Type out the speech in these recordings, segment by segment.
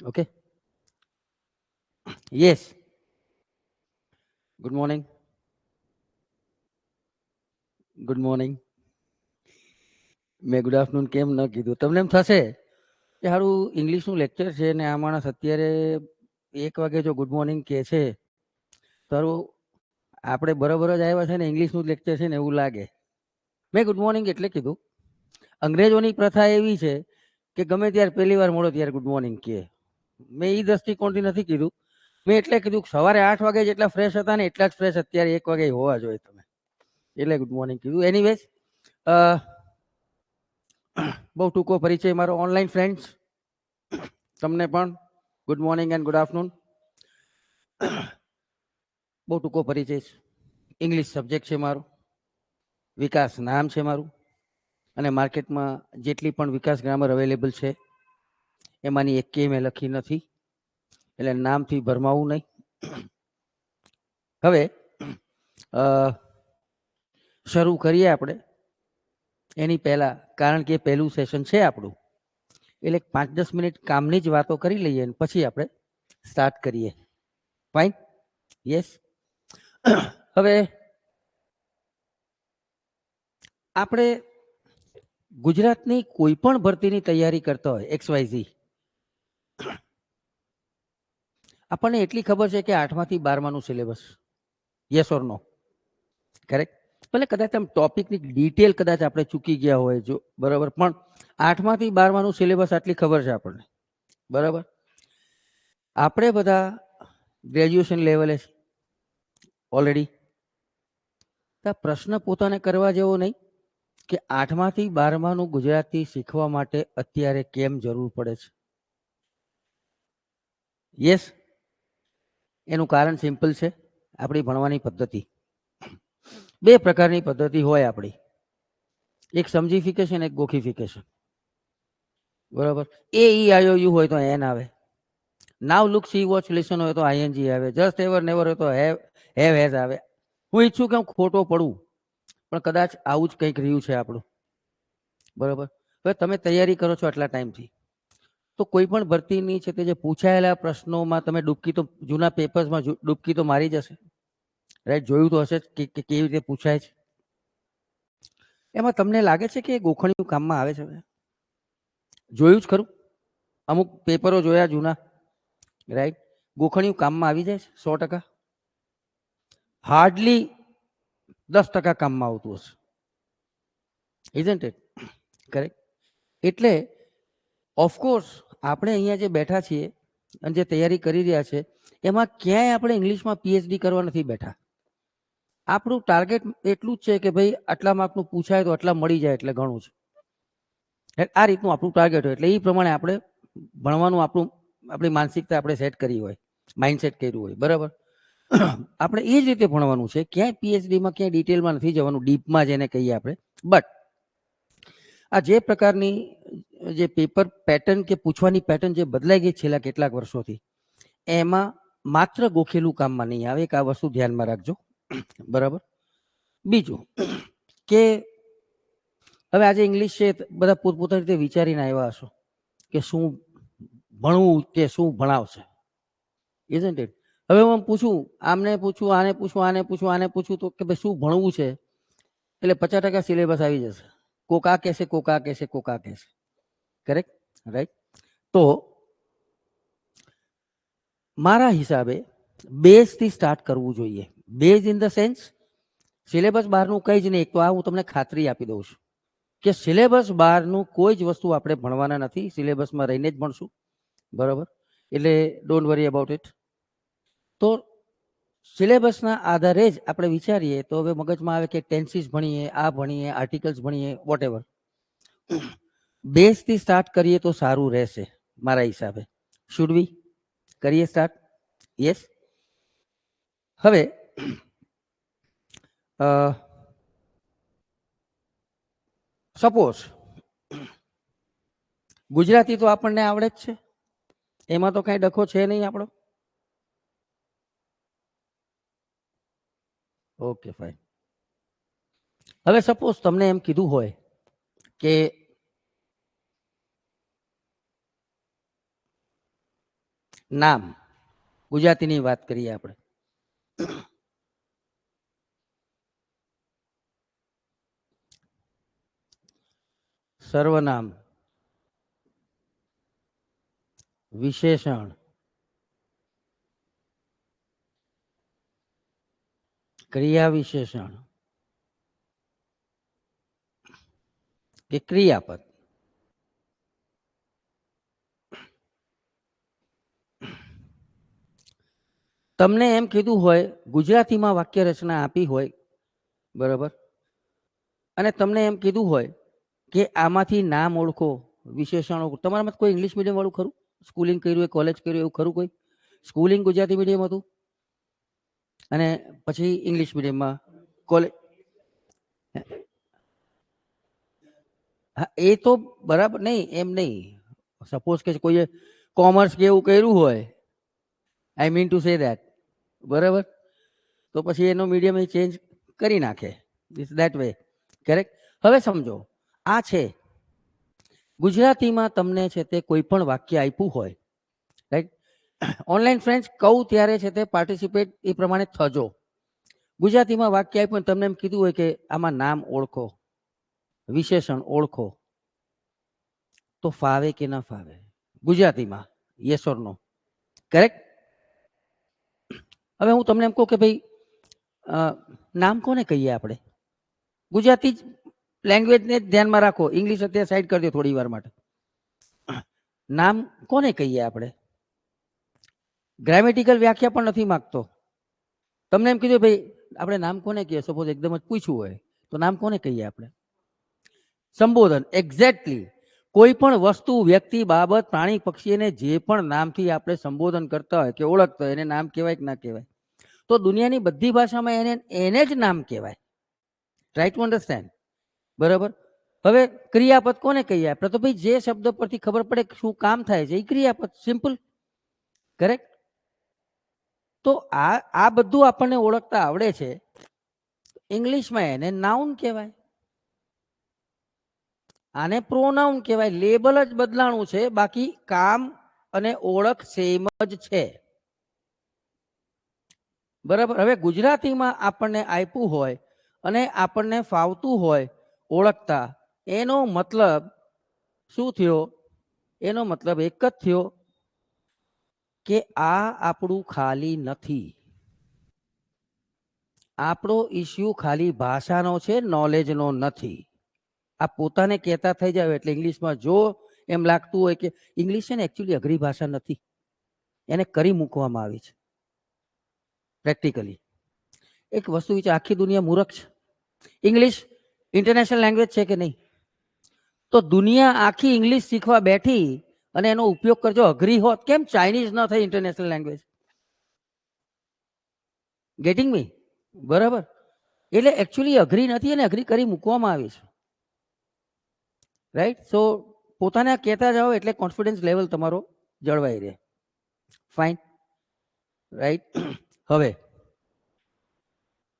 Okay. Yes. Good morning. Good morning. મેં good afternoon કેમ ન કીધું? તમને એમ થશે કે સારું ઇંગ્લિશનું લેક્ચર છે ને આ માણસ અત્યારે 1 વાગે જો ગુડ મોર્નિંગ કહે છે તારું આપણે બરાબર જ આવ્યા છે ને ઇંગ્લિશનું લેક્ચર છે ને એવું લાગે. મેં ગુડ મોર્નિંગ એટલે કીધું. અંગ્રેજોની પ્રથા એવી છે કે ગમે ત્યારે પહેલી વાર મળો ત્યારે ગુડ મોર્નિંગ કહે. મેં એ દ્રષ્ટિકોણથી નથી કીધું. મેં એટલે કીધું સવારે 8 વાગે જેટલા ફ્રેશ હતા ને એટલા જ ફ્રેશ અત્યારે 1 વાગે હોવા જોઈએ તમે, એટલે ગુડ મોર્નિંગ કીધું. એનીવેઝ બહુ ટૂંકો પરિચય મારો. ઓનલાઈન ફ્રેન્ડ્સ તમને પણ good morning and good afternoon. બહુ ટૂંકો પરિચય છે. ઇંગ્લિશ સબ્જેક્ટ છે મારો, વિકાસ નામ છે મારું, અને માર્કેટમાં જેટલી પણ વિકાસ ગ્રામર અવેલેબલ છે એમાંની એકેય મેં લખી નથી, એટલે નામથી ભરમાવું નહીં. હવે શરૂ કરીએ આપણે. એની પહેલાં, કારણ કે પહેલું સેશન છે આપણું, એટલે 5-10 મિનિટ કામની જ વાતો કરી લઈએ અને પછી આપણે સ્ટાર્ટ કરીએ. ફાઇન? યસ. હવે આપણે ગુજરાતની કોઈ પણ ભરતીની તૈયારી કરતા હોય XYZ, આપણને એટલી ખબર છે કે 8માંથી 12માનું syllabus, yes or no? Correct? ભલે કદાચ આમ ટોપિકની ડિટેલ કદાચ આપણે ચૂકી ગયા હોય જો, બરાબર, પણ 8માંથી 12માનું સિલેબસ આટલી ખબર છે આપણને, બરાબર. આપણે બધા ગ્રેજ્યુએશન લેવલે ઓલરેડી. પ્રશ્ન પોતાને કરવા જેવો નહીં કે 8માંથી 12માનું ગુજરાતી શીખવા માટે અત્યારે કેમ જરૂર પડે છે? યસ. એનું કારણ સિમ્પલ છે, આપણી ભણવાની પદ્ધતિ. 2 પ્રકારની પદ્ધતિ હોય આપણી, એક સમજીફિકેશન, એક ગોખિફિકેશન, બરાબર. AEIOU હોય તો એન આવે, નાવ લુક સી વોચ લિસન હોય તો ING આવે, જસ્ટ એવર નેવર હોય તો હેવ હેઝ આવે. હું ઈચ્છું કે હું ખોટો પડું, પણ કદાચ આવું જ કંઈક રહ્યું છે આપણું, બરાબર. હવે તમે તૈયારી કરો છો આટલા ટાઈમથી, તો કોઈ પણ ભરતીની છે તે જે પૂછાયેલા પ્રશ્નોમાં તમે ડૂબકી તો, જૂના પેપર્સમાં ડૂબકી તો મારી જશે, રાઈટ? જોયું તો હશે જ કે કેવી રીતે પૂછાય છે. એમાં તમને લાગે છે કે ગોખણિયું કામમાં આવે છે? જોયું જ ખરું? અમુક પેપરો જોયા જૂના, રાઈટ? ગોખણિયું કામમાં આવી જાય છે 100%? હાર્ડલી 10% કામમાં આવતું હશે, ઇઝન્ટ ઇટ? કરેક્ટ? એટલે ઓફકોર્સ આપણે અહીંયા જે બેઠા છીએ અને જે તૈયારી કરી રહ્યા છે એમાં ક્યાંય આપણે ઇંગ્લિશમાં PhD કરવા નથી બેઠા. આપણું ટાર્ગેટ એટલું જ છે કે ભાઈ આટલા માર્કનું પૂછાય તો આટલા મળી જાય એટલે ઘણું છે. આ રીતનું આપણું ટાર્ગેટ હોય એટલે એ પ્રમાણે આપણે ભણવાનું આપણી માનસિકતા આપણે સેટ કરી હોય, માઇન્ડસેટ કર્યું હોય, બરાબર. આપણે એ જ રીતે ભણવાનું છે, ક્યાંય PhDમાં ક્યાંય ડિટેલમાં નથી જવાનું, ડીપમાં જેને કહીએ આપણે. બટ આ જે પ્રકારની જે પેપર પેટર્ન કે પૂછવાની પેટર્ન જે બદલાઈ ગઈ છેલ્લા કેટલાક વર્ષોથી, એમાં માત્ર ગોખેલું કામમાં નહીં આવે, એક આ વસ્તુ ધ્યાનમાં રાખજો, બરાબર. બીજું કે હવે આજે ઇંગ્લિશ છે, બધા પોતપોતાની રીતે વિચારીને આવ્યા હશો કે શું ભણવું કે શું ભણાવશે, ઇઝન્ટ ઇટ? હવે હું પૂછું, આમને પૂછું, આને પૂછું, આને પૂછું, આને પૂછું તો કે ભાઈ શું ભણવું છે, એટલે 50% સિલેબસ આવી જશે. કોકા કહેશે, કોકા કહેશે, કોકા કહેશે. કરેક્ટ? રાઈટ? તો મારા હિસાબે બેઝથી સ્ટાર્ટ કરવું જોઈએ. Base in the sense syllabus બહારનું કંઈ જ નહીં. એક તો આ હું તમને ખાતરી આપી દઉં છું કે સિલેબસ બહારનું કોઈ જ વસ્તુ આપણે ભણવાના નથી, સિલેબસમાં રહીને જ ભણશું, બરાબર. એટલે ડોન્ટ વરી અબાઉટ ઇટ. તો સિલેબસના આધારે જ આપણે વિચારીએ તો હવે મગજમાં આવે કે ટેન્સીસ ભણીએ, આ ભણીએ, આર્ટિકલ્સ ભણીએ, વોટેવર. બેઝથી સ્ટાર્ટ કરીએ તો સારું રહેશે મારા હિસાબે. Should we? કરીએ સ્ટાર્ટ? યસ. હવે સપોઝ ગુજરાતી તો આપણને આવડે જ છે, એમાં તો કાંઈ ડખો છે નહીં આપણો. Okay, fine. હવે સપોઝ તમને એમ કીધું હોય કે નામ ગુજરાતીની વાત કરીએ આપણે. સર્વનામ, વિશેષણ, ક્રિયા વિશેષણ કે ક્રિયાપદ. તમને એમ કીધું હોય ગુજરાતીમાં વાક્ય રચના આપી હોય, બરાબર, અને તમને એમ કીધું હોય કે આમાંથી નામ ઓળખો, વિશેષણ ઓળખો. તમારામાં કોઈ ઇંગ્લિશ મીડિયમ વાળું ખરું? સ્કૂલિંગ કર્યું હોય, કોલેજ કર્યું એવું ખરું કોઈ? સ્કૂલિંગ ગુજરાતી મીડિયમ હતું અને પછી ઇંગ્લિશ મીડિયમમાં કોલેજ? હા, એ તો બરાબર નહીં, એમ નહીં. સપોઝ કે કોઈએ કોમર્સ કે એવું કર્યું હોય, I mean to say that, બરાબર, તો પછી એનો મીડિયમ એ ચેન્જ કરી નાખે. It's that way, correct. હવે સમજો, આ છે ગુજરાતીમાં તમને છે તે કોઈ પણ વાક્ય આપ્યું હોય, રાઈટ? ઓનલાઈન ફ્રેન્ડ્સ કહું ત્યારે છે તે પાર્ટિસિપેટ એ પ્રમાણે થજો. ગુજરાતીમાં વાક્ય આપ્યું તમને એમ કીધું હોય કે આમાં નામ ઓળખો, વિશેષણ ઓળખો, તો ફાવે કે ના ફાવે ગુજરાતીમાં? Yes or no? કરેક્ટ. હવે હું તમને એમ કહું કે ભાઈ નામ કોને કહીએ આપણે? ગુજરાતી લેંગ્વેજને ધ્યાનમાં રાખો, ઇંગ્લિશ અત્યારે સાઈડ કરી દો થોડી વાર માટે. નામ કોને કહીએ આપણે? ગ્રામેટિકલ વ્યાખ્યા પણ નથી માંગતો. તમને એમ કીધું ભાઈ આપણે નામ કોને કહીએ, સપોઝ એકદમ જ પૂછવું હોય તો નામ કોને કહીએ આપણે? સંબોધન. એક્ઝેક્ટલી. કોઈ પણ વસ્તુ, વ્યક્તિ, બાબત, પ્રાણી, પક્ષીને જે પણ નામથી આપણે સંબોધન કરતા હોય કે ઓળખતા હોય એને નામ કહેવાય કે ના કહેવાય? તો દુનિયાની બધી ભાષામાં એને જ નામ કહેવાય. ટ્રાય ટુ અન્ડરસ્ટેન્ડ, બરાબર. હવે ક્રિયાપદ કોને કહીએ આપણે? તો ભાઈ જે શબ્દ પરથી ખબર પડે શું કામ થાય છે એ ક્રિયાપદ. Simple, correct. તો આ બધું આપણને ઓળખતા આવડે છે. ઇંગ્લિશમાં એને નાઉન કહેવાય, આને પ્રોનાઉન કહેવાય. લેબલ જ બદલાણું છે, બાકી કામ અને ઓળખ સેમ જ છે, બરાબર. હવે ગુજરાતીમાં આપણને આપ્યું હોય અને આપણને ફાવતું હોય ઓળખતા, એનો મતલબ શું થયો? એનો મતલબ એક જ થયો કે આ આપણું ખાલી નથી. આપણો ઇસ્યુ ખાલી ભાષાનો છે, નોલેજનો નથી. આ પોતાને કહેતા થઈ જાય એટલે ઇંગ્લિશમાં જો એમ લાગતું હોય કે ઇંગ્લિશ છે ને એકચ્યુઅલી અઘરી ભાષા નથી, એને કરી મૂકવામાં આવી છે પ્રેક્ટિકલી. એક વસ્તુ વિચાર, આખી દુનિયા મૂર્ખ છે. ઇંગ્લિશ ઇન્ટરનેશનલ લેંગ્વેજ છે કે નહીં? તો દુનિયા આખી ઇંગ્લિશ શીખવા બેઠી અને એનો ઉપયોગ કરજો અઘરી હોત, કેમ ચાઇનીઝ ન થઈ ઇન્ટરનેશનલ લેંગ્વેજ? ગેટિંગ મી? બરાબર. એટલે એકચ્યુઅલી અઘરી નથી અને અઘરી કરી મૂકવામાં આવી છે, રાઈટ? સો પોતાને કહેતા જાઓ એટલે કોન્ફિડન્સ લેવલ તમારો જળવાઈ રહે. Fine, right. હવે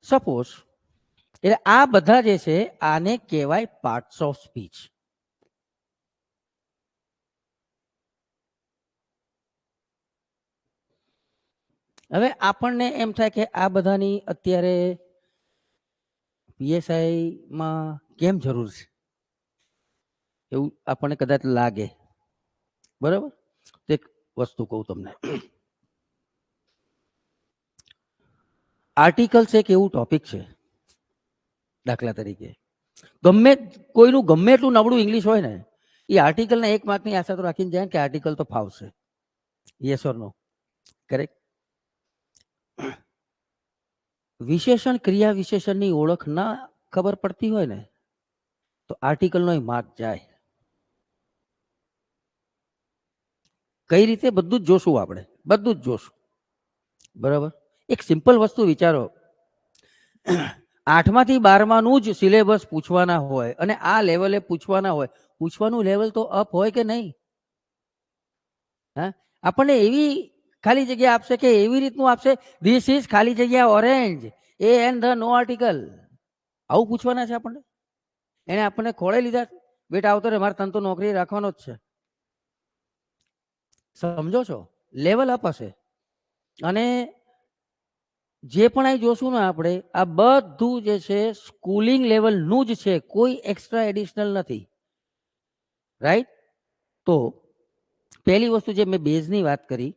સપોઝ, એટલે આ બધા જે છે આને કહેવાય પાર્ટ્સ ઓફ સ્પીચ. હવે આપણને એમ થાય કે આ બધાની અત્યારે પીએસઆઈમાં કેમ જરૂર છે એવું આપણને કદાચ લાગે, બરાબર. એક વસ્તુ કહું તમને, આર્ટિકલ્સ એક એવું ટોપિક છે, દાખલા તરીકે ગમે કોઈનું ગમે એટલું નબળું ઇંગ્લિશ હોય ને, એ આર્ટિકલને 1 માર્કની આશા તો રાખીને જાય કે આર્ટિકલ તો ફાવશે. Yes or no? કરેક્ટ. વિશેષણ, ક્રિયા વિશેષણની ઓળખ ના ખબર પડતી હોય ને તો આર્ટિકલનો માર્ક જાય. કઈ રીતે? બધું જ જોશું આપણે, બધું જ જોશું, બરાબર. એક સિમ્પલ વસ્તુ વિચારો, 8મા થી 12માનું જ સિલેબસ પૂછવાના હોય અને આ લેવલે પૂછવાના હોય, પૂછવાનું લેવલ તો અપ હોય કે નહીં? હા, આપણને એવી ખાલી જગ્યા આપશે કે એવી રીતનું આપશે, ધીસ ઇઝ ખાલી જગ્યા ઓરેન્જ એ એન્ડ ધ નો આર્ટિકલ, આવું પૂછવાના છે આપણને. એને આપણને ખોળે લીધા, બેટા આવતો રે, મારે તને તો નોકરી રાખવાનો જ છે. સમજો છો? લેવલ અપ હશે. અને જે પણ અહીં જોશું ને આપણે, આ બધું જે છે સ્કૂલિંગ લેવલનું જ છે, કોઈ એક્સ્ટ્રા એડિશનલ નથી. રાઈટ? તો પહેલી વસ્તુ જે મેં બેઝની વાત કરી,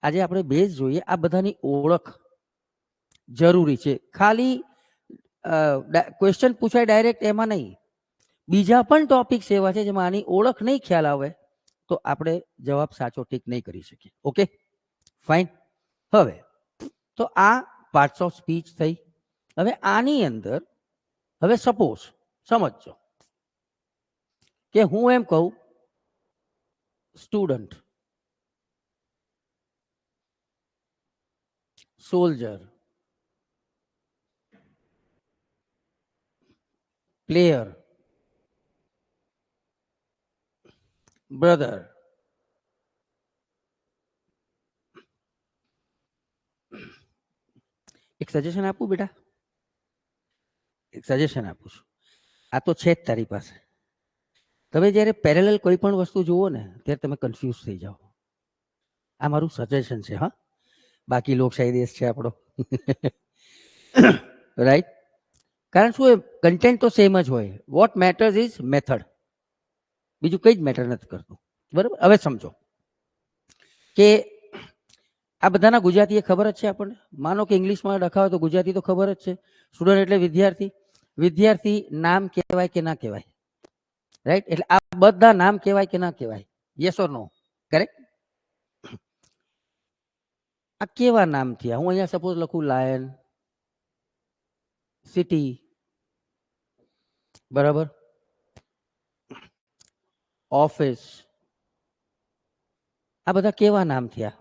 આજે આપણે બેઝ જોઈએ. આ બધાની ઓળખ જરૂરી છે. ખાલી ક્વેશ્ચન પૂછાય ડાયરેક્ટ એમાં નહીં, બીજા પણ ટોપિક્સ એવા છે જેમાં આની ઓળખ નહીં ખ્યાલ આવે તો આપણે જવાબ સાચો ઠીક નહીં કરી શકીએ. Okay, fine. હવે તો આ પાર્ટ્સ ઓફ સ્પીચ થઈ. હવે આની અંદર હવે સપોઝ સમજજો કે હું એમ કહું સ્ટુડન્ટ, સોલ્જર, પ્લેયર, બ્રધર, એક સજેશન આપું બેટા, એક સજેશન આપું છું. આ તો છે જ તારી પાસે. તમે જ્યારે પેરેલલ કોઈ પણ વસ્તુ જુઓ ને ત્યારે તમે કન્ફ્યુઝ થઈ જાઓ. આ મારું સજેશન છે. હા, બાકી લોકશાહી દેશ છે આપણો. રાઈટ? કારણ શું, એ કન્ટેન્ટ તો સેમ જ હોય. વોટ મેટર્સ ઇઝ મેથડ, બીજું કંઈ જ મેટર નથી કરતું. બરાબર? હવે સમજો કે આ બધાના ગુજરાતી એ ખબર જ છે આપણને. માનો કે ઇંગ્લિશમાં લખાવે તો ગુજરાતી તો ખબર જ છે. સ્ટુડન્ટ એટલે વિદ્યાર્થી. વિદ્યાર્થી નામ કહેવાય કે ના કહેવાય? રાઈટ? એટલે આ બધા નામ કહેવાય કે ના કહેવાય? Yes or no? કરેક્ટ? આ કેવા નામ થયા? હું અહીંયા સપોઝ લખું લાયન, સિટી, બરાબર, ઓફિસ, આ બધા કેવા નામ થયા?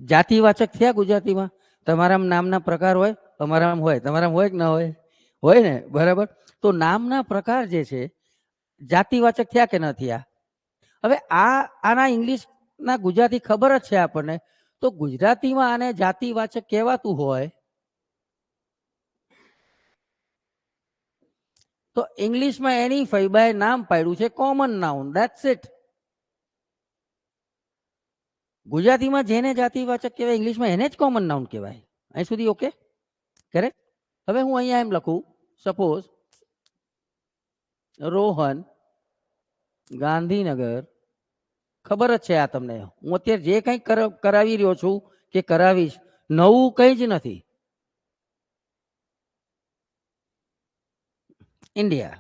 જાતિવાચક થયા ગુજરાતીમાં. તમારામાં નામના પ્રકાર હોય, અમારામાં હોય. તમારામાં હોય કે ના હોય? હોય ને? બરાબર. તો નામના પ્રકાર જે છે જાતિવાચક થયા કે ન થયા? હવે આના ઇંગ્લિશના ગુજરાતી ખબર જ છે આપણને, તો ગુજરાતીમાં આને જાતિવાચક કહેવાતું હોય તો ઇંગ્લિશમાં એની ફૈબાએ નામ પાડ્યું છે કોમન નાઉન. That's it. ગુજરાતીમાં જેને જાતિવાચક કહેવાય ઇંગ્લિશમાં એને જ કોમન નાઉન કહેવાય. અહીં સુધી ઓકે? કરેક્ટ? હવે હું અહીંયા એમ લખું સપોઝ રોહન, ગાંધીનગર. ખબર જ છે આ તમને. હું અત્યારે જે કંઈ કરાવી રહ્યો છું કે કરાવીશ, નવું કંઈ જ નથી. ઇન્ડિયા.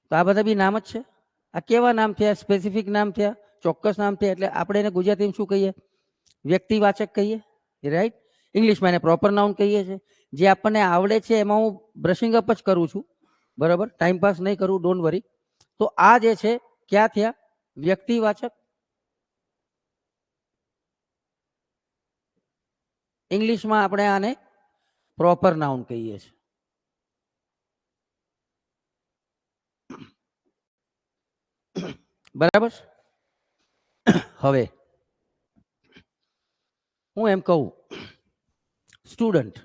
તો આ બધા બી નામ જ છે. આ કેવા નામ થયા? સ્પેસિફિક નામ થયા, ચોક્કસ નામ થયા. એટલે આપણે એને ગુજરાતીમાં શું કહીએ? વ્યક્તિવાચક કહીએ. રાઈટ? ઇંગ્લિશમાં એને પ્રોપર નાઉન કહીએ છીએ. જે આપણને આવડે છે એમાં હું બ્રશિંગ અપ જ કરું છું. બરાબર? ટાઈમ પાસ નહીં કરું, ડોન્ટ વરી. તો આ જે છે ક્યાં થયા? વ્યક્તિવાચક. ઇંગ્લિશમાં આપણે આને પ્રોપર નાઉન કહીએ છીએ. બરાબર? હવે હું એમ કહું સ્ટુડન્ટ,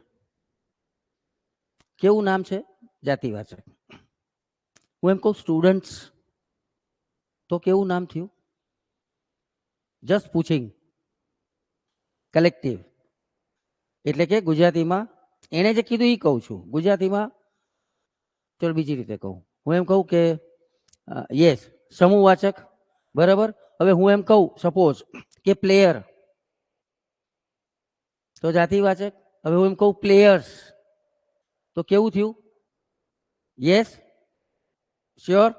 કેવું નામ છે? જાતિવાચક. હું એમ કહું સ્ટુડન્ટ્સ, તો કેવું નામ થયું? જસ્ટ પૂછિંગ. કલેક્ટિવ. એટલે કે ગુજરાતીમાં એને જે કીધું એ કહું છું. ગુજરાતીમાં ચલો બીજી રીતે કહું. હું એમ કહું કે યસ, સમૂહવાચક. બરાબર? હવે હું એમ કહું સપોઝ કે પ્લેયર, તો જાતિવાચક. હવે હું એમ કહું પ્લેયર્સ, તો કેવું થયું? Yes, sure.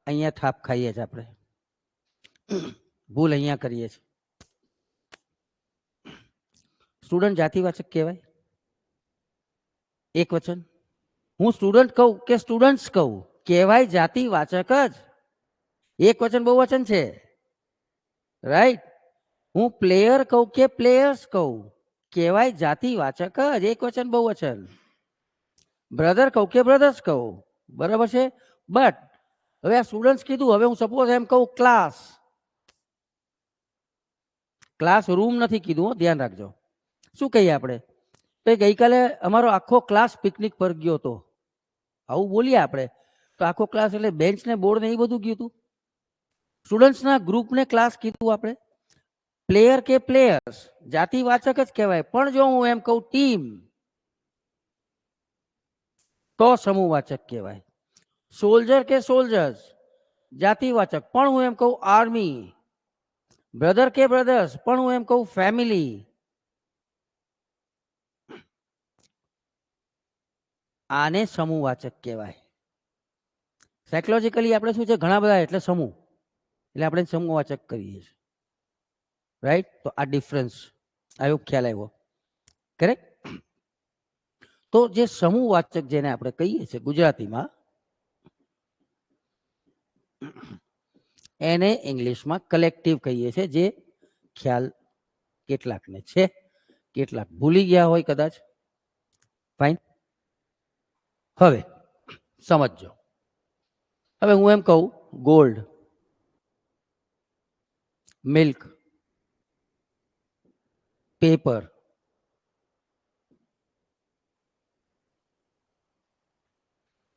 અહીંયા થાપ ખાઈએ છીએ આપણે, ભૂલ અહીંયા કરીએ છીએ. સ્ટુડન્ટ જાતિવાચક કહેવાય? એક વચન. હું સ્ટુડન્ટ કહું કે સ્ટુડન્ટ્સ કહું, કહેવાય જાતિવાચક જ. એક વચન બહુવચન છે. રાઈટ? હું પ્લેયર કહું કે પ્લેયર્સ કહું, કહેવાય જાતિવાચક જ. એક વચન બહુવચન. બ્રધર કહું કે બ્રધર્સ કહું, બરાબર છે. બટ હવે આ સ્ટુડન્ટ્સ કીધું. હવે હું સપોઝ એમ કહું ક્લાસ, ક્લાસ રૂમ નથી કીધું, ધ્યાન રાખજો. શું કહીએ આપણે? તો ગઈકાલે અમારો આખો ક્લાસ પિકનિક પર ગયો હતો, આવું બોલીએ આપણે. તો આખો ક્લાસ એટલે બેન્ચ ને બોર્ડ ને એ બધું ગયું હતું. સ્ટુડન્ટ્સના ગ્રુપને ક્લાસ કીધું આપણે. પ્લેયર કે પ્લેયર્સ જાતિવાચક જ કહેવાય, પણ જો હું એમ કહું ટીમ તો સમૂહવાચક કહેવાય. સોલ્જર કે સોલ્જર્સ જાતિવાચક, પણ હું એમ કહું આર્મી. બ્રધર કે બ્રધર્સ, પણ હું એમ કહું ફેમિલી. આને સમૂહવાચક કહેવાય. સાયકોલોજીકલી આપણે શું છે, ઘણા બધા એટલે સમૂહ, એટલે આપણે સમૂહવાચક કરીએ છીએ. રાઈટ? તો આ ડિફરન્સ આવ્યો, ખ્યાલ આવ્યો. કરેક્ટ? તો જે સમૂહવાચક જેને આપણે કહીએ છીએ ગુજરાતીમાં, એને ઇંગ્લિશમાં કલેક્ટિવ કહીએ છીએ. જે ખ્યાલ કેટલાકને છે, કેટલાક ભૂલી ગયા હોય કદાચ. ફાઇન. હવે સમજો. હવે હું એમ કહું ગોલ્ડ, મિલ્ક, પેપર,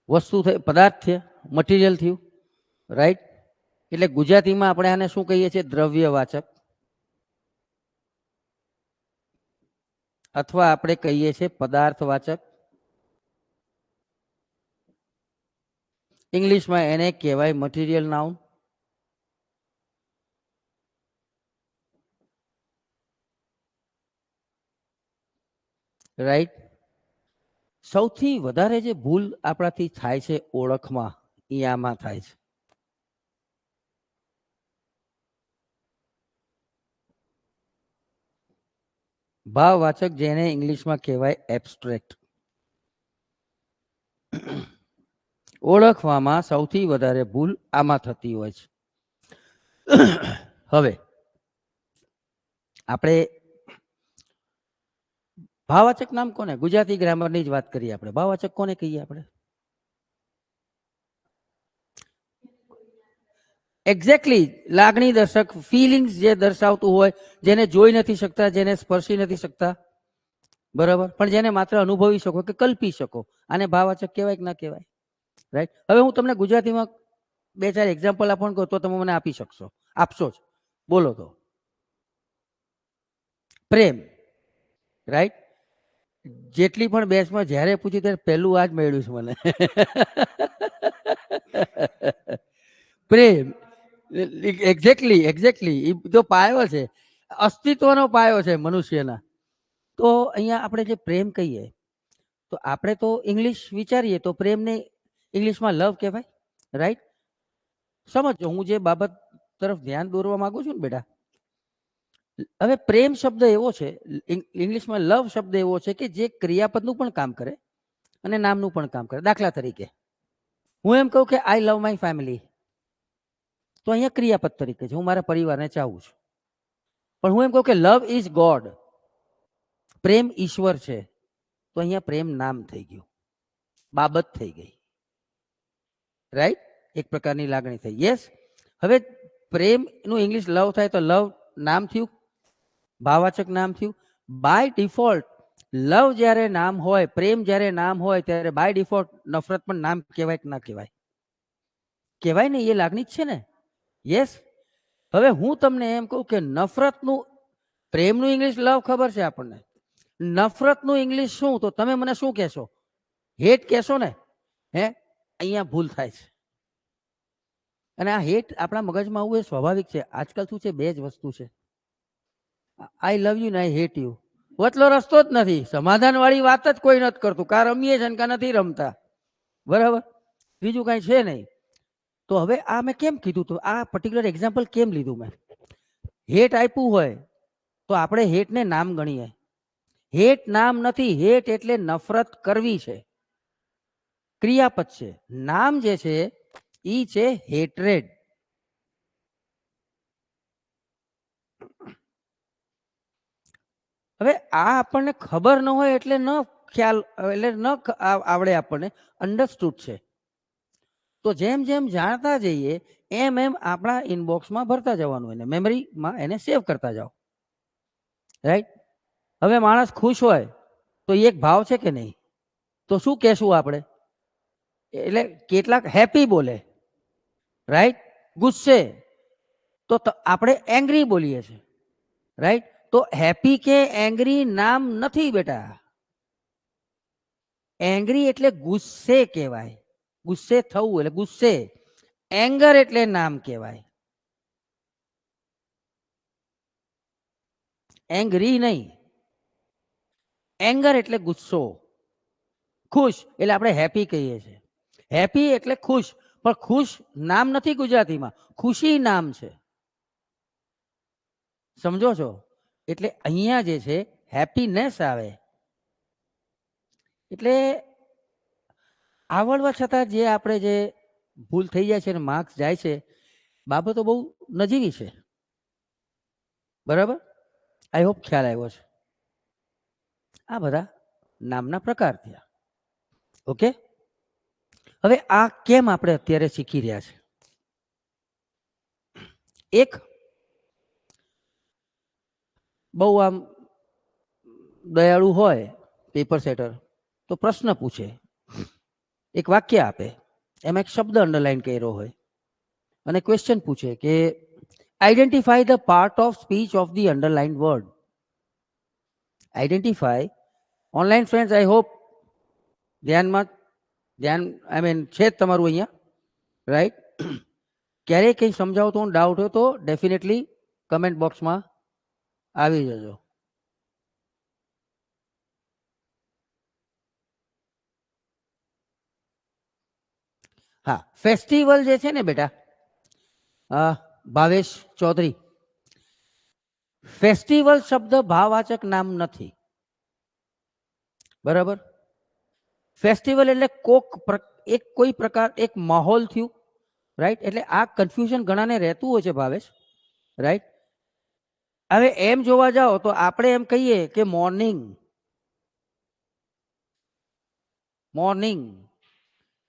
વસ્તુ થઈ, પદાર્થ છે, મટીરિયલ થયું. રાઈટ? એટલે ગુજરાતીમાં આપણે આને શું કહીએ છીએ? દ્રવ્યવાચક, અથવા આપણે કહીએ છીએ પદાર્થવાચક. ઇંગ્લિશમાં એને કહેવાય મટીરિયલ નાઉન. રાઈટ? સૌથી વધારે જે ભૂલ આપણાથી થાય છે ઓળખમાં, એ આમાં થાય છે. ભાવવાચક, જેને ઇંગ્લિશમાં કહેવાય એબ્સ્ટ્રેક્ટ. ઓળખવામાં સૌથી વધારે ભૂલ આમાં થતી હોય છે. હવે આપણે ભાવવાચક નામ કોને? ગુજરાતી ગ્રામરની જ વાત કરીએ આપણે. ભાવવાચક કોને કહીએ આપણે? એક્ઝેક્ટલી લાગણી દર્શક, ફિલિંગ્સ જે દર્શાવતું હોય, જેને જોઈ નથી શકતા, જેને સ્પર્શી નથી શકતા, બરાબર, પણ જેને માત્ર અનુભવી શકો કે કલ્પી શકો, આને ભાવવાચક કહેવાય કે ના કહેવાય? રાઈટ? હવે હું તમને ગુજરાતીમાં 2-4 એક્ઝામ્પલ આપવાનું કહું તો તમે મને આપી શકશો? આપશો જ? બોલો તો. પ્રેમ. રાઈટ? જેટલી પણ બેચમાં જ્યારે પૂછ્યું ત્યારે પહેલું આ જ મળ્યું છે મને. પ્રેમ. એક્ઝેક્ટલી એ તો પાયો છે, અસ્તિત્વનો પાયો છે મનુષ્યના. તો અહીંયા આપણે જે પ્રેમ કહીએ, તો આપણે તો ઇંગ્લિશ વિચારીએ તો પ્રેમને ઇંગ્લિશમાં લવ કહેવાય. રાઈટ? સમજો, હું જે બાબત તરફ ધ્યાન દોરવા માંગુ છું ને બેટા, હવે પ્રેમ શબ્દ એવો છે, ઇંગ્લિશમાં લવ શબ્દ એવો છે કે જે ક્રિયાપદનું પણ કામ કરે અને નામનું પણ કામ કરે. દાખલા તરીકે હું એમ કહું કે આઈ લવ માય ફેમિલી, તો અહીંયા ક્રિયાપદ તરીકે છે, હું મારા પરિવારને ચાહું છું. પણ હું એમ કહું કે લવ ઇઝ ગોડ, પ્રેમ ઈશ્વર છે, તો અહીંયા પ્રેમ નામ થઈ ગયું, બાબત થઈ ગઈ. રાઈટ? એક પ્રકારની લાગણી થઈ. યસ. હવે પ્રેમનું ઇંગ્લિશ લવ થાય તો લવ નામ થયું, ભાવવાચક નામ થયું. બાય ડિફોલ્ટ લવ જ્યારે નામ હોય, પ્રેમ જ્યારે નામ હોય, ત્યારે બાય ડિફોલ્ટ નફરત પણ નામ કહેવાય કે ના કહેવાય? કહેવાય ને, એ લાગણી જ છે ને. યસ. હવે હું તમને એમ કહું કે નફરતનું, પ્રેમનું ઇંગ્લિશ લવ ખબર છે આપણને, નફરતનું ઇંગ્લિશ શું? તો તમે મને શું કહેશો? હેટ કહેશો ને? હે? અહીંયા ભૂલ થાય છે. અને આ હેટ આપણા મગજમાં આવું એ સ્વાભાવિક છે. આજકાલ શું છે, બે જ વસ્તુ છે, આઈ લવ યુ ને આઈ હેટ યુ. વચલો રસ્તો જ નથી. સમાધાન વાળી વાત જ કોઈ નથી કરતું. કા રમીએ છે ને કા નથી રમતા, બરાબર, બીજું કાંઈ છે નહીં. તો હવે આ મેં કેમ કીધું? તો આ પર્ટિક્યુલર એક્ઝામ્પલ કેમ લીધું મેં? હેટ આપ્યું હોય તો આપણે હેટને નામ ગણીએ. હેટ નામ નથી. હેટ એટલે નફરત કરવી છે, ક્રિયાપદ છે. નામ જે છે ઈ છે હેટ્રેડ. હવે આ આપણને ખબર ન હોય એટલે ન ખ્યાલ, એટલે ન આવડે આપણને, અન્ડરસ્ટુડ છે. તો જેમ જેમ જાણતા જઈએ એમ એમ આપણા ઇનબોક્સમાં ભરતા જવાનું, એને મેમરીમાં એને સેવ કરતા જાઓ. રાઈટ? હવે માણસ ખુશ હોય તો એક ભાવ છે કે નહીં? તો શું કહેશું આપણે? એટલે કેટલાક હેપી બોલે, રાઈટ? ગુસ્સે તો આપણે એંગ્રી બોલીએ છીએ, રાઈટ? તો હેપી કે એંગ્રી નામ નથી બેટા. એંગ્રી એટલે ગુસ્સે કહેવાય, ગુસ્સે થવું એટલે ગુસ્સે. એંગર એટલે નામ કહેવાય, એંગ્રી નહીં. એંગર એટલે ગુસ્સો, ખુશ એટલે આપણે હેપી કહીએ છીએ. હેપી એટલે ખુશ, પણ ખુશ નામ નથી ગુજરાતીમાં, ખુશી નામ છે, સમજો છો? એટલે અહીંયા જે છે હેપીનેસ આવે. એટલે આવડવા છતાં જે આપણે જે ભૂલ થઈ જાય છે ને માર્ક્સ જાય છે, બાબતો બહુ નજીવી છે, બરાબર? આઈ હોપ ખ્યાલ આવ્યો છે. આ બધા નામના પ્રકાર થયા. ઓકે, હવે આ કેમ આપણે અત્યારે શીખી રહ્યા છે? એક બહુ આમ દયાળુ હોય પેપર સેટર તો પ્રશ્ન પૂછે, એક વાક્ય આપે, એમાં એક શબ્દ અંડરલાઈન કર્યો હોય અને ક્વેશ્ચન પૂછે કે identify the part of speech of the underlined word. Identify. Online friends, I hope ધ્યાન આઈ મીન છે જ તમારું અહીંયા, રાઈટ? ક્યારેય કંઈ સમજાવતો ડાઉટ હોય તો ડેફિનેટલી કમેન્ટ બોક્સમાં આવી જજો. હા, ફેસ્ટિવલ જે છે ને બેટા, ભાવેશ ચૌધરી, ફેસ્ટિવલ શબ્દ ભાવવાચક નામ નથી, બરાબર? ફેસ્ટિવલ એટલે એક કોઈ પ્રકાર એક માહોલ થયું, રાઈટ? એટલે આ કન્ફ્યુઝન ઘણાને રહેતું હોય છે ભાવેશ, રાઈટ? હવે એમ જોવા જાઓ તો આપણે એમ કહીએ કે મોર્નિંગ,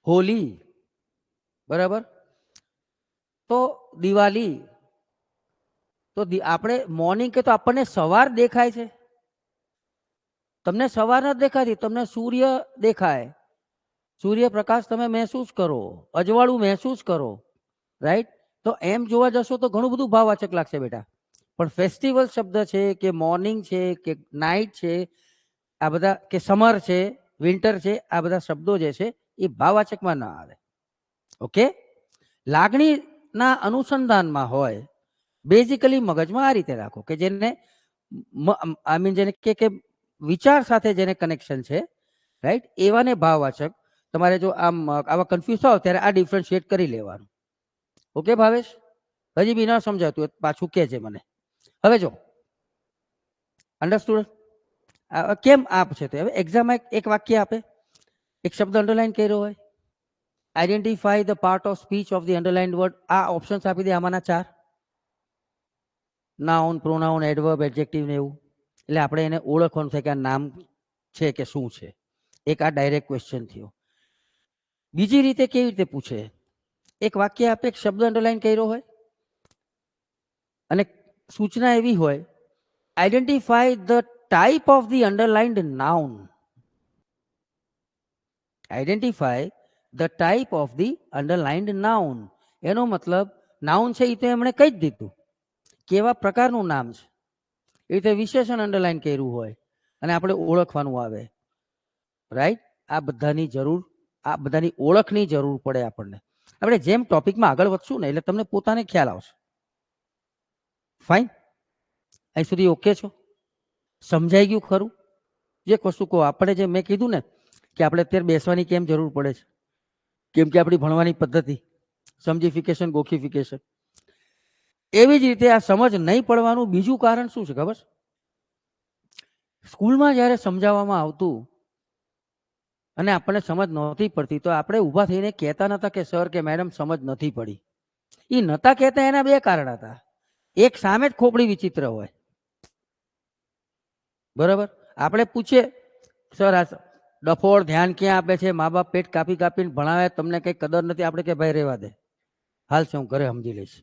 હોલી, બરાબર? તો દિવાળી, તો આપણે મોર્નિંગ કે તો આપણને સવાર દેખાય છે, તમને સવાર નથી દેખાતી, તમને સૂર્ય દેખાય, સૂર્યપ્રકાશ તમે મહેસૂસ કરો, અજવાળું મહેસૂસ કરો, રાઈટ? તો એમ જોવા જશો તો ઘણું બધું ભાવવાચક લાગશે બેટા, પણ ફેસ્ટિવલ શબ્દ છે કે મોર્નિંગ છે કે નાઇટ છે, આ બધા કે સમર છે, વિન્ટર છે, આ બધા શબ્દો જે છે એ ભાવવાચકમાં ના આવે. ઓકે, લાગણીના અનુસંધાનમાં હોય. બેઝિકલી મગજમાં આ રીતે રાખો કે જેને આઈ મીન જેને કે વિચાર સાથે જેને કનેક્શન છે, રાઈટ? એવાને ભાવવાચક. તમારે જો આમ આવા કન્ફ્યુઝ થાવ ત્યારે આ ડિફરન્શિએટ કરી લેવાનું. ઓકે ભાવેશ, હજી બી ન સમજાતું પાછું કે છે મને. હવે જો અન્ડરસ્ટુડ કેમ આપ છે? હવે એક્ઝામમાં એક વાક્ય આપે, એક શબ્દ અંડરલાઈન કર્યો હોય, identify the part of speech of the underlined word. આ ઓપ્શન્સ આપી દે આમાંના 4, નાઉન, પ્રોનાઉન, એડવર્બ, એડજેક્ટિવ ને એવું. એટલે આપણે એને ઓળખવાનું થાય કે આ નામ છે કે શું છે. એક આ ડાયરેક્ટ ક્વેશ્ચન થયો. બીજી રીતે કેવી રીતે પૂછે? એક વાક્ય આપે, એક શબ્દ અંડરલાઈન કર્યો હોય અને સૂચના એવી હોય, identify the type of the underlined noun. Identify the type of the underlined noun. એનો મતલબ નાઉન છે એ તો એમણે કહી જ દીધું કેવા પ્રકારનું નામ છે. એ રીતે વિશેષણ અંડરલાઈન કર્યું હોય અને આપણે ઓળખવાનું આવે, રાઈટ? આ બધાની ઓળખની જરૂર પડે આપણને. આપણે જેમ ટોપિકમાં આગળ વધશું ને એટલે તમને પોતાને ખ્યાલ આવશે. ફાઇન, અહીં સુધી ઓકે છો? સમજાઈ ગયું ખરું? જે વસ્તુ કહો, આપણે જે મેં કીધું ને કે આપણે અત્યારે બેસવાની કેમ જરૂર પડે છે, કેમ કે આપણી ભણવાની પદ્ધતિ સમજીફિકેશન, ગોખીફિકેશન. એવી જ રીતે આ સમજ નહીં પડવાનું બીજું કારણ શું છે ખબર? સ્કૂલમાં જ્યારે સમજાવવામાં આવતું અને આપણને સમજ નહોતી પડતી તો આપણે ઊભા થઈને કહેતા નહોતા કે સર કે મેડમ સમજ નથી પડી. એ નહોતા કહેતા એના 2 કારણ હતા. એક, સામે જ ખોપડી વિચિત્ર હોય, બરાબર? આપણે પૂછીએ સર આ ડફોળ ધ્યાન ક્યાં આપે છે, મા બાપ પેટ કાપી કાપીને ભણાવે, તમને કંઈ કદર નથી. આપણે કે ભાઈ રહેવા દે, હાલ છે હું ઘરે સમજી લઈશ.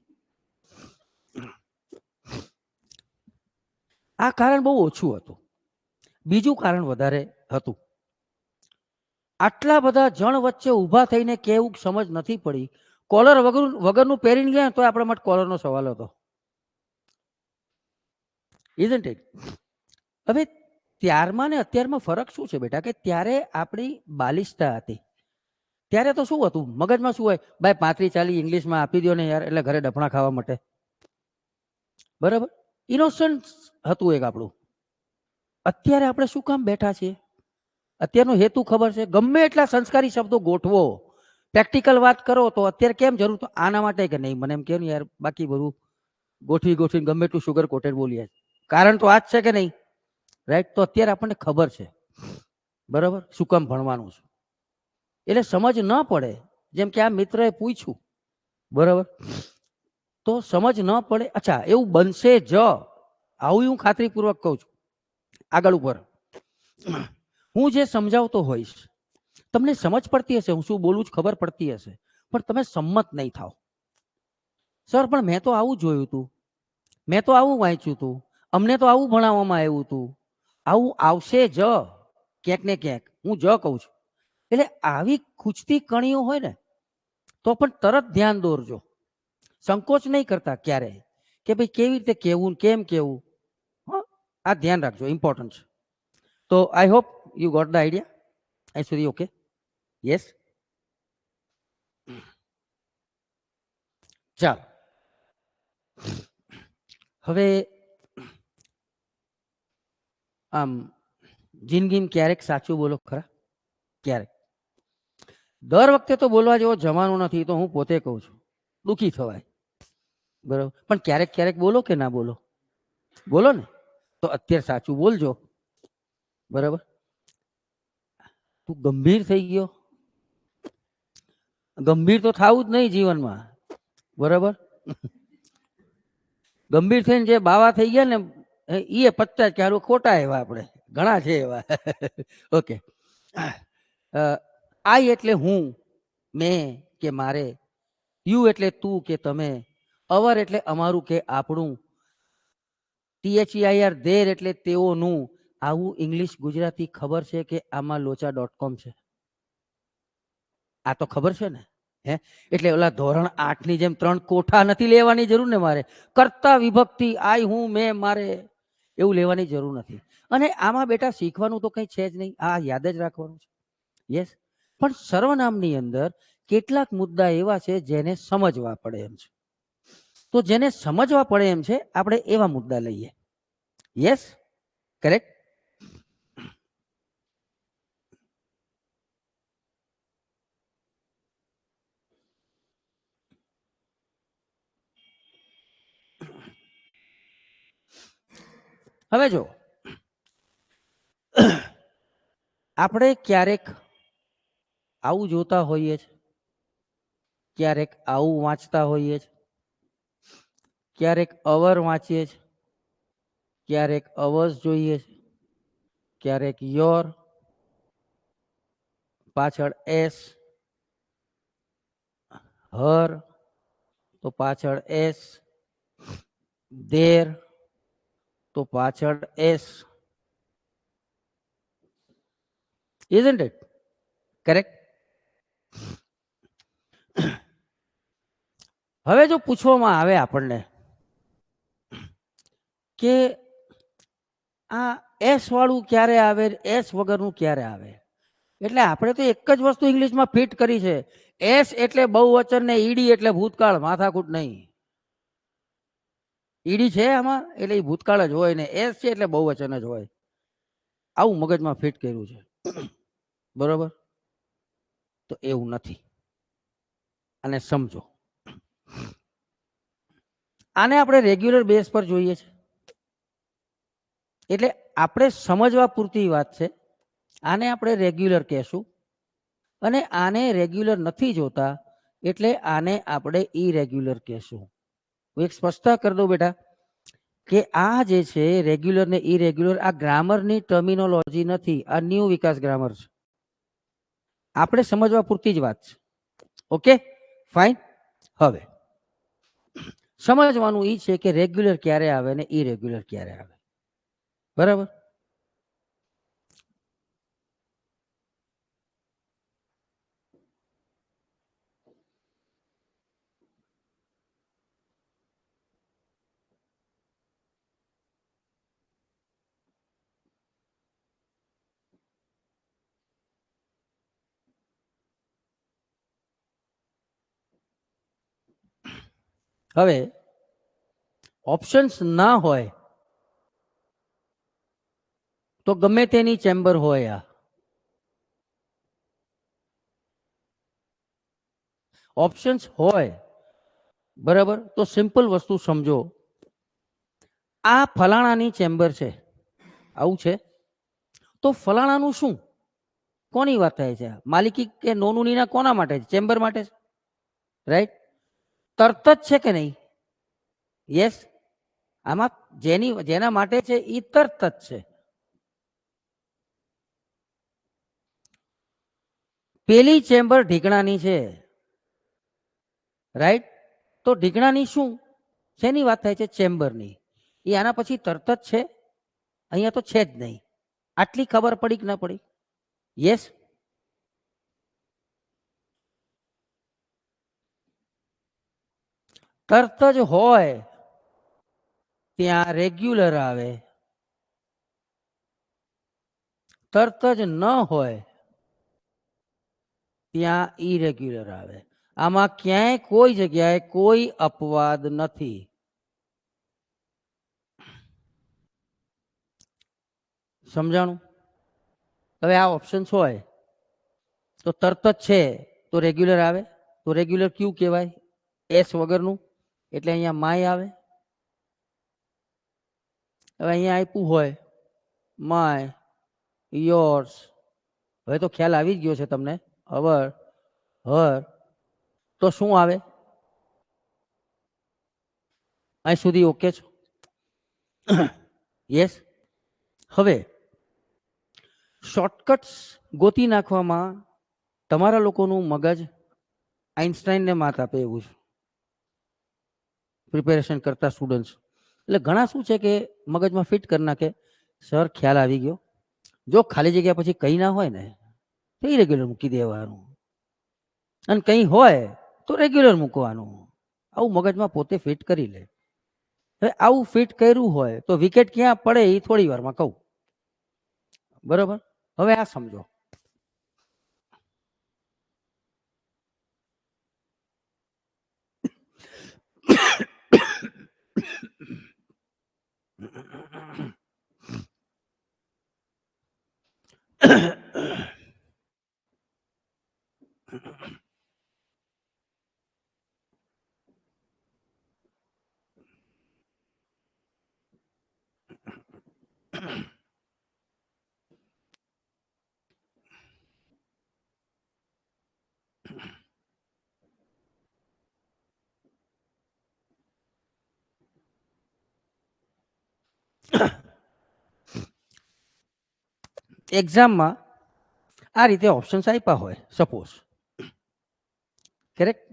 આ કારણ બહુ ઓછું હતું. બીજું કારણ વધારે હતું. આટલા બધા જણ વચ્ચે ઊભા થઈને કેવું સમજ નથી પડી, કોલર વગરનું પહેરીને ગયા તો આપણા માટે કોલરનો સવાલ હતો. Isn't it? હવે ત્યારમાં ને અત્યારમાં ફરક શું છે બેટા, કે ત્યારે આપણી બાલિશતા હતી. ત્યારે તો શું હતું મગજમાં, શું હોય, ભાઈ 35-40 ઇંગ્લિશમાં આપી દો ને યાર, એટલે ઘરે ડફણા ખાવા માટે. બરાબર, ઇનોસન્ટ હતું એક આપણું. અત્યારે આપણે શું કામ બેઠા છીએ? અત્યારનો હેતુ ખબર છે? ગમે એટલા સંસ્કારી શબ્દો ગોઠવો, પ્રેક્ટિકલ વાત કરો તો અત્યારે કેમ જરૂર, તો આના માટે કે નહીં મને એમ કે યાર, બાકી બધું ગોઠવીને ગમે એટલું શુગર કોટેડ બોલીએ. કારણ તો આ જ છે કે નહીં? રાઈટ? તો અત્યારે આપણને ખબર છે, બરાબર, શું કામ ભણવાનું છે. એટલે સમજ ન પડે, જેમ કે આ મિત્રએ પૂછ્યું, બરાબર, તો સમજ ન પડે. અચ્છા, એવું બનશે જ, આવું હું ખાતરીપૂર્વક કહું છું. આગળ ઉપર હું જે સમજાવતો હોઈશ, તમને સમજ પડતી હશે, હું શું બોલું છું ખબર પડતી હશે, પણ તમે સંમત નહીં થાવ. સર પણ મેં તો આવું જોયું હતું, મેં તો આવું વાંચ્યું હતું, અમને તો આવું ભણાવવામાં આવ્યું હતું. આવું આવશે જ ક્યાંક ને ક્યાંક, હું જ કહું છું. એટલે આવી ખૂંચતી કણીઓ હોય ને તો પણ તરત ધ્યાન દોરજો, સંકોચ નહીં કરતા ક્યારે, કે ભાઈ કેવી રીતે કેવું, કેમ કેવું. આ ધ્યાન રાખજો, ઇમ્પોર્ટન્ટ છે. તો I hope you got the idea. અહીં સુધી ઓકે? યસ? ચાલો, હવે આમ જિંદગીમાં ક્યારેક સાચું બોલો ખરા? ક્યારેક. દર વખતે તો બોલવા જેવો જમાનો નથી, તો હું પોતે કહું છું, દુઃખી થવાય. બરાબર, પણ ક્યારેક ક્યારેક બોલો કે ના બોલો? બોલો ને. તો અત્યારે સાચું બોલજો, બરાબર. તું ગંભીર થઈ ગયો, ગંભીર તો થવું જ નહીં જીવનમાં, બરાબર. ગંભીર થઈને જે બાવા થઈ ગયા ને એ 50 કે હારું ખોટા એવા આપણે ઘણા છે એવા. ઓકે. આઈ એટલે હું, મેં કે મારે, યુ એટલે તું કે તમે, અવર એટલે અમારું કે આપણું, THEIR ધેર એટલે તેઓનું. આવું ઇંગ્લિશ ગુજરાતી ખબર છે કે આમાં લોચા.com છે? આ તો ખબર છે ને? હે, એટલે ઓલા ધોરણ 8 ની જેમ 3 કોઠા નથી લેવાની જરૂર ને મારે. કર્તા વિભક્તિ આઈ, હું, મેં, મારે, એવું લેવાની જરૂર નથી. અને આમાં બેટા શીખવાનું તો કંઈ છે જ નહીં, આ યાદ જ રાખવાનું છે. યસ? પણ સર્વનામની અંદર કેટલાક મુદ્દા એવા છે જેને સમજવા પડે એમ છે. તો જેને સમજવા પડે એમ છે, આપણે એવા મુદ્દા લઈએ. યસ? કરેક્ટ? હવે જો આપણે ક્યારેક આવું જોતા હોઈએ છીએ, ક્યારેક આવું વાંચતા હોઈએ છીએ, ક્યારેક અવર વાંચીએ છીએ, ક્યારેક અવર્સ જોઈએ છે, ક્યારેક યોર, પાછળ એસ, હર તો પાછળ એસ, ધેર તો પાછળ એસ. Isn't it? Correct? હવે જો પૂછવામાં આવે આપણને કે આ એસ વાળું ક્યારે આવે, એસ વગરનું ક્યારે આવે, એટલે આપણે તો એક જ વસ્તુ ઇંગ્લિશમાં ફિટ કરી છે, એસ એટલે બહુવચન ને ઈડી એટલે ભૂતકાળ, માથાકૂટ નહીં. ઈડી છે આમાં એટલે એ ભૂતકાળ જ હોય ને એસ છે એટલે બહુવચન જ હોય. આવું મગજમાં ફિટ કર્યું છે, બરોબર. તો એવું નથી, અને સમજો. આને આપણે રેગ્યુલર બેઝ પર જોઈએ છે, એટલે આપણે સમજવા પૂરતી વાત છે. આને આપણે રેગ્યુલર કહેશું, અને આને રેગ્યુલર નથી જોતા એટલે આને આપણે ઇરેગ્યુલર કહેશું. હું એક સ્પષ્ટતા કરી દઉં બેટા, કે આ જે છે રેગ્યુલર ને ઇરેગ્યુલર, આ ગ્રામરની ટર્મિનોલોજી નથી, આ ન્યૂ વિકાસ ગ્રામર છે. આપણે સમજવા પૂરતી જ વાત છે. Okay, fine. હવે સમજવાનું એ છે કે રેગ્યુલર ક્યારે આવે ને ઇરેગ્યુલર ક્યારે આવે, બરાબર. હવે ઓપ્શન્સ ના હોય તો ગમે તેની ચેમ્બર હોય, આ ઓપ્શન્સ હોય બરાબર, તો સિમ્પલ વસ્તુ સમજો, આ ફલાણાની ચેમ્બર છે, આવું છે, તો ફલાણાનું શું, કોની વાત થાય છે, માલિકી કે નોનુનીના કોના માટે છે, ચેમ્બર માટે છે, રાઈટ? તરત જ છે કે નહીં? યસ. આમાં જેના માટે છે એ તરત જ છે. પેલી ચેમ્બર ઢીકણાની છે, રાઈટ? તો ઢીકણાની શું, શેની વાત થાય છે, ચેમ્બરની. એ આના પછી તરત જ છે, અહીંયા તો છે જ નહીં. આટલી ખબર પડી કે ના પડી? યસ. તરત જ હોય ત્યાં રેગ્યુલર આવે, તરત જ ન હોય ત્યાં ઇરેગ્યુલર આવે. આમાં ક્યાંય કોઈ જગ્યાએ કોઈ અપવાદ નથી. સમજાણું? હવે આ ઓપ્શન્સ હોય તો તરત જ છે તો રેગ્યુલર આવે, તો રેગ્યુલર ક્યુ કહેવાય, એસ વગરનું, એટલે અહીંયા માય આવે. હવે અહીંયા આપ્યું હોય માય, યોર્સ, હવે તો ખ્યાલ આવી જ ગયો છે તમને, અવર, હર, તો શું આવે? અહીં સુધી ઓકે છો? યસ. હવે શોર્ટકટ્સ ગોતી નાખવામાં તમારા લોકોનું મગજ આઈન્સ્ટાઈનને માત આપે એવું છે, પ્રિપેરેશન કરતા સ્ટુડન્ટ્સ. એટલે ઘણા શું છે કે મગજમાં ફિટ કરી નાખે, સર ખ્યાલ આવી ગયો, જો ખાલી જગ્યા પછી કંઈ ના હોય ને તો ઇરેગ્યુલર મૂકી દેવાનું, અને કંઈ હોય તો રેગ્યુલર મૂકવાનું. આવું મગજમાં પોતે ફિટ કરી લે. હવે આવું ફિટ કર્યું હોય તો વિકેટ ક્યાં પડે એ થોડી વારમાં કહું, બરોબર? હવે આ સમજો, એક્ઝામમાં આ રીતે ઓપ્શન્સ આપ્યા હોય, suppose, correct?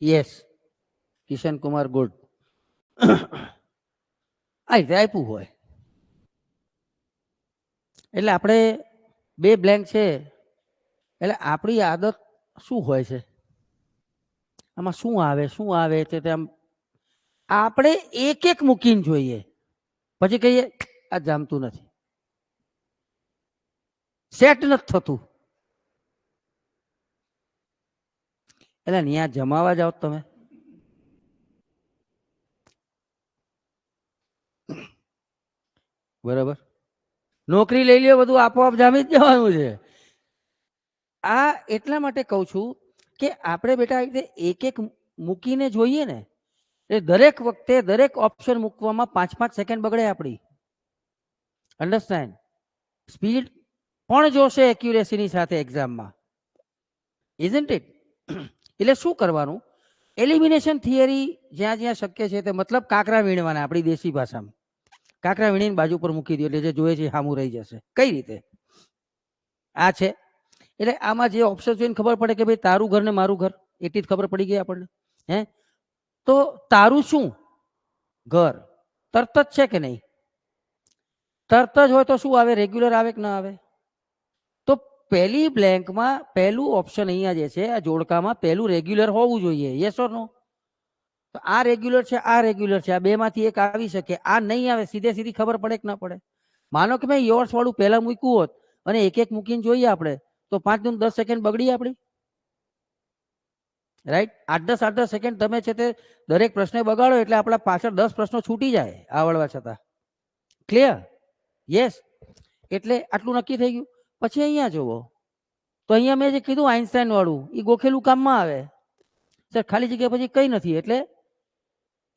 Yes, Kishan Kumar, good. આ રીતે આપ્યું હોય એટલે આપણે બે બ્લેન્ક છે, એટલે આપણી આદત શું હોય છે, આમાં શું આવે છે તેમ આપણે એક એક મૂકીને જોઈએ, પછી કહીએ આ જામતું નથી, સેટ નથી થતું, એટલે ત્યાં જમાવા જાઓ તમે. બરાબર, નોકરી લઈ લ્યો, બધું આપોઆપ જામી જ જવાનું છે. આ એટલા માટે કહું છું કે આપણે બેટા એક એક મૂકીને જોઈએ ને, એ દરેક વખતે દરેક ઓપ્શન મૂકવામાં 5-5 સેકન્ડ બગડે આપણી. અન્ડરસ્ટેન્ડ? સ્પીડ પણ જોશે એક્યુરેસીની સાથે એક્ઝામમાં, ઇઝન્ટ ઇટ? એટલે શું કરવાનું, એલિમિનેશન થિયરી જ્યાં જ્યાં શક્ય છે તે મતલબ કાંકરા વીણવાના, આપણી દેશી ભાષામાં કાંકરા વીણીને બાજુ પર મૂકી દો, એટલે જે જોઈએ છે સામું રહી જશે. કઈ રીતે? આ છે, એટલે આમાં જે ઓપ્શન જોઈને ખબર પડે કે ભાઈ તારું ઘર ને મારું ઘર, એટલી જ ખબર પડી ગઈ આપણને. હે, તો તારું શું ઘર તરત જ છે કે નહીં? તરત જ હોય તો શું આવે, રેગ્યુલર આવે કે ના આવે? તો પહેલી બ્લેન્કમાં પહેલું ઓપ્શન અહીંયા જે છે આ જોડકામાં પહેલું રેગ્યુલર હોવું જોઈએ, યસ ઓર નો? તો આ રેગ્યુલર છે, આ રેગ્યુલર છે, આ બેમાંથી એક આવી શકે, આ નહીં આવે, સીધી ખબર પડે કે ના પડે? માનો કે મેં યોર્સ વાળું પહેલા મૂક્યું હોત અને એક એક મૂકીને જોઈએ આપણે, તો 5 થી 10 સેકન્ડ બગડી આપણી. રાઈટ? 8-10 સેકન્ડ તમે છે તે દરેક પ્રશ્ન બગાડો એટલે આપણા પાછળ 10 પ્રશ્નો છૂટી જાય આવડવા છતાં. ક્લિયર? યસ. એટલે આટલું નક્કી થઈ ગયું. પછી અહીંયા જુઓ, તો અહીંયા મેં જે કીધું આઇન્સ્ટાઈન વાળું, એ ગોખેલું કામમાં આવે. સર ખાલી જગ્યા પછી કઈ નથી એટલે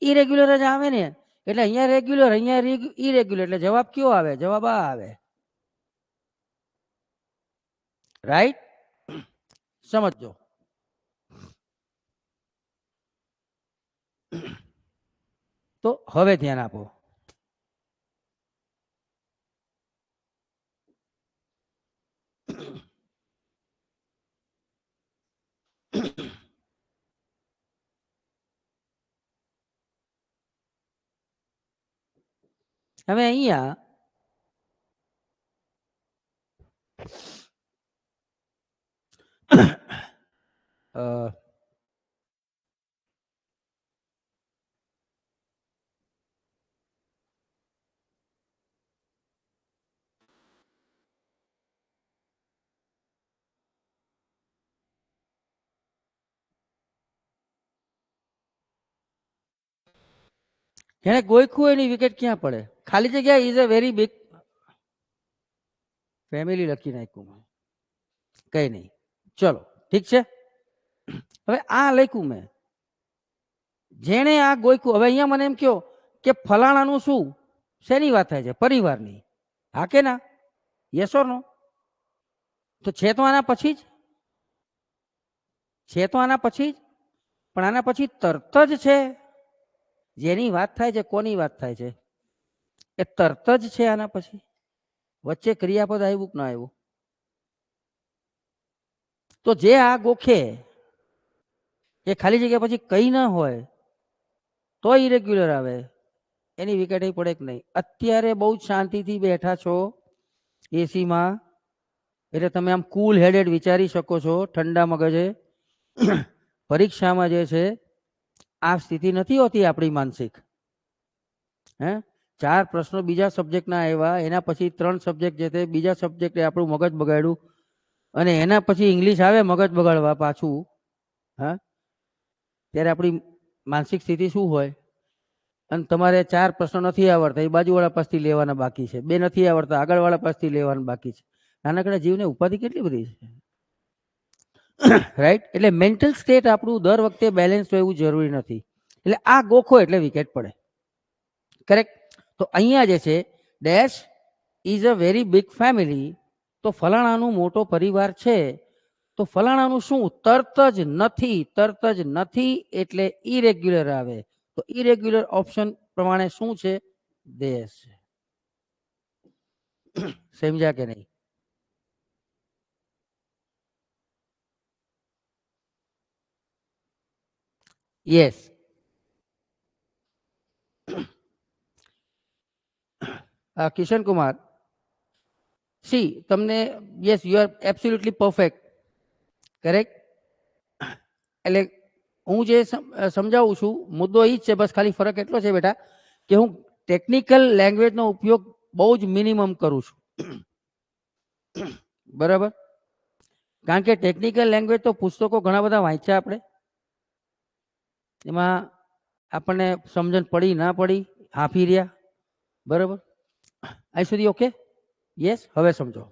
ઇરેગ્યુલર જ આવે ને. એટલે અહીંયા રેગ્યુલર, અહીંયા ઇરેગ્યુલર, એટલે જવાબ કયો આવે? જવાબ આ આવે. રાઈટ? સમજો. તો હવે ધ્યાન આપો. હવે અહીંયા જેને ગોઈખું એની વિકેટ ક્યાં પડે? ખાલી જગ્યા is a very big family લખી નાખ્યું, કઈ નહીં. ચલો ઠીક છે. હવે આ લખ્યું મેં, જેણે આ ગોઈખું. હવે અહીંયા મને એમ કહો કે ફલાણાનું શું, શેની વાત થાય છે? પરિવારની. હા કે ના? યસ ઓર નો? તો છે તો આના પછી જ, છે તો આના પછી જ, પણ આના પછી તરત જ છે. જેની વાત થાય છે, કોની વાત થાય છે? એ તરત જ છે આના પછી. વચ્ચે ક્રિયાપદ આવ્યું કે ના આવ્યું? તો જે આ ગોખે એ ખાલી જગ્યા પછી કઈ ના હોય તો ઇરેગ્યુલર આવે, એની વિકેટ પડે કે નહીં? અત્યારે બહુ જ શાંતિથી બેઠા છો એસીમાં, એટલે તમે આમ કુલ હેડેડ વિચારી શકો છો, ઠંડા મગજે. પરીક્ષામાં જે છે આ સ્થિતિ નથી હોતી આપણી માનસિક. હે 4 પ્રશ્નો બીજા સબ્જેક્ટના આવ્યા, એના પછી 3 સબ્જેક્ટ જે તે બીજા સબ્જેક્ટે આપણું મગજ બગાડ્યું, અને એના પછી ઇંગ્લિશ આવે મગજ બગાડવા પાછું. હા, ત્યારે આપણી માનસિક સ્થિતિ શું હોય? અને તમારે 4 પ્રશ્નો નથી આવડતા, એ બાજુવાળા પાસેથી લેવાના બાકી છે. 2 નથી આવડતા, આગળવાળા પાસેથી લેવાના બાકી છે. નાનકડા જીવને ઉપાધિ કેટલી બધી છે. રાઈટ? એટલે મેન્ટલ સ્ટેટ આપણું દર વખતે બેલેન્સ હોય એવું જરૂરી નથી. એટલે આ ગોખો એટલે વિકેટ પડે. કરેક્ટ? તો અહીંયા જે છે dash is a very big family, તો ફલાણાનું મોટો પરિવાર છે. તો ફલાણાનું શું? તરત જ નથી. તરત જ નથી એટલે ઇરેગ્યુલર આવે. તો ઇરેગ્યુલર ઓપ્શન પ્રમાણે શું છે? દેશ. સમજ્યા કે નહીં? યસ. કિશન કુમાર, સી તમને yes, you are absolutely perfect. Correct? એટલે હું જે સમજાવું છું મુદ્દો એ જ છે, બસ ખાલી ફરક એટલો છે બેટા કે હું ટેકનિકલ લેંગ્વેજનો ઉપયોગ બહુ જ મિનિમમ કરું છું. બરાબર? કારણ કે ટેકનિકલ લેંગ્વેજ તો પુસ્તકો ઘણા બધા વાંચ્યા આપણે, એમાં આપણને સમજણ પડી ના પડી, હાફી રહ્યા. બરાબર? અહીં સુધી ઓકે? યસ. હવે સમજો.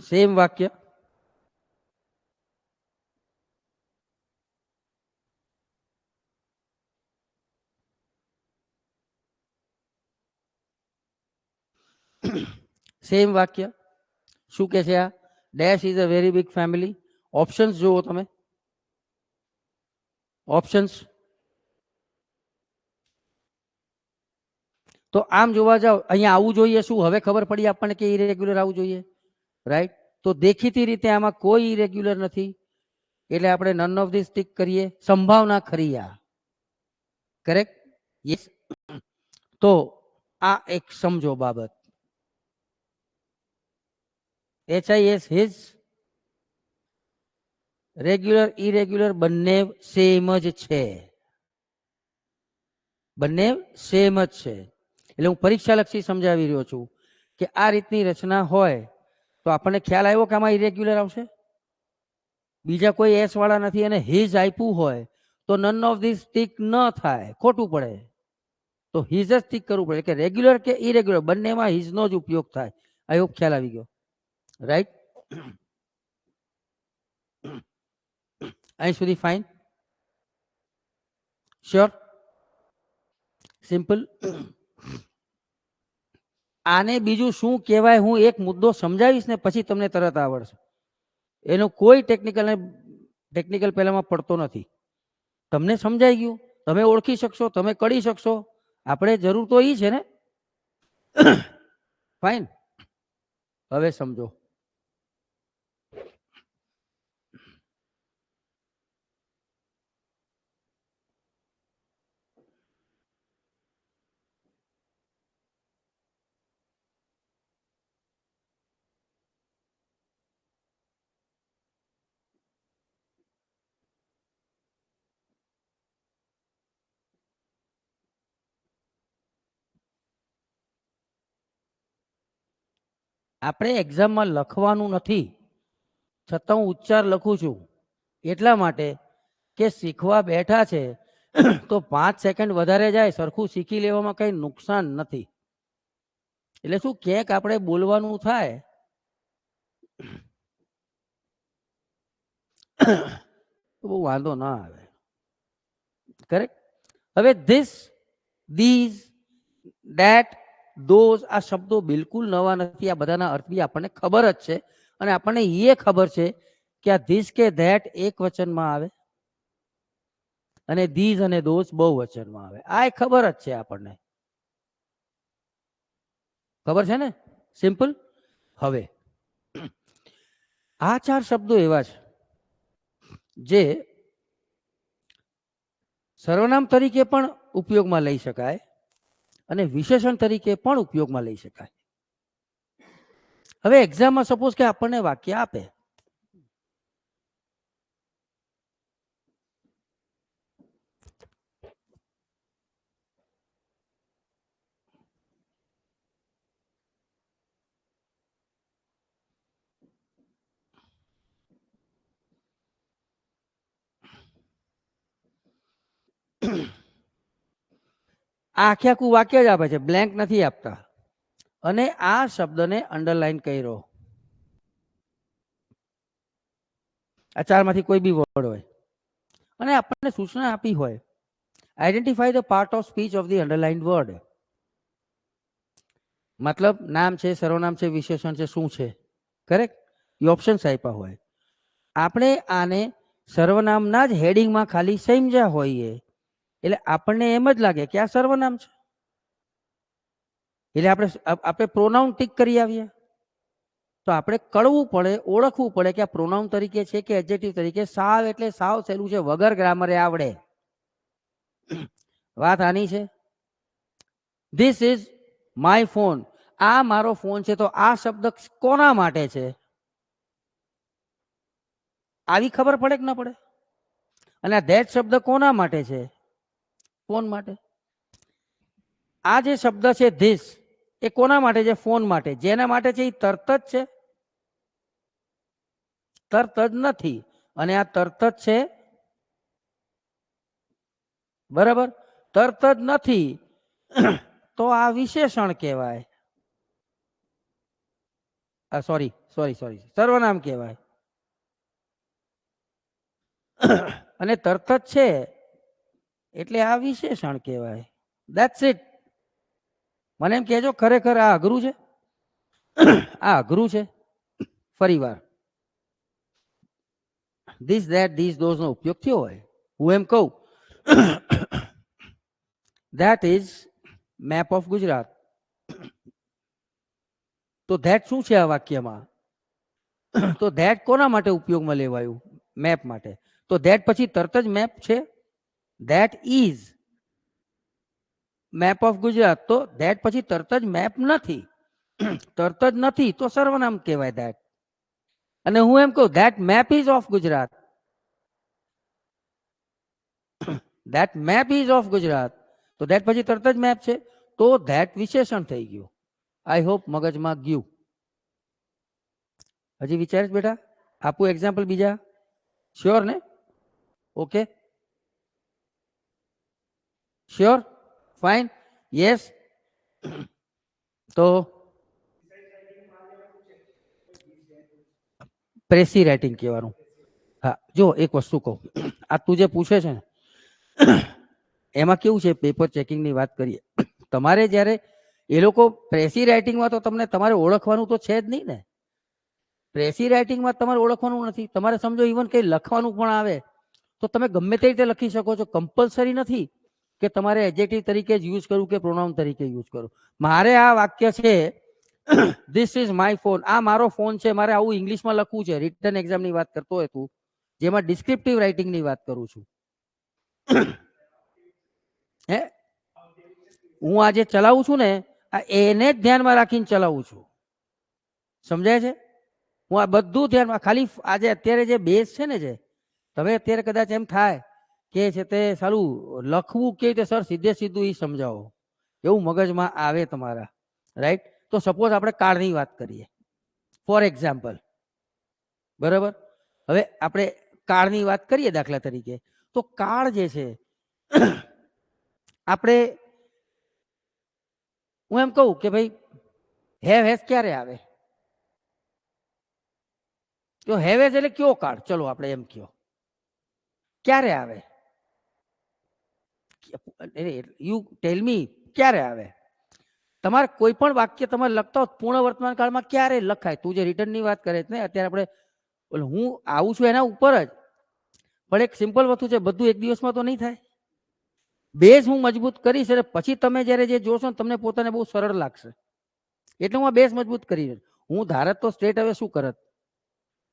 સેમ વાક્ય, સેમ વાક્ય. શું કે છે આ? Dash is a very big family. Options જુઓ તમે, ઓપ્શન્સ. તો આમ જોવા જાવ અહીંયા આવવું જોઈએ શું? હવે ખબર પડી આપણને કે ઇરેગ્યુલર આવવું જોઈએ. રાઈટ? તો દેખીતી રીતે આમાં કોઈ ઇરેગ્યુલર નથી, એટલે આપણે નન ઓફ ધીસ ટીક કરીએ. સંભાવના ખરી આ. કરેક્ટ? યસ. તો આ એક સમજો બાબત. HIS હિઝ, રેગ્યુલર ઇરેગ્યુલર બંને સેમ જ છે, બંને સેમ જ છે. એટલે હું પરીક્ષાલક્ષી સમજાવી રહ્યો છું કે આ રીતની રચના હોય તો આપણને ખ્યાલ આવ્યો કે આમાં ઇરેગ્યુલર આવશે. બીજા કોઈ એસ વાળા નથી અને હિઝ આપ્યું હોય તો નન ઓફ ધીસ ટીક ન થાય, ખોટું પડે. તો હિઝ જ ટીક કરવું પડે કે રેગ્યુલર કે ઇરેગ્યુલર બંનેમાં હિઝનો જ ઉપયોગ થાય. આઈ હોપ ખ્યાલ આવી ગયો, રાઈટ? અહીં સુધી ફાઇન, શ્યોર, સિમ્પલ. આને બીજું શું કહેવાય હું એક મુદ્દો સમજાવીશ ને પછી તમને તરત આવડશે. એનો કોઈ ટેકનિકલ પહેલામાં પડતો નથી. તમને સમજાઈ ગયું, તમે ઓળખી શકશો, તમે કરી શકશો. આપણે જરૂર તો એ છે ને. ફાઇન, હવે સમજો. આપણે એક્ઝામમાં લખવાનું નથી, છતાં હું ઉચ્ચાર લખું છું એટલા માટે કે શીખવા બેઠા છે તો 5 સેકન્ડ વધારે જાય સરખું શીખી લેવામાં કંઈ નુકસાન નથી. એટલે શું ક્યાંક આપણે બોલવાનું થાય તો બહુ વાંધો ના આવે, કરેક્ટ? હવે ધીસ, ધીઝ, ધેટ, ધોઝ આ શબ્દો બિલકુલ નવા નથી. આ બધાના અર્થ બી આપણને ખબર જ છે અને આપણને એ ખબર છે કે આ ધીસ કે ધેટ એક વચનમાં આવે અને ધીઝ અને ધોઝ બહુવચનમાં આવે. આ ખબર જ છે આપણને, ખબર છે ને? સિમ્પલ. હવે આ 4 શબ્દો એવા છે જે સર્વનામ તરીકે પણ ઉપયોગમાં લઈ શકાય અને વિશેષણ તરીકે પણ ઉપયોગમાં લઈ શકાય. હવે એક્ઝામમાં સપોઝ કે આપણને વાક્ય આપે, આખે આખું વાક્ય જ આપે છે, બ્લેન્ક નથી આપતા, અને આ શબ્દને અંડરલાઈન કર્યો. આ 4 માંથી કોઈ બી વર્ડ હોય અને આપણને સૂચના આપી હોય, identify the part of speech of the underlined word. મતલબ નામ છે, સર્વનામ છે, વિશેષણ છે, શું છે, કરેક્ટ? એ ઓપ્શન્સ આપ્યા હોય. આપણે આને સર્વનામના જ હેડિંગમાં ખાલી સમજ્યા હોઈએ એટલે આપણને એમ જ લાગે કે આ સર્વનામ છે, એટલે આપણે પ્રોનાઉન ટીક કરી આવીએ. તો આપણે કળવું પડે, ઓળખવું પડે કે આ પ્રોનાઉન તરીકે છે કે એડજેક્ટિવ તરીકે. સાવ એટલે સાવ સહેલું છે, વગર ગ્રામરે આવડે. વાત આની છે. ધીસ ઇઝ માય ફોન, આ મારો ફોન છે. તો આ શબ્દ કોના માટે છે આવી ખબર પડે કે ના પડે? અને આ ધેટ શબ્દ કોના માટે છે? ફોન માટે. આ જે શબ્દ છે ધીસ એ કોના માટે છે? ફોન માટે. જેના માટે છે એ તરત જ છે? તરત જ નથી. અને આ તરત જ છે, બરાબર? તરત જ નથી તો આ વિશેષણ કહેવાય. સોરી, સર્વનામ કહેવાય. અને તરત જ છે એટલે આ વિશેષણ કહેવાય. That's it. મને એમ કહેજો ખરેખર આ અઘરું છે? આ અઘરું છે? ફરીવાર ધીસ, ધેટ, ધીસ, ધોઝ નો ઉપયોગ થયો હોય, હું એમ કહું that is map of Gujarat, તો ધેટ શું છે આ વાક્યમાં? તો ધેટ કોના માટે ઉપયોગમાં લેવાયું? મેપ માટે. તો ધેટ પછી તરત જ મેપ છે? That is map of Gujarat. તો ધેટ પછી તરત જ મેપ નથી. તરત જ નથી તો સર્વનામ કહેવાય ધેટ. અને હું એમ કહું that map ease of Gujarat, that map ease of Gujarat, તો ધેટ પછી તરત જ મેપ છે, તો ધેટ વિશેષણ થઈ ગયું. આઈ હોપ મગજમાં ગયું. હજી વિચાર બેટા? આપું એક્ઝામ્પલ બીજા? શ્યોર ને? Okay, sure, fine, yes. તો પ્રેસી રાઇટિંગ કહેવાનું. હા, જો એક વસ્તુ કહું, આ તું જે પૂછે છે ને એમાં કેવું છે, પેપર ચેકિંગની વાત કરીએ, તમારે જ્યારે એ લોકો પ્રેસી રાઇટિંગમાં તો તમને તમારે ઓળખવાનું તો છે જ નહીં ને. પ્રેસી રાઇટિંગમાં તમારે ઓળખવાનું નથી. તમારે સમજો ઇવન કંઈ લખવાનું પણ આવે તો તમે ગમે તે રીતે લખી શકો છો. કમ્પલસરી નથી કે તમારે એડજેક્ટિવ તરીકે જ યુઝ કરવું કે પ્રોનાઉન તરીકે યુઝ કરવું. મારે આ વાક્ય છે ધીસ ઇઝ માય ફોન, આ મારો ફોન છે, મારે આવું ઇંગ્લિશમાં લખવું છે. રિટન એક્ઝામની વાત કરતો હોય તું, જેમાં ડિસ્ક્રિપ્ટિવ રાઇટિંગની વાત કરું છું. હે, હું આજે ચલાવું છું ને, એને જ ધ્યાનમાં રાખીને ચલાવું છું. સમજાય છે? હું આ બધું ધ્યાનમાં, ખાલી આજે અત્યારે જે બેઝ છે ને, જે તમે અત્યારે કદાચ એમ થાય કે છે તે સારું લખવું કે રીતે સર સીધે સીધું એ સમજાવો, એવું મગજમાં આવે તમારા, રાઈટ? તો સપોઝ આપણે કાળની વાત કરીએ ફોર એક્ઝામ્પલ, બરાબર? હવે આપણે કાળની વાત કરીએ દાખલા તરીકે, તો કાળ જે છે આપણે, હું એમ કહું કે ભાઈ હેવ હેઝ ક્યારે આવે? તો હેવ હેઝ એટલે કયો કાળ? ચલો આપણે એમ કયો, ક્યારે આવે? યુ ટેલ મી, ક્યારે આવે? તમારે કોઈ પણ વાક્ય તમારે લખતા હો પૂર્ણ વર્તમાન કાળમાં ક્યારે લખાય? તું જે રિટર્નની વાત કરે છે ને, અત્યારે આપણે હું આવું છું એના ઉપર જ, પણ એક સિમ્પલ વસ્તુ છે, બધું એક દિવસમાં તો નહીં થાય. બેઝ હું મજબૂત કરીશ અને પછી તમે જ્યારે જે જોશો ને તમને પોતાને બહુ સરળ લાગશે. એટલે હું આ બેઝ મજબૂત કરી, હું ધારત તો સ્ટ્રેટ હવે શું કરત,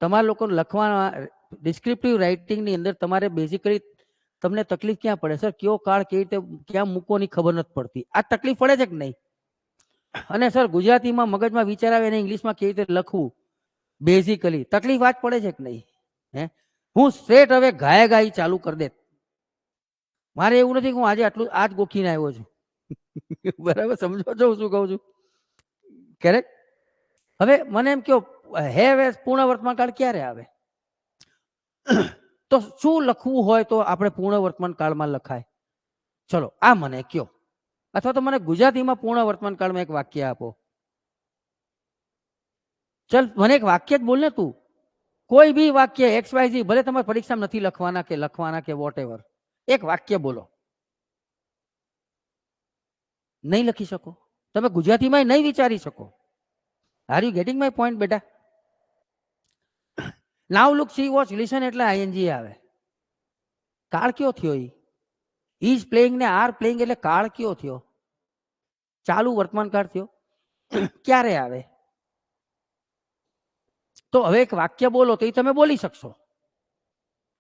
તમારા લોકો લખવાના ડિસ્ક્રિપ્ટિવ રાઇટિંગની અંદર તમારે બેઝિકલી તમને તકલીફ ક્યાં પડે? સર કયો કાળ કેવી રીતે ક્યાં મૂકવાની ખબર નથી પડતી. આ તકલીફ પડે છે કે નહીં? અને સર ગુજરાતીમાં મગજમાં વિચાર આવે એને ઇંગ્લિશમાં કેવી રીતે લખવું, બેઝિકલી તકલીફ આ જ પડે છે કે નહીં? હે, હું સ્ટ્રેટ હવે ગાય ગાઈ ચાલુ કરી દે. મારે એવું નથી કે હું આજે આટલું આજ ગોખીને આવ્યો છું. બરાબર, સમજો છો શું કહું છું? કરેક્ટ. હવે મને એમ કહો હેવ એઝ પૂર્ણ વર્તમાન કાળ ક્યારે આવે? તો શું લખવું હોય તો આપણે પૂર્ણ વર્તમાન કાળમાં લખાય? ચલો આ મને કયો, અથવા તો મને ગુજરાતીમાં પૂર્ણ વર્તમાન કાળમાં એક વાક્ય આપો. ચલ મને એક વાક્ય જ બોલ ને તું, કોઈ બી વાક્ય XYZ, ભલે તમારે પરીક્ષામાં નથી લખવાના કે વોટ એવર, એક વાક્ય બોલો. નહીં લખી શકો, તમે ગુજરાતીમાં નહીં વિચારી શકો. Are you getting my point બેટા? નાવ લુક સી વોચ લિસન એટલે ING આવે. કાળ કયો થયો? ઇઝ પ્લેઇંગ ને આર પ્લેઇંગ એટલે કાળ કયો થયો? ચાલુ વર્તમાન કાળ થયો. ક્યારે આવે? તો હવે એક વાક્ય બોલો તો એ તમે બોલી શકશો.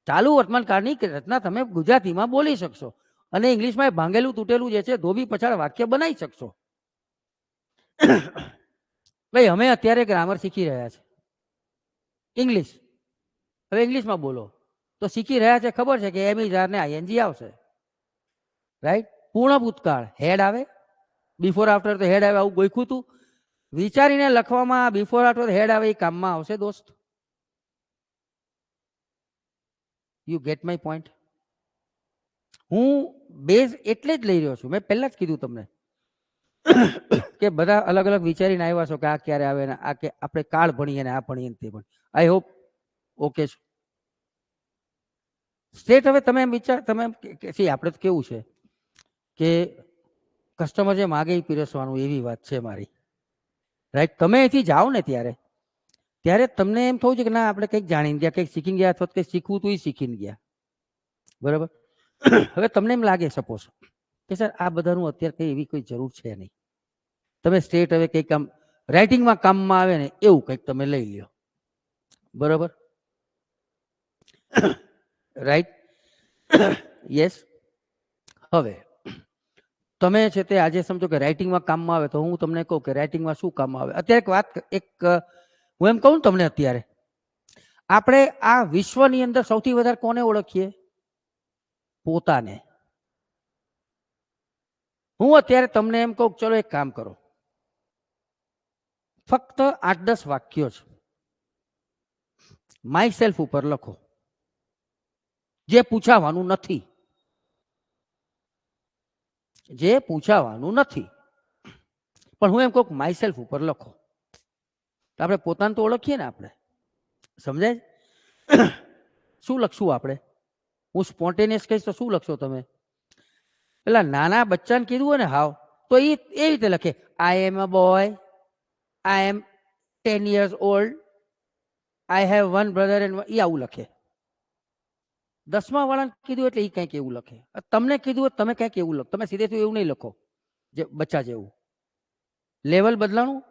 ચાલુ વર્તમાન કાળની રચના તમે ગુજરાતીમાં બોલી શકશો અને ઇંગ્લિશમાં ભાંગેલું તૂટેલું જે છે ધોબી પછાડ વાક્ય બનાવી શકશો. ભાઈ અમે અત્યારે ગ્રામર શીખી રહ્યા છે ઇંગ્લિશ, હવે ઇંગ્લિશમાં બોલો તો શીખી રહ્યા છે, ખબર છે કે એમ ઇઝ આર ને ING આવશે, રાઈટ? પૂર્ણ ભૂતકાળ હેડ આવે, બિફોર આફ્ટર તો હેડ આવે, આવું ગોખ્યું તું વિચારીને લખવામાં બિફોર આફ્ટર હેડ આવે એ કામમાં આવશે દોસ્ત. You get my point? હું બેઝ એટલે જ લઈ રહ્યો છું, મેં પહેલા જ કીધું તમને કે બધા અલગ અલગ વિચારીને આવ્યા છો કે આ ક્યારે આવે ને આ કે આપણે કાળ ભણીએ ને આ ભણીએ તે પણ. આઈ હોપ ઓકે છે સ્ટેટ. હવે તમે એમ વિચાર, તમે આપણે તો કેવું છે કે કસ્ટમર જે માગે એ પીરસવાનું, એવી વાત છે મારી, રાઈટ? તમે અહીંથી જાઓ ને ત્યારે તમને એમ થવું છે કે ના આપણે કંઈક જાણીને ગયા, કંઈક શીખીને ગયા, અથવા કંઈક શીખવું તો એ શીખીને ગયા, બરાબર? હવે તમને એમ લાગે સપોઝ કે સર આ બધાનું અત્યારે કંઈ એવી કોઈ જરૂર છે નહીં, તમે સ્ટેટ હવે કંઈક કામ રાઇટિંગમાં કામમાં આવે ને એવું કંઈક તમે લઈ લ્યો, બરાબર? રાઈટ? યસ. હવે તમે છે તે આજે સમજો કે રાઇટિંગમાં કામમાં આવે, તો હું તમને કહું કે રાઇટિંગમાં શું કામમાં આવે. અત્યારે એક વાત, હું એમ કહું તમને, અત્યારે આપણે આ વિશ્વની અંદર સૌથી વધારે કોને ઓળખીએ? પોતાને. હું અત્યારે તમને એમ કહું, ચલો એક કામ કરો, ફક્ત 8-10 વાક્યો છે, માય સેલ્ફ ઉપર લખો, જે પૂછાવાનું નથી, જે પૂછાવાનું નથી, પણ હું એમ કહું માય સેલ્ફ ઉપર લખો. આપણે પોતાને તો ઓળખીએ ને, આપણે સમજાય શું લખશું આપણે? હું સ્પોન્ટેનિયસ કહીશ તો શું લખશો તમે? પેલા નાના બચ્ચાને કીધું હોય ને હાવ, તો એ રીતે લખે, I am a boy, I am 10 years old, I have 1 brother and એ આવું લખે. 10મા વાળાને કીધું એટલે એ કંઈક એવું લખે. તમને કીધું હોય તમે કંઈક એવું લખો. તમે સીધેથી એવું નહીં લખો જે બચ્ચા જેવું. લેવલ બદલાણું.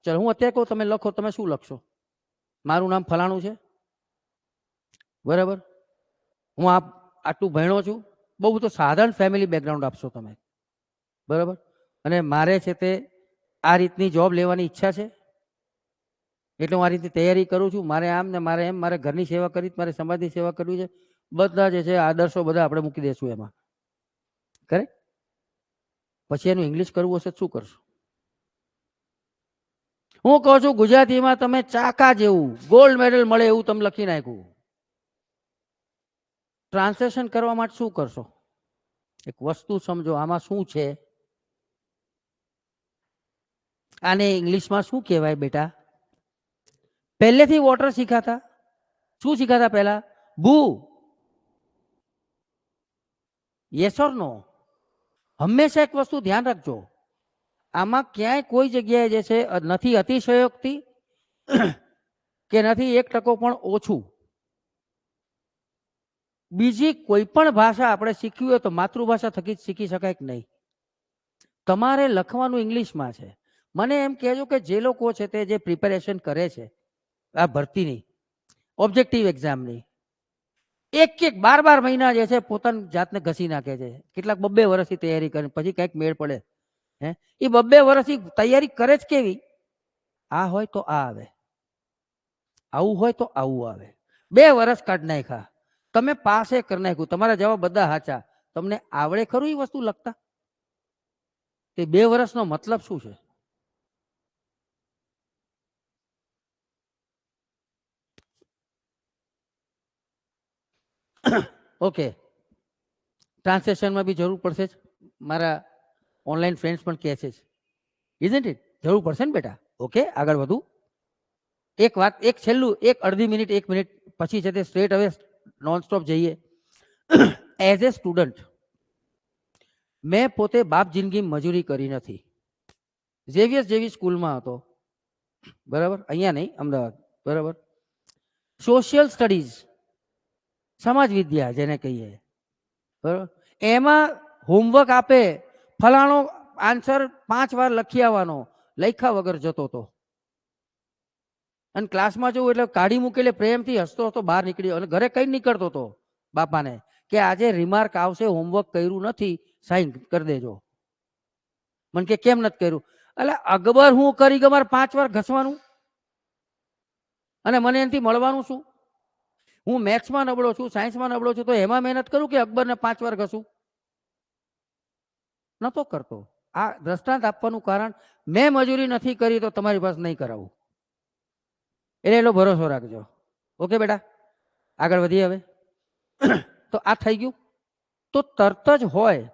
ચલો હું અત્યારે કહું, તમે લખો, તમે શું લખશો? મારું નામ ફલાણું છે, બરાબર, હું આટલું ભણ્યો છું, બહુ તો સાધારણ ફેમિલી બેકગ્રાઉન્ડ આપશો તમે, બરાબર, અને મારે છે તે આ રીતની જોબ લેવાની ઈચ્છા છે, એટલે હું આ રીતે તૈયારી કરું છું, મારે આમ ને મારે એમ, મારે ઘરની સેવા કરી, મારે સમાજની સેવા કરવી છે, બધા જે છે આદર્શો બધા આપણે મૂકી દઈશું એમાં, કરેક્ટ? પછી એનું ઇંગ્લિશ કરવું હશે શું કરશો? હું કહું છું ગુજરાતીમાં તમે ચાકા જેવું ગોલ્ડ મેડલ મળે એવું તમે લખી નાખ્યું. ટ્રાન્સલેશન કરવા માટે શું કરશો? એક વસ્તુ સમજો, આમાં શું છે, આને ઇંગ્લિશમાં શું કહેવાય બેટા? પહેલેથી વોટર શીખાતા? શું શીખાતા પહેલા? ભૂ. યસ ઓર નો? હંમેશા એક વસ્તુ ધ્યાન રાખજો, આમાં ક્યાંય કોઈ જગ્યાએ જે છે નથી અતિશયોક્તિ કે નથી 1% પણ ઓછું. બીજી કોઈ પણ ભાષા આપણે શીખવી હોય તો માતૃભાષા થકી જ શીખી શકાય કે નહીં? તમારે લખવાનું ઇંગ્લિશમાં છે. મને એમ કહેજો કે જે લોકો છે તે જે પ્રિપેરેશન કરે છે આ ભરતીની, ઓબ્જેક્ટિવ એક્ઝામની, 12 મહિના જે છે પોતાની જાતને ઘસી નાખે છે. કેટલાક 2 વર્ષથી તૈયારી કરે, પછી કંઈક મેળ પડે. હે, એ 2 વર્ષથી તૈયારી કરે જ કેવી? આ હોય તો આ આવે, આવું હોય તો આવું આવે. 2 વર્ષ કાઢ નાખ્યા, તમે પાસે કરી નાખ્યું, તમારા જવાબ બધા સાચા. તમને આવડે ખરું એ વસ્તુ લખતા? તે 2 વર્ષનો મતલબ શું છે? ઓકે, ટ્રાન્સલેશનમાં બી જરૂર પડશે જ, મારા ઓનલાઈન ફ્રેન્ડ્સ પણ કહે છે, ઇઝન્ટ ઇટ? જરૂર પડશે ને બેટા. ઓકે, આગળ વધુ. એક વાત, એક છેલ્લું, એક અડધી મિનિટ, 1 મિનિટ પછી છે તે સ્ટ્રેટ હવે નોન સ્ટોપ જઈએ. એઝ એ સ્ટુડન્ટ મેં પોતે બાપ જિંદગી મજૂરી કરી નથી. ઝેવિયર્સ જેવી સ્કૂલમાં હતો, બરાબર, અહીંયા નહીં, અમદાવાદ, બરાબર. સોશિયલ સ્ટડીઝ, સમાજ વિદ્યા જેને કહીએ, બરાબર, એમાં હોમવર્ક આપે, ફલાણો આન્સર 5 વાર લખી આવવાનો, લખ્યા વગર જતો હતો. અને ક્લાસમાં જવું એટલે કાઢી મૂકેલે પ્રેમથી હસતો હસતો બહાર નીકળ્યો, અને ઘરે કઈ નીકળતો હતો બાપાને કે આજે રિમાર્ક આવશે, હોમવર્ક કર્યું નથી, સાઈન કરી દેજો. મને કે કેમ નથી કર્યું? એટલે અકબર હું કરી ગયો, મારે 5 વાર ઘસવાનું, અને મને એનાથી મળવાનું શું? હું મેથ્સમાં નબળો છું, સાયન્સમાં નબળો છું, તો એમાં મહેનત કરું કે અકબરને 5 વાર ઘસું? નતો કરતો. આ દ્રષ્ટાંત આપવાનું કારણ, મેં મજૂરી નથી કરી તો તમારી પાસે નહીં કરાવું, એટલે એટલો ભરોસો રાખજો. ઓકે બેટા, આગળ વધીએ હવે. તો આ થઈ ગયું. તો તરત જ હોય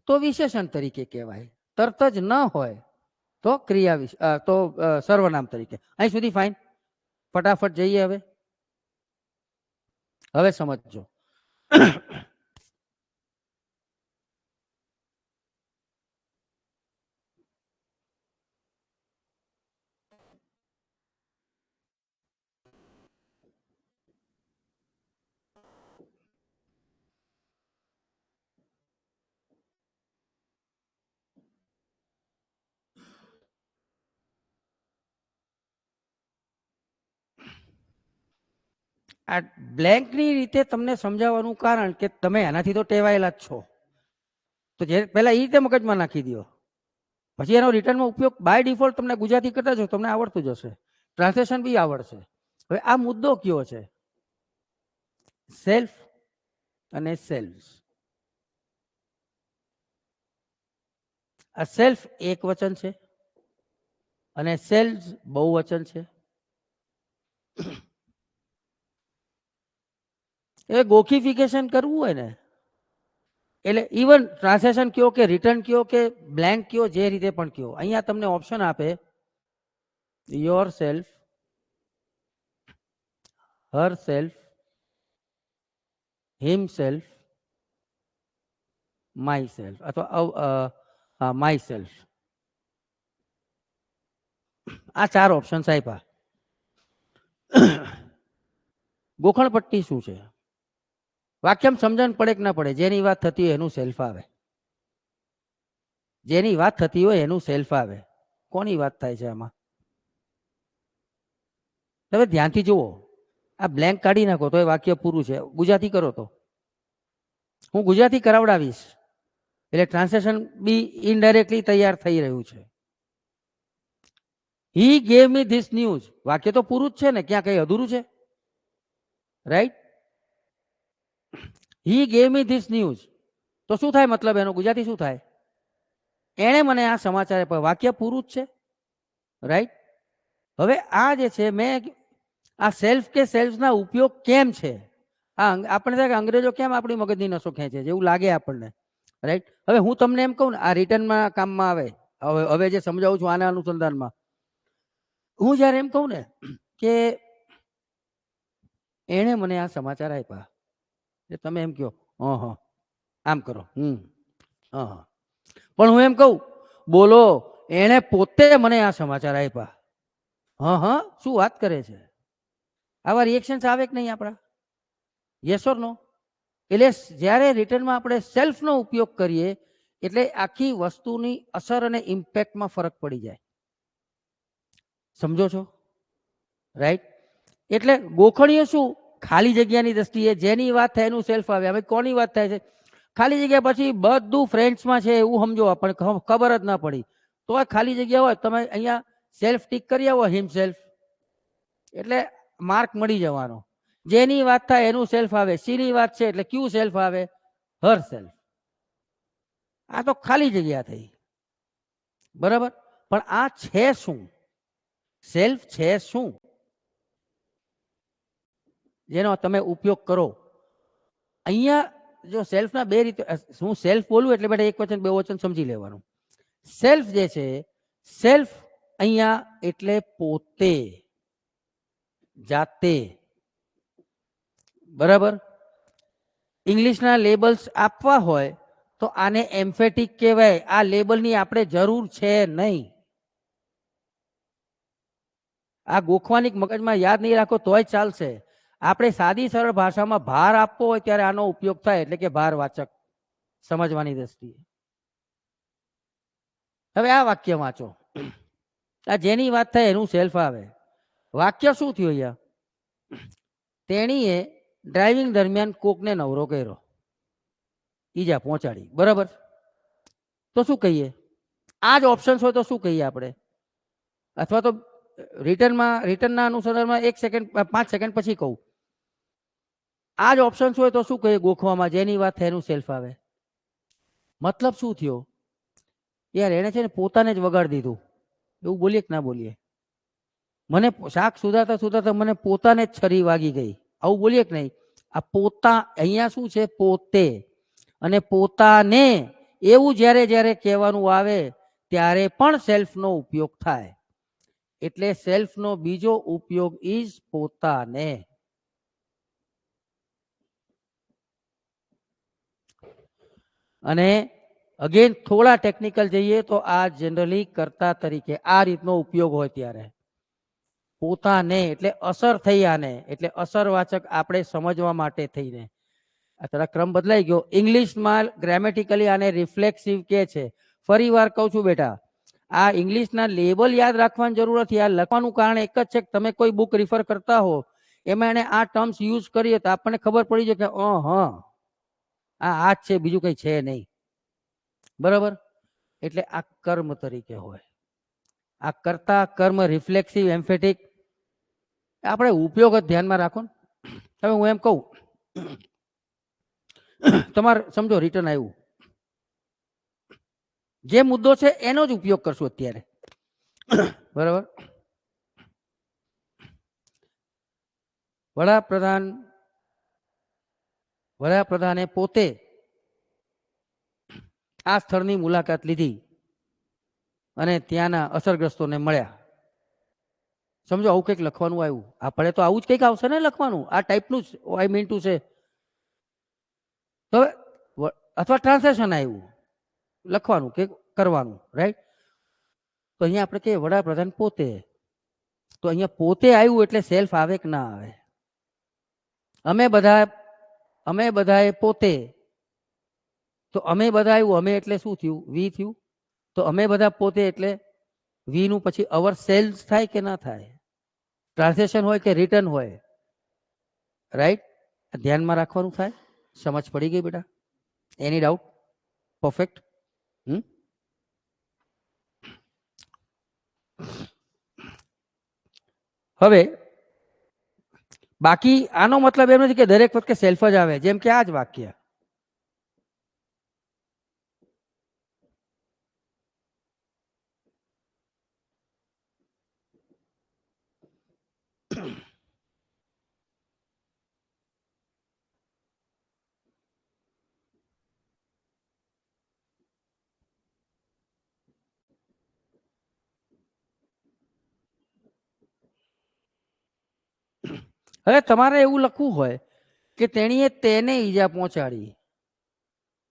તો વિશેષણ તરીકે કહેવાય, તરત જ ન હોય તો ક્રિયા તો સર્વનામ તરીકે. અહીં સુધી ફાઇન. ફટાફટ જઈએ હવે. હવે સમજો. આ બ્લેન્કની રીતે તમને સમજાવવાનું કારણ કે તમે એનાથી તો ટેવાયેલા જ છો, તો જે પહેલા એ રીતે મગજમાં નાખી દો, પછી એનો રિટર્નમાં ઉપયોગ બાય ડિફોલ્ટ તમને ગુજરાતી કરતા જો તમને આવડતું જશે, ટ્રાન્સલેશન બી આવડશે. હવે આ મુદ્દો કયો છે? સેલ્ફ અને સેલ્ફ. આ સેલ્ફ એક વચન છે અને સેલ્સ બહુવચન છે. એ ગોખિફિકેશન કરવું હોય ને એટલે ઇવન ટ્રાન્સલેશન કયો કે રિટર્ન કયો કે બ્લેન્ક કયો, જે રીતે પણ કયો, અહીંયા તમને ઓપ્શન આપે your self, Har self, him self, my self અથવા માય સેલ્ફ. આ 4 ઓપ્શન આપ્યા. ગોખણપટ્ટી શું છે? વાક્યમ સમજણ પડે કે ના પડે? જેની વાત થતી હોય એનું સેલ્ફ આવે, જેની વાત થતી હોય એનું સેલ્ફ આવે. કોની વાત થાય છે આમાં? તમે ધ્યાનથી જુઓ, આ બ્લેન્ક કાઢી નાખો તો એ વાક્ય પૂરું છે. ગુજરાતી કરો તો હું ગુજરાતી કરાવડાવીશ એટલે ટ્રાન્સલેશન બી ઇનડાયરેક્ટલી તૈયાર થઈ રહ્યું છે. હી ગેવ મી ધીસ ન્યૂઝ, વાક્ય તો પૂરું જ છે ને, ક્યાં કઈ અધૂરું છે? Right? He gave me this news તો શું થાય? મતલબ એનો ગુજરાતી શું થાય? એણે મને આ સમાચાર આપ્યા. વાક્ય પૂરું જ છે. રાઈટ? હવે આ જે છે, મેં આ સેલ્ફ કે સેલ્ફના ઉપયોગ કેમ છે? આપણે થાય કે અંગ્રેજો કેમ આપણી મગજની નસો ખેંચે છે એવું લાગે આપણને. રાઈટ? હવે હું તમને એમ કહું ને, આ રિટર્નમાં કામમાં આવે. હવે જે સમજાવું છું આના અનુસંધાનમાં, હું જ્યારે એમ કહું ને કે એણે મને આ સમાચાર આપ્યા, તમે એમ કહો હ આમ કરો, પણ હું એમ કહું બોલો એણે પોતે મને આ સમાચાર આપ્યા, શું વાત કરે છે? આવા રિએક્શન્સ આવે કે નહીં આપણા? યસ ઓર નો? એટલે જ્યારે રિટર્નમાં આપણે સેલ્ફનો ઉપયોગ કરીએ એટલે આખી વસ્તુની અસર અને ઇમ્પેક્ટમાં ફરક પડી જાય. સમજો છો? રાઈટ? એટલે ગોખણીઓ શું? ખાલી જગ્યાની દ્રષ્ટિએ જેની વાત થાય એનું સેલ્ફ આવે. હવે કોની વાત થાય છે? ખાલી જગ્યા પછી બધું ફ્રેન્ડ્સમાં છે એવું સમજો, આપણને ખબર જ ના પડી તો ખાલી જગ્યા હોય, તમે અહીંયા સેલ્ફ ટીક કરી આવો, હિમ સેલ્ફ, એટલે માર્ક મળી જવાનો. જેની વાત થાય એનું સેલ્ફ આવે. સીની વાત છે એટલે ક્યુ સેલ્ફ આવે? હર સેલ્ફ. આ તો ખાલી જગ્યા થઈ, બરાબર? પણ આ છે શું? સેલ્ફ છે શું જેનો તમે ઉપયોગ કરો? અહીંયા જો સેલ્ફના બે રીતે, હું સેલ્ફ બોલું એટલે બેટા એક વચન બે વચન સમજી લેવાનું. સેલ્ફ જે છે, સેલ્ફ અહીંયા એટલે પોતે, જાતે, બરાબર? ઇંગ્લિશના લેબલ્સ આપવા હોય તો આને એમ્ફેટિક કહેવાય. આ લેબલની આપણે જરૂર છે નહીં. આ ગોખવાની મગજમાં યાદ નહીં રાખો તોય ચાલશે. આપણે સાદી સરળ ભાષામાં ભાર આપવો હોય ત્યારે આનો ઉપયોગ થાય, એટલે કે ભારવાચક, સમજવાની દ્રષ્ટિએ. હવે આ વાક્ય વાંચો, આ જેની વાત થાય એનું સેલ્ફ આવે. વાક્ય શું થયું અહીંયા? તેણીએ ડ્રાઇવિંગ દરમિયાન કોકને નવરો કર્યો, ઈજા પહોંચાડી, બરાબર? તો શું કહીએ? આ જ ઓપ્શન્સ હોય તો શું કહીએ આપણે? અથવા તો રિટર્નના અનુસંધાનમાં 1 સેકન્ડ 5 સેકન્ડ પછી કહું. આ જ ઓપ્શન્સ હોય તો શું કહીએ ગોખવામાં? જેની વાત થાય એનું સેલ્ફ આવે. મતલબ શું થયો? યાર એને છે ને પોતાને જ વગાડી દીધું, એવું બોલીએ કે ના બોલીએ? મને શાક સુધારતા સુધારતા મને પોતાને જ છરી વાગી ગઈ, આવું બોલીએ કે નહીં? આ પોતા અહીંયા શું છે? પોતે. અને પોતાને એવું જ્યારે જ્યારે કહેવાનું આવે ત્યારે પણ સેલ્ફનો ઉપયોગ થાય. એટલે સેલ્ફનો બીજો ઉપયોગ ઇઝ પોતાને. અને અગેન થોડા ટેકનિકલ જઈએ તો આ જનરલી કર્તા તરીકે આ રીતનો ઉપયોગ હોય ત્યારે પોતાને એટલે અસર થઈ આને, એટલે અસરવાચક આપણે સમજવા માટે થઈને. આ થોડા ક્રમ બદલાઈ ગયો. ઇંગ્લિશમાં ગ્રામેટિકલી આને રિફ્લેક્સિવ કહે છે. ફરી વાર કહું છું બેટા, આ ઇંગ્લિશના લેબલ યાદ રાખવાની જરૂર નથી. આ લખવાનું કારણ એક જ છે કે તમે કોઈ બુક રિફર કરતા હો એમાં એને આ ટર્મ્સ યુઝ કરીએ તો આપણને ખબર પડી જાય કે આ જ છે, બીજું કઈ છે નહીં, બરાબર? એટલે આ કર્મ તરીકે હોય. આ કરતા કર્મ રિફ્લેક્સિવ એમ્ફેટિક આપણે ઉપયોગ જ ધ્યાનમાં રાખો ને. હવે હું એમ કહું, તમારે સમજો રિટર્ન આવ્યું, જે મુદ્દો છે એનો જ ઉપયોગ કરશું અત્યારે. બરાબર. વડાપ્રધાને પોતે આ સ્થળની મુલાકાત લીધી અને ત્યાંના અસરગ્રસ્તોને મળ્યા. સમજો આવું કંઈક લખવાનું આવ્યું. આપણે તો આવું જ કંઈક આવશે ને લખવાનું, આ ટાઈપનું જ આઈ મીન ટુ છે. તો અથવા ટ્રાન્સલેશન આવ્યું લખવાનું કે કરવાનું, રાઈટ. તો અહીંયા આપણે કહીએ વડાપ્રધાન પોતે, તો અહીંયા પોતે આવ્યું એટલે સેલ્ફ આવે કે ના આવે? અમે બધાએ પોતે, તો અમે બધા આવ્યું, અમે એટલે શું થયું? વી થયું. તો અમે બધા પોતે એટલે વી નું પછી અવર સેલ્સ થાય કે ના થાય? ટ્રાન્સલેશન હોય કે રિટર્ન હોય, રાઈટ. ધ્યાનમાં રાખવાનું થાય. સમજ પડી ગઈ બેટા? એની ડાઉટ? પરફેક્ટ. હવે બાકી આનો મતલબ એમ નથી કે દરેક વખતે સેલ્ફ જ આવે. જેમ કે આ જ વાક્ય, હવે તમારે એવું લખવું હોય કે તેણીએ તેને ઈજા પહોંચાડી,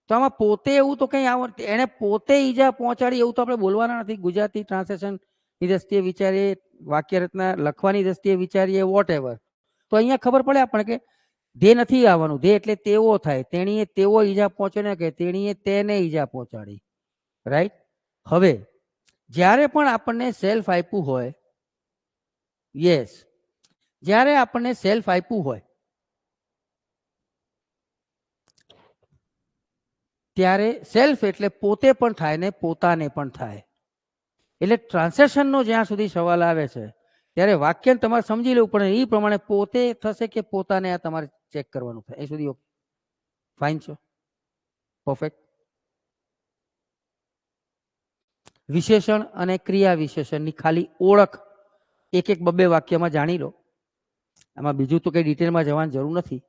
તો આમાં પોતે એવું તો કંઈ આવડે, એને પોતે ઈજા પહોંચાડી એવું તો આપણે બોલવાના નથી. ગુજરાતી ટ્રાન્સલેશનની દ્રષ્ટિએ વિચારીએ, વાક્ય રચના લખવાની દ્રષ્ટિએ વિચારીએ, વોટ એવર, તો અહીંયા ખબર પડે આપણને કે ધે નથી આવવાનું. ધે એટલે તેવો થાય. તેણીએ તેવો ઈજા પહોંચે કે તેણીએ તેને ઈજા પહોંચાડી, રાઈટ. હવે જ્યારે પણ આપણને સેલ્ફ આપ્યું હોય, યસ, જ્યારે આપણને સેલ્ફ આપ્યું હોય ત્યારે સેલ્ફ એટલે પોતે પણ થાય ને પોતાને પણ થાય. એટલે ટ્રાન્સલેશનનો જ્યાં સુધી સવાલ આવે છે ત્યારે વાક્ય તમારે સમજી લેવું પડે. એ પ્રમાણે પોતે થશે કે પોતાને, આ તમારે ચેક કરવાનું થાય. એ સુધી ઓકે, ફાઇન છો, પરફેક્ટ. વિશેષણ અને ક્રિયા વિશેષણની ખાલી ઓળખ એક એક બબ્બે વાક્યમાં જાણી લો. આમાં બીજું તો કંઈ ડિટેલમાં જવાની જરૂર નથી.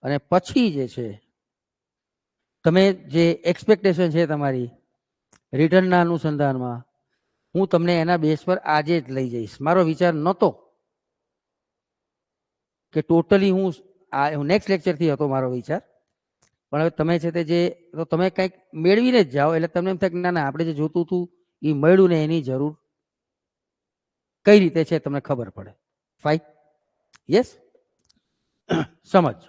અને પછી જે છે તમે જે એક્સપેક્ટેશન છે તમારી રિટર્નના અનુસંધાનમાં, હું તમને એના બેસ પર આજે જ લઈ જઈશ. મારો વિચાર નહોતો કે ટોટલી હું નેક્સ્ટ લેક્ચરથી હતો મારો વિચાર, પણ હવે તમે છે તે જે તો તમે કંઈક મેળવીને જ જાઓ એટલે તમને એમ થાય કે ના ના આપણે જે જોતું હતું એ મળ્યું ને એની જરૂર કઈ રીતે છે તમને ખબર પડે. Fine, yes. સમજ.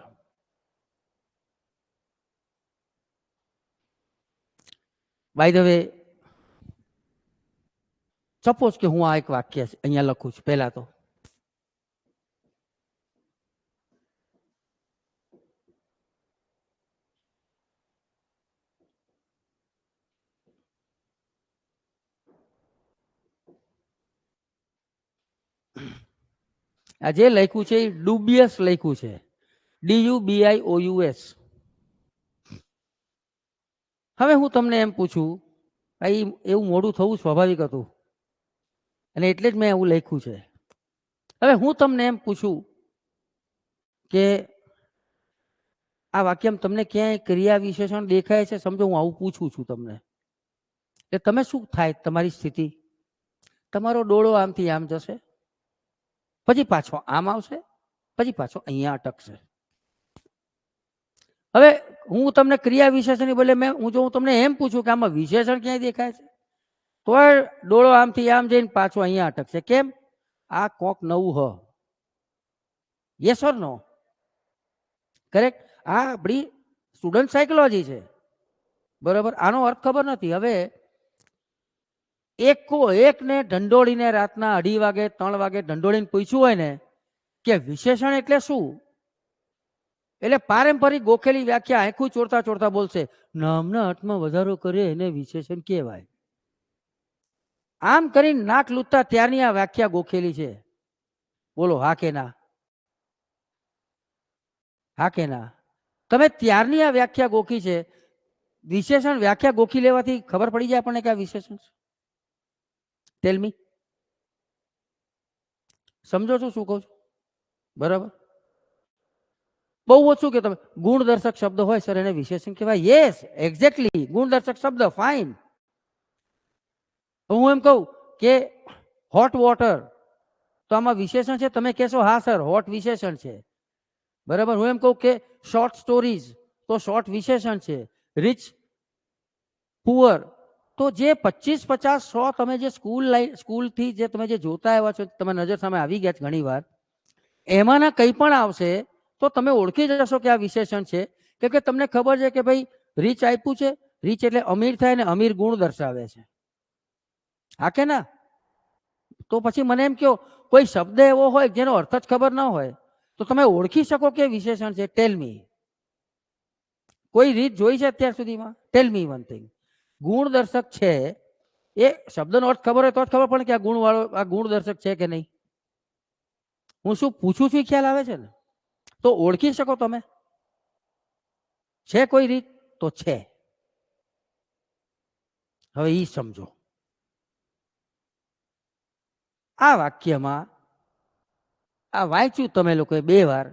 બાય ધ વે, સપોઝ કે હું આ એક વાક્ય અહીંયા લખું છું. પહેલા તો આ જે લખ્યું છે એ ડુબિયસ લખ્યું છે, DUBIOUS. હવે હું તમને એમ પૂછું, એવું મોડું થવું સ્વાભાવિક હતું અને એટલે જ મેં એવું લખ્યું છે. હવે હું તમને એમ પૂછું કે આ વાક્યમાં તમને ક્યાંય ક્રિયા વિશેષણ દેખાય છે? સમજો હું આવું પૂછું છું તમને, એટલે તમે શું થાય તમારી સ્થિતિ? તમારો ડોળો આમથી આમ જશે, પછી પાછો આમ આવશે, પછી પાછો અહીંયા અટકશે. હવે હું તમને ક્રિયા વિશેષણની બદલે હું તમને એમ પૂછું કે આમાં વિશેષણ ક્યાંય દેખાય છે, તો ડોળો આમથી આમ જઈને પાછો અહીંયા અટકશે. કેમ? આ કોક નવું હ. Yes or no? કરેક્ટ. આ આપણી સ્ટુડન્ટ સાયકોલોજી છે, બરોબર. આનો અર્થ ખબર નથી. હવે એકને ઢંઢોળીને રાતના 2:30 વાગે 3 વાગે ઢંઢોળીને પૂછ્યું હોય ને કે વિશેષણ એટલે શું, એટલે પારંપરિક ગોખેલી વ્યાખ્યા આંખું ચોરતા ચોરતા બોલશે, નામના અર્થમાં વધારો કરે એને વિશેષણ કહેવાય. આમ કરીને નાક લૂંટતા ત્યારની આ વ્યાખ્યા ગોખેલી છે. બોલો હા કે ના? હા કે ના? તમે ત્યારની આ વ્યાખ્યા ગોખી છે. વિશેષણ વ્યાખ્યા ગોખી લેવાથી ખબર પડી જાય આપણને કે આ વિશેષણ છે? ટેલ મી. સમજો છો શું કહું છું? બરાબર. બહુ ઓછું કે તમે ગુણદર્શક શબ્દ હોય સર એને વિશેષણ કહેવાય. યસ એક્ઝેક્ટલી, ગુણદર્શક શબ્દ, ફાઇન. હું એમ કહું કે હોટ વોટર, તો આમાં વિશેષણ છે? તમે કહેશો હા સર હોટ વિશેષણ છે. બરાબર. હું એમ કહું કે શોર્ટ સ્ટોરીઝ, તો શોર્ટ વિશેષણ છે. રીચ પુઅર, તો જે 25, 50, 100 તમે જે સ્કૂલથી જે તમે જે જોતા આવ્યા છો, તમે નજર સામે આવી ગયા છે ઘણી વાર, એમાંના કંઈ પણ આવશે તો તમે ઓળખી જશો કે આ વિશેષણ છે. કેમ કે તમને ખબર છે કે ભાઈ રીચ આપ્યું છે, રીચ એટલે અમીર થાય ને અમીર ગુણ દર્શાવે છે. હા કે ના? તો પછી મને એમ કહો કોઈ શબ્દ એવો હોય જેનો અર્થ જ ખબર ન હોય તો તમે ઓળખી શકો કે વિશેષણ છે? ટેલ મી. કોઈ રીત જોઈ છે અત્યાર સુધીમાં? ટેલ મી વન થિંગ. ગુણદર્શક છે એ શબ્દનો અર્થ ખબર હોય તો જ ખબર પડે કે આ ગુણવાળો, આ ગુણદર્શક છે કે નહીં. હું શું પૂછું છું ખ્યાલ આવે છે ને? તો ઓળખી શકો તમે? છે કોઈ રીત? તો છે. હવે ઈ સમજો. આ વાક્યમાં આ વાંચ્યું તમે લોકોએ 2 વાર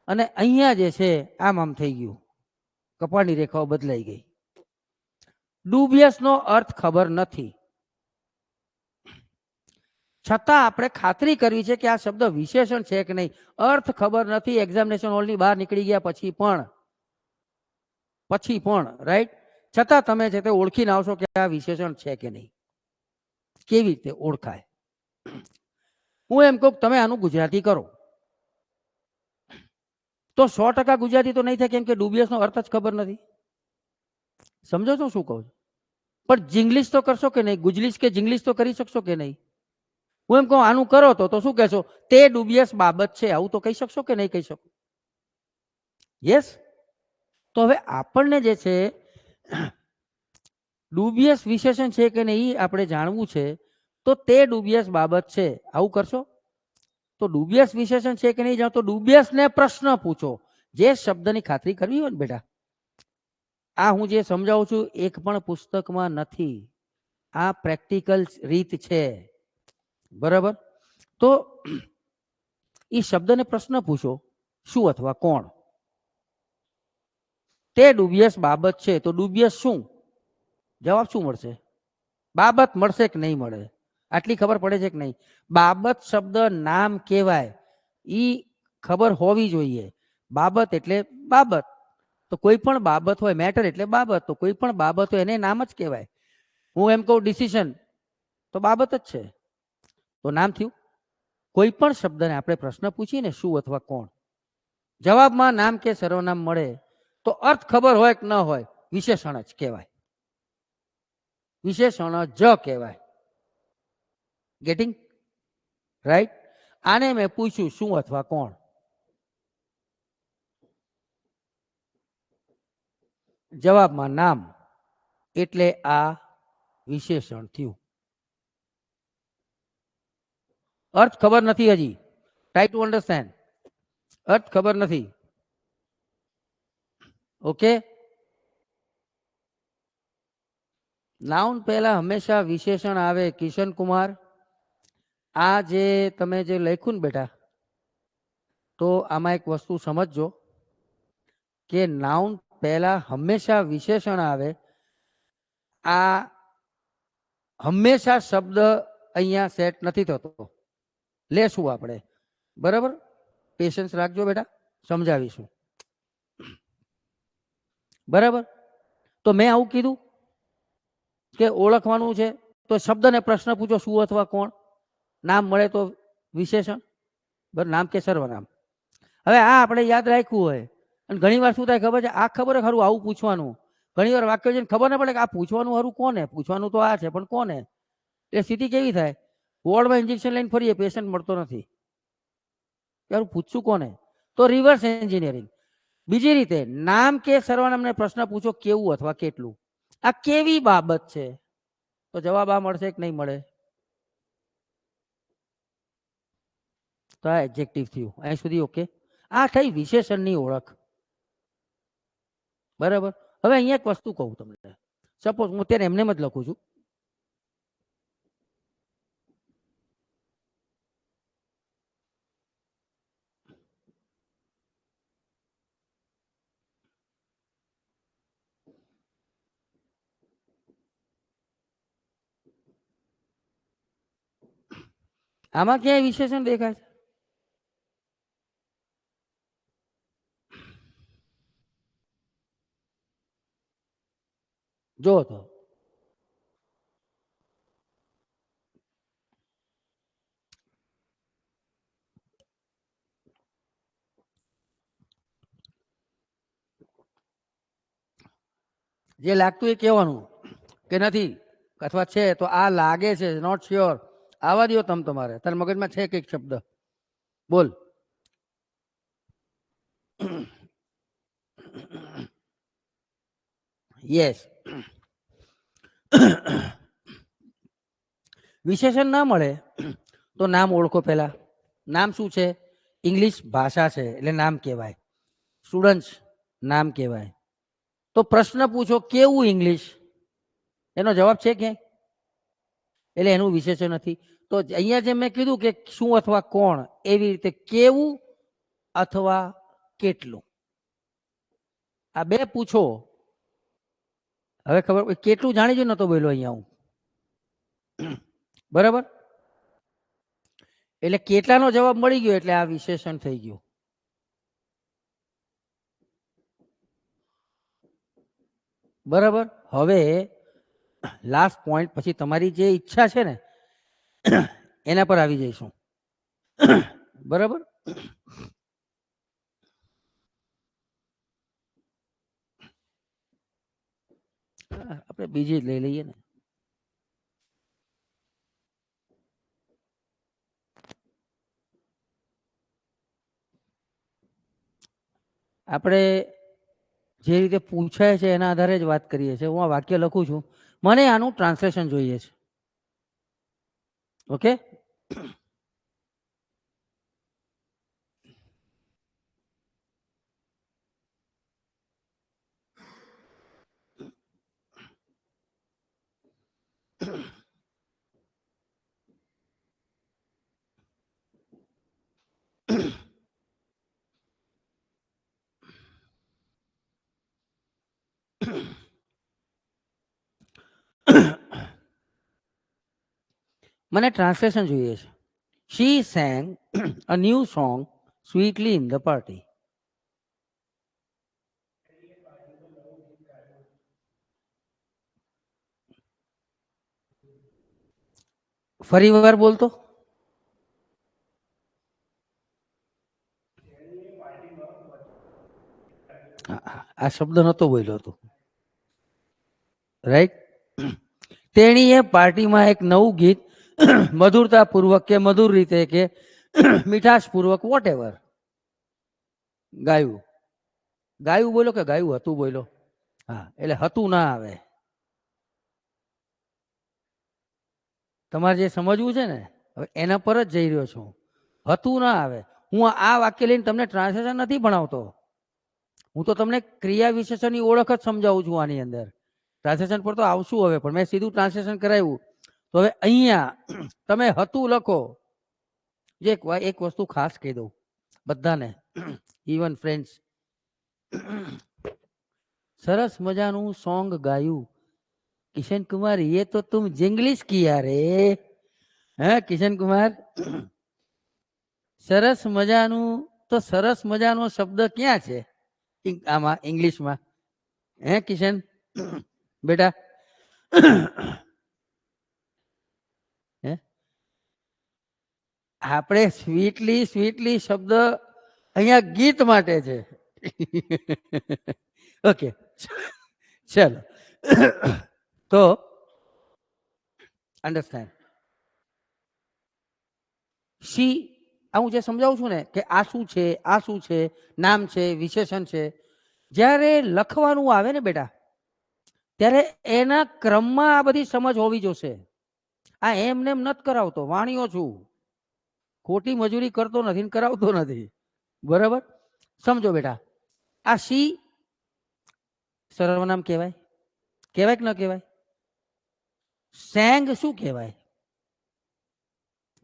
અને અહીંયા જે છે આમ થઈ ગયું, કપાળની રેખાઓ બદલાઈ ગઈ. ડુબિયસ નો અર્થ ખબર નથી, છતાં આપણે ખાતરી કરવી છે કે આ શબ્દ વિશેષણ છે કે નહીં. અર્થ ખબર નથી, એક્ઝામિનેશન હોલની બહાર નીકળી ગયા પછી પણ રાઈટ, છતાં તમે છે તે ઓળખીને આવશો કે આ વિશેષણ છે કે નહીં. કેવી રીતે ઓળખાય? હું એમ કહું તમે આનું ગુજરાતી કરો તો 100% ગુજરાતી તો નહીં થાય, કેમ કે ડુબિયસ નો અર્થ જ ખબર નથી. સમજો છો શું કહું છું? પણ જિંગ્લિશ તો કરશો કે નહીં? ગુજલીશ કે જિંગ્લિશ તો કરી શકશો કે નહીં? હું એમ કહું આનું કરો તો શું કહેશો? તે ડુબિયસ બાબત છે, આવું તો કહી શકશો કે નહીં કહી શકો? યસ. તો હવે આપણને જે છે ડુબિયસ વિશેષણ છે કે નહીં આપણે જાણવું છે, તો તે ડુબિયસ બાબત છે, આવું કરશો? તો ડુબિયસ વિશેષણ છે કે નહીં જાણો તો ડુબિયસને પ્રશ્ન પૂછો. જે શબ્દની ખાતરી કરવી હોય ને બેટા, આ હું જે સમજાવું છું એક પણ પુસ્તકમાં નથી, આ પ્રેક્ટિકલ રીત છે. બરાબર. તો એ શબ્દને પ્રશ્ન પૂછો, શું અથવા કોણ. તે ડુબિયસ બાબત છે, તો ડુબિયસ શું? જવાબ શું મળશે? બાબત મળશે કે નહીં મળે? આટલી ખબર પડે છે કે નહીં? બાબત શબ્દ નામ કહેવાય, ઈ ખબર હોવી જોઈએ. બાબત એટલે બાબત, તો કોઈ પણ બાબત હોય, મેટર એટલે બાબત, તો કોઈ પણ બાબત હોય એને નામ જ કહેવાય. હું એમ કહું ડિસિઝન, તો બાબત જ છે, તો નામ થયું. કોઈ પણ શબ્દને આપણે પ્રશ્ન પૂછીએ ને શું અથવા કોણ, જવાબમાં નામ કે સર્વનામ મળે તો અર્થ ખબર હોય કે ન હોય વિશેષણ જ કહેવાય, વિશેષણ જ કહેવાય. Getting right? આને મેં પૂછ્યું શું અથવા કોણ, જવાબમાં નામ, એટલે આ વિશેષણ થયું. અર્થ ખબર નથી હજી. Try to understand. અર્થ ખબર નથી. ઓકે. નાઉન પહેલા હંમેશા વિશેષણ આવે. કિશન કુમાર, આ જે તમે જે લખ્યું ને બેટા, તો આમાં એક વસ્તુ સમજજો કે નાઉન પહેલા હંમેશા વિશેષણ આવે. આ હંમેશા શબ્દ અહીંયા સેટ નથી થતો, લેશું આપણે. બરાબર, પેશન્સ રાખજો બેટા, સમજાવીશું. બરાબર. તો મેં આવું કીધું કે ઓળખવાનું છે તો શબ્દને પ્રશ્ન પૂછો શું અથવા કોણ, નામ મળે તો વિશેષણ, બરાબર, નામ કે સર્વનામ. હવે આ આપણે યાદ રાખવું હોય. અને ઘણી વાર શું થાય ખબર છે, આ ખબર ખરું આવું પૂછવાનું, ઘણી વાર વાક્ય છે ખબર ન પડે કે આ પૂછવાનું ખરું કોને, પૂછવાનું તો આ છે પણ કોને. એટલે સ્થિતિ કેવી થાય, વોર્ડમાં ઇન્જેક્શન લઈને ફરીએ, પેશન્ટ મળતો નથી, યાર પૂછશું કોને? તો રિવર્સ એન્જિનિયરિંગ. બીજી રીતે નામ કે સર્વનામને પ્રશ્ન પૂછો કેવું અથવા કેટલું, આ કેવી બાબત છે, તો જવાબ આ મળશે કે નહીં મળે? તો આ એડજેક્ટિવ થયું. અહીં સુધી ઓકે. આ થઈ વિશેષણની ઓળખ. બરાબર. હવે અહીંયા એક વસ્તુ કહું તમને, સપોઝ હું અત્યારે એમને જ લખું છું, આમાં ક્યાંય વિશેષણ દેખાય છે? જો તો જે લાગતું એ કહેવાનું કે નથી અથવા છે તો આ લાગે છે, નોટ શ્યોર, આવા દો તમે તમારે. તાર મગજમાં છે કંઈક શબ્દ, બોલ. યસ. વિશેષણ ના મળે તો નામ ઓળખો. પહેલા નામ શું છે? ઇંગ્લિશ ભાષા છે એટલે નામ કહેવાય. સ્ટુડન્ટ્સ નામ કહેવાય. તો પ્રશ્ન પૂછો કેવું ઇંગ્લિશ, એનો જવાબ છે ક્યાંય? એટલે એનું વિશેષણ નથી. તો અહીંયા જે મેં કીધું કે શું અથવા કોણ, એવી રીતે કેવું અથવા કેટલું, આ બે પૂછો. હવે ખબર, કેટલું જાણી જો નતો બોલ્યો અહીંયા હું, બરાબર? એટલે કેટલાનો જવાબ મળી ગયો એટલે આ વિશેષણ થઈ ગયું. બરાબર. હવે લાસ્ટ પોઈન્ટ, પછી તમારી જે ઈચ્છા છે ને એના પર આવી જઈશું. બરાબર. આપણે બીજી જ લઈ લઈએ ને. આપણે જે રીતે પૂછાય છે એના આધારે જ વાત કરીએ છીએ. હું આ વાક્ય લખું છું, મને આનું ટ્રાન્સલેશન જોઈએ છે. ઓકે. મને ટ્રાન્સલેશન જોઈએ છે. She sang a new song sweetly in the party. ફરી વાર બોલતો. આ શબ્દ નતો બોલ્યો હતો, રાઈટ? તેણીએ પાર્ટીમાં એક નવું ગીત મધુરતાપૂર્વક કે મધુર રીતે કે મીઠાશપૂર્વક વોટ એવર ગાયું. ગાયું બોલો કે ગાયું હતું બોલો? હા, એટલે હતું ના આવે. તમારે જે સમજવું છે ને, હવે એના પર જ જઈ રહ્યો છું. હતું ના આવે. હું આ વાક્ય લઈને તમને ટ્રાન્સલેશન નથી ભણાવતો, હું તો તમને ક્રિયા વિશેષણની ઓળખ જ સમજાવું છું. આની અંદર ટ્રાન્સલેશન પર તો આવશું હવે, પણ મેં સીધું ટ્રાન્સલેશન કરાવ્યું. તો હવે અહીંયા તમે હતું લખો. જે એક વસ્તુ ખાસ કહી દઉં બધાને, ઇવન ફ્રેન્ડ્સ, સરસ મજાનું સોંગ ગાયું કિશન કુમાર, ये तो तुम जिंग्लिश किया रे. હા કિશન કુમાર, સરસ મજાનું, તો સરસ મજાનો શબ્દ ક્યાં છે આમાં ઇંગ્લિશમાં? હે કિશન બેટા? આપણે સ્વીટલી સ્વીટલી શબ્દ અહીંયા ગીત માટે છે. ઓકે ચલો. તો અન્ડરસ્ટેન્ડ. સી, હું જે સમજાવું છું ને કે આ શું છે, આ શું છે, નામ છે, વિશેષણ છે, જ્યારે લખવાનું આવે ને બેટા, ત્યારે એના ક્રમમાં આ બધી સમજ હોવી જોશે. આ એમને એમ નથી કરાવતો, વાણીઓ છું, ખોટી મજૂરી કરતો નથી, કરાવતો નથી. બરાબર? સમજો બેટા, આ સી સર્વનામ કહેવાય? કહેવાય કે ન કહેવાય? સેંગ શું કહેવાય?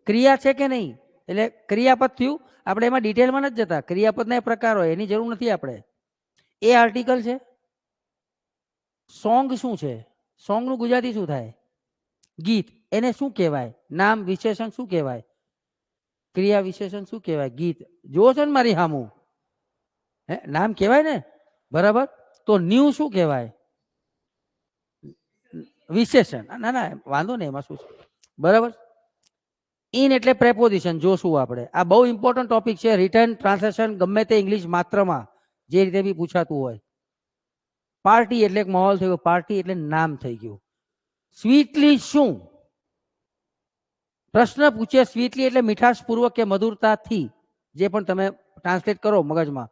ક્રિયા છે કે નહીં? એટલે ક્રિયાપદ થયું. આપણે એમાં ડિટેલમાં નથી જતા. ક્રિયાપદના પ્રકાર હોય એની જરૂર નથી આપણે. એ આર્ટિકલ છે. સોંગ શું છે? સોંગનું ગુજરાતી શું થાય? ગીત. એને શું કહેવાય? નામ વિશેષણ શું કહેવાય? ક્રિયા વિશેષણ શું કહેવાય? ગીત. જો છો ને મારી સામું, હે નામ કહેવાય ને, બરાબર. તો ન્યુ શું કહેવાય? વિશેષણ. ના ના વાંધો નહીં, એમાં શું છે, બરાબર. ઇન એટલે પ્રેપોઝિશન. જોશું આપણે. આ બહુ ઇમ્પોર્ટન્ટ ટોપિક છે. રિટર્ન ટ્રાન્સલેશન ગમે તે ઇંગ્લિશ માત્રમાં જે રીતે બી પૂછાતું હોય. પાર્ટી એટલે એક માહોલ થયો. પાર્ટી એટલે નામ થઈ ગયું. સ્વીટલી શું? પ્રશ્ન પૂછે સ્વીટલી એટલે મીઠાશપૂર્વક કે મધુરતાથી, જે પણ તમે ટ્રાન્સલેટ કરો મગજમાં.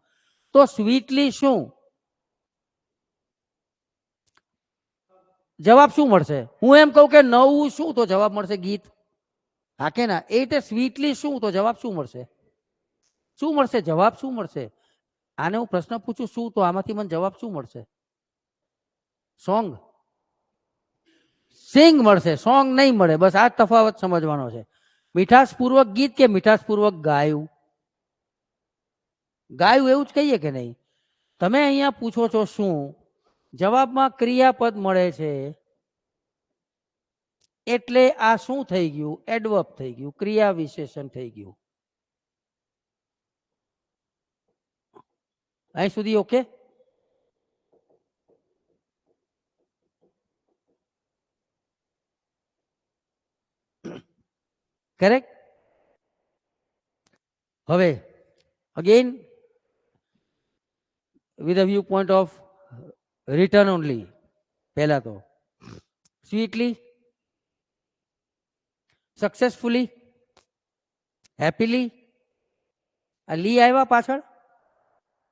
તો સ્વીટલી શું? જવાબ શું મળશે? હું એમ કહું કે નવું શું, તો જવાબ મળશે ગીત. હા કે ના? એ રીતે સ્વીટલી શું, તો જવાબ શું મળશે? શું મળશે? જવાબ શું મળશે? આને હું પ્રશ્ન પૂછું શું, તો આમાંથી મને જવાબ શું મળશે? સોંગ. સિંગ મળશે, સોંગ નહીં મળે. બસ આ તફાવત સમજવાનો છે. મીઠાશપૂર્વક ગીત કે મીઠાશપૂર્વક ગાયું? ગાયું એવું જ કહીએ કે નહીં? તમે અહીંયા પૂછો છો શું, જવાબમાં ક્રિયાપદ મળે છે, એટલે આ શું થઈ ગયું? એડવર્બ થઈ ગયું, ક્રિયા વિશેષણ થઈ ગયું. અહીં સુધી ઓકે? કરેક્ટ. હવે again with a viewpoint of return only. પહેલા તો સ્વીટલી, સક્સેસફુલી, હેપીલી. આ લી આવ્યા પાછળ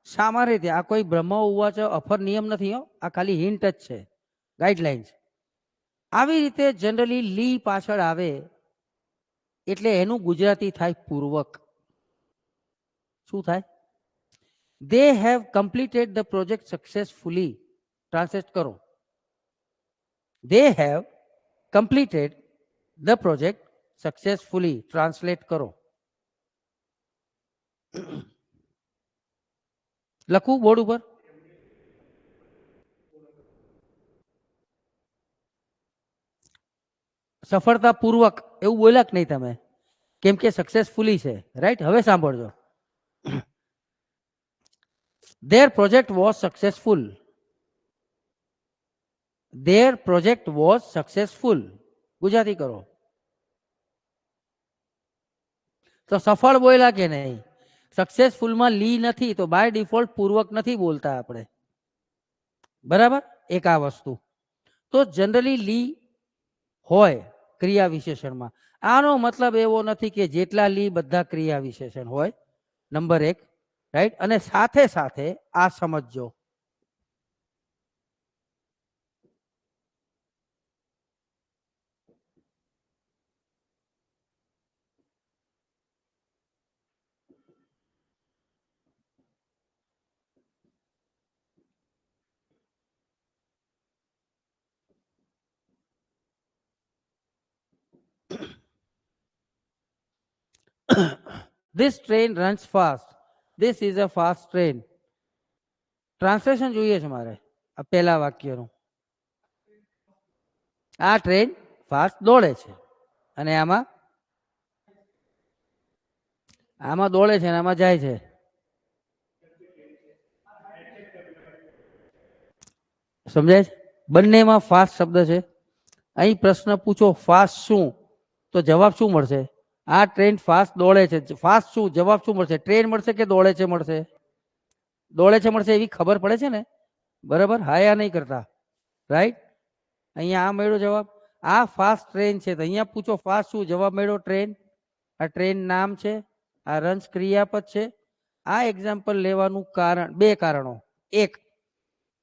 સામાન્ય રીતે. આ કોઈ બ્રહ્મ ઉવાચ અફર નિયમ નથી હો, આ ખાલી હિન્ટ જ છે, ગાઈડલાઇન્સ. આવી રીતે જનરલી લી પાછળ આવે એટલે એનું ગુજરાતી થાય પૂર્વક. શું થાય? They have completed the project successfully. Translate કરો. They have completed the project successfully. Translate કરો. લખું બોર્ડ ઉપર? સફળતાપૂર્વક એવું બોલ્યા કે નહીં તમે? કેમ કે સક્સેસફુલી છે, રાઈટ. હવે સાંભળજો. Their project was successful. Their project was successful. Gujarati કરો. તો સફળ બોલ્યા કે નહીં? સક્સેસફુલમાં લી નથી, તો બાય ડિફોલ્ટ પૂર્વક નથી બોલતા આપણે, બરાબર. એક આ વસ્તુ. તો જનરલી લી હોય ક્રિયા વિશેષણમાં. આનો મતલબ એવો નથી કે જેટલા લી બધા ક્રિયા વિશેષણ હોય. નંબર એક, રાઈટ. અને સાથે સાથે આ સમજજો, this train runs fast. This is a fast train. Translation જોઈએ છે મારે આ પહેલા વાક્યનું. આ ટ્રેન ફાસ્ટ દોડે છે, અને આમાં આમાં દોડે છે અને આમાં જાય છે. સમજાય છે? બંનેમાં ફાસ્ટ શબ્દ છે. અહીં પ્રશ્ન પૂછો ફાસ્ટ શું, તો જવાબ શું મળશે? આ ટ્રેન ફાસ્ટ દોડે છે. ફાસ્ટ શું, જવાબ શું મળશે? ટ્રેન મળશે કે દોડે છે મળશે? દોડે છે મળશે એવી ખબર પડે છે ને, બરાબર. હાયા નહીં કરતા, રાઈટ. અહીંયા આ મળ્યો જવાબ. આ ફાસ્ટ ટ્રેન છે, તો અહીંયા પૂછો ફાસ્ટ શું, જવાબ મળ્યો ટ્રેન. આ ટ્રેન નામ છે, આ રન્સ ક્રિયાપદ છે. આ એક્ઝામ્પલ લેવાનું કારણ, બે કારણો. એક,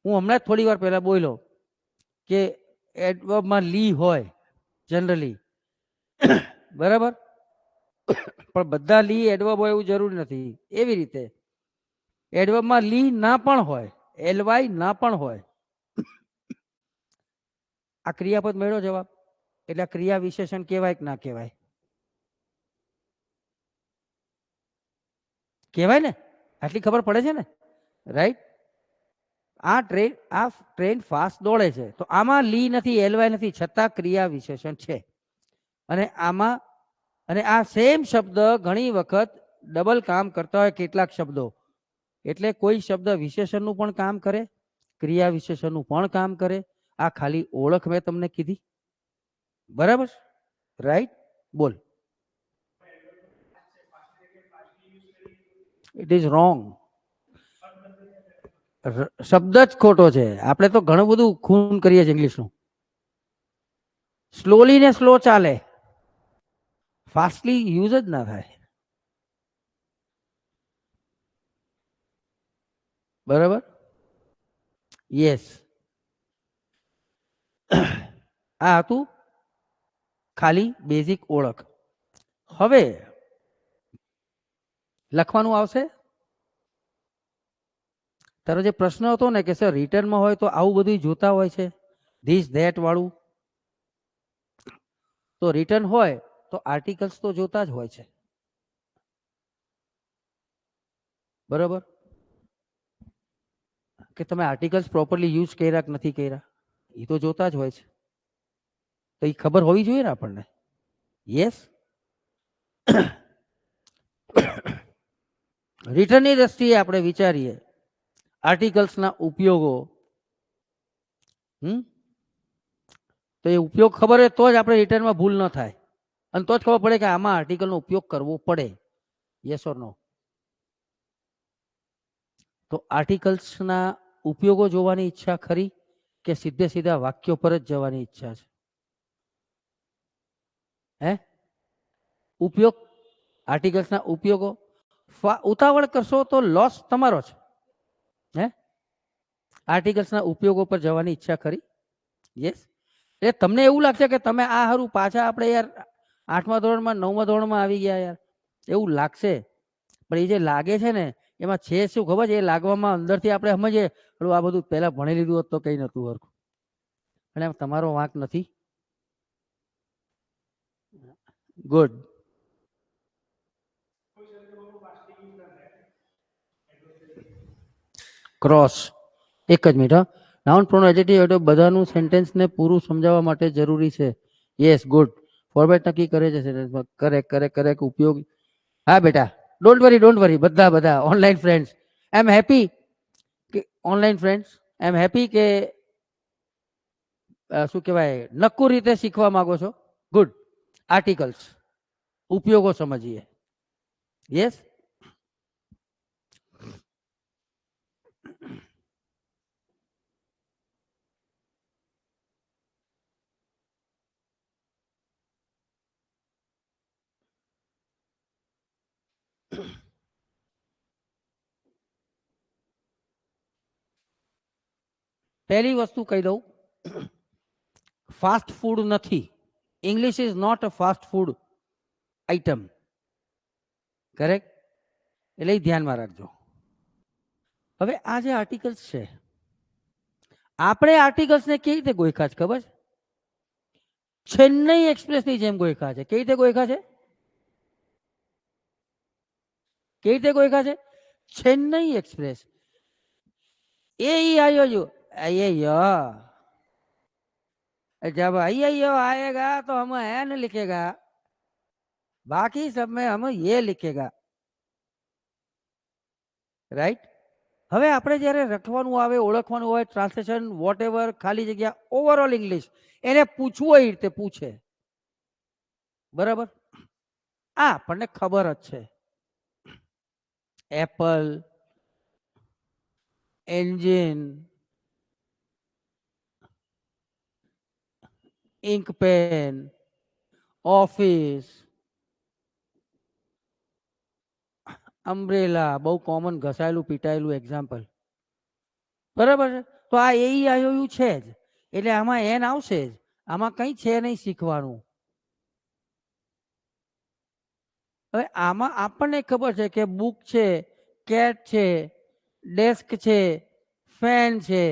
હું હમણાં જ થોડી વાર પહેલા બોલ્યો કે એડવર્બમાં લી હોય જનરલી, બરાબર. પણ બધા લી એડવર્બ હોય એવું જરૂરી નથી. એવી રીતે એડવર્બમાં લી ના પણ હોય, એલવાય ના પણ હોય. આ ક્રિયાપદ મેળો જવાબ, એટલે ક્રિયા વિશેષણ કહેવાય કે ના કહેવાય? કહેવાય ને, આટલી ખબર પડે છે ને, રાઈટ? આ ટ્રેન ફાસ્ટ દોડે છે, તો આમાં લી નથી, એલવાય નથી, છતાં ક્રિયા વિશેષણ છે. અને આમાં અને આ સેમ શબ્દ ઘણી વખત ડબલ કામ કરતા હોય કેટલાક શબ્દો, એટલે કોઈ શબ્દ વિશેષણનું પણ કામ કરે, ક્રિયા વિશેષણનું પણ કામ કરે. આ ખાલી ઓળખ મેં તમને કીધી, બરાબર? રાઈટ? બોલ. It is wrong. શબ્દ જ ખોટો છે. આપણે તો ઘણું બધું ખૂન કરીએ છીએ ઇંગ્લિશનું. સ્લોલી ને સ્લો ચાલે, ફાસ્ટલી યુઝ જ ના થાય. બરાબર? યસ. આ હતું ખાલી બેઝિક ઓળખ. હવે લખવાનું આવશે. તારો જે પ્રશ્ન હતો ને કે સર રિટર્નમાં હોય તો આવું બધું જોતા હોય છે, ધીસ ધેટ વાળું, તો રિટર્ન હોય તો આર્ટિકલ્સ તો જોતા જ હોય છે, બરાબર? કે તમે આર્ટિકલ્સ પ્રોપરલી યુઝ કર્યા કે નથી કર્યા એ તો જોતા જ હોય છે, તો એ ખબર હોવી જોઈએ ને આપણને. યસ. રિટર્નની દ્રષ્ટિએ આપણે વિચારીએ આર્ટિકલ્સના ઉપયોગો, તો એ ઉપયોગ ખબર હોય તો જ આપણે રિટર્નમાં ભૂલ ન થાય, અને તો જ ખબર પડે કે આમાં આર્ટિકલનો ઉપયોગ કરવો પડે. યસ ઓર નો? તો આર્ટિકલ્સના ઉપયોગો જોવાની ઈચ્છા ખરી કે સીધે સીધા વાક્યો પર જ જવાની ઈચ્છા છે? હે? ઉપયોગ, આર્ટિકલ્સના ઉપયોગો. ઉતાવળ કરશો તો લોસ તમારો છે. હે? આર્ટિકલ્સના ઉપયોગો પર જવાની ઈચ્છા ખરી? યસ. એ તમને એવું લાગશે કે તમે આ હારું પાછા આપણે યાર 8મા ધોરણમાં 9મા ધોરણમાં આવી ગયા યાર, એવું લાગશે. પણ એ જે લાગે છે ને એમાં છે શું ખબર છે? એ લાગવામાં અંદરથી આપણે સમજીએ આ બધું પહેલા ભણી લીધું હોત તો કઈ નતું હરખું. અને તમારો વાંક નથી. ગુડ. ક્રોસ. એક જ મિનિટ. નાઉન પ્રોનાઉન એડજેક્ટિવ એટલે બધાનું સેન્ટેન્સને પૂરું સમજાવવા માટે જરૂરી છે. Yes, good. ફોર્મેટ નક્કી કરે છે સેન્ટેન્સમાં. કરેક્ટ ઉપયોગ. હા બેટા, ડોન્ટ વરી બધા online friends, I am happy કે online friends I am happy કે શું કહેવાય નક્કુ રીતે શીખવા માંગો છો. ગુડ. આર્ટિકલ્સ ઉપયોગો સમજીએ. યસ. પહેલી વસ્તુ કહી દઉં, ફાસ્ટ ફૂડ નથી. English is not a fast food item. Correct? એટલે ધ્યાનમાં રાખજો. હવે આ જે આર્ટિકલ્સ છે, આપણે આર્ટિકલ્સને કેવી રીતે ગોખ્યા છે ખબર છે? ચેન્નઈ એક્સપ્રેસની જેમ ગોખ્યા છે. કેવી રીતે ગોખ્યા છે? કેવી રીતે ગોખ્યા છે? चेन्नई एक्सप्रेस. जब आएगा तो हम एन लिखेगा, बाकी सब में हम ये लिखेगा. राइट? હવે આપણે જ્યારે લખવાનું આવે, ઓળખવાનું હોય, ટ્રાન્સલેશન વોટએવર, ખાલી જગ્યા, ઓવરઓલ ઇંગ્લિશ, એને પૂછવું એ રીતે પૂછે. બરાબર? આ આપણને ખબર જ છે. Apple, engine, ink pen, office, umbrella, બહુ કોમન ઘસાયેલું પીટાયેલું એક્ઝામ્પલ. બરાબર છે? તો આ AEIOU છે જ, એટલે આમાં એન આવશે જ. આમાં કંઈ છે નહીં શીખવાનું. હવે આમાં આપણને ખબર છે કે બુક છે, કેટ છે, ડેસ્ક છે, ફેન છે,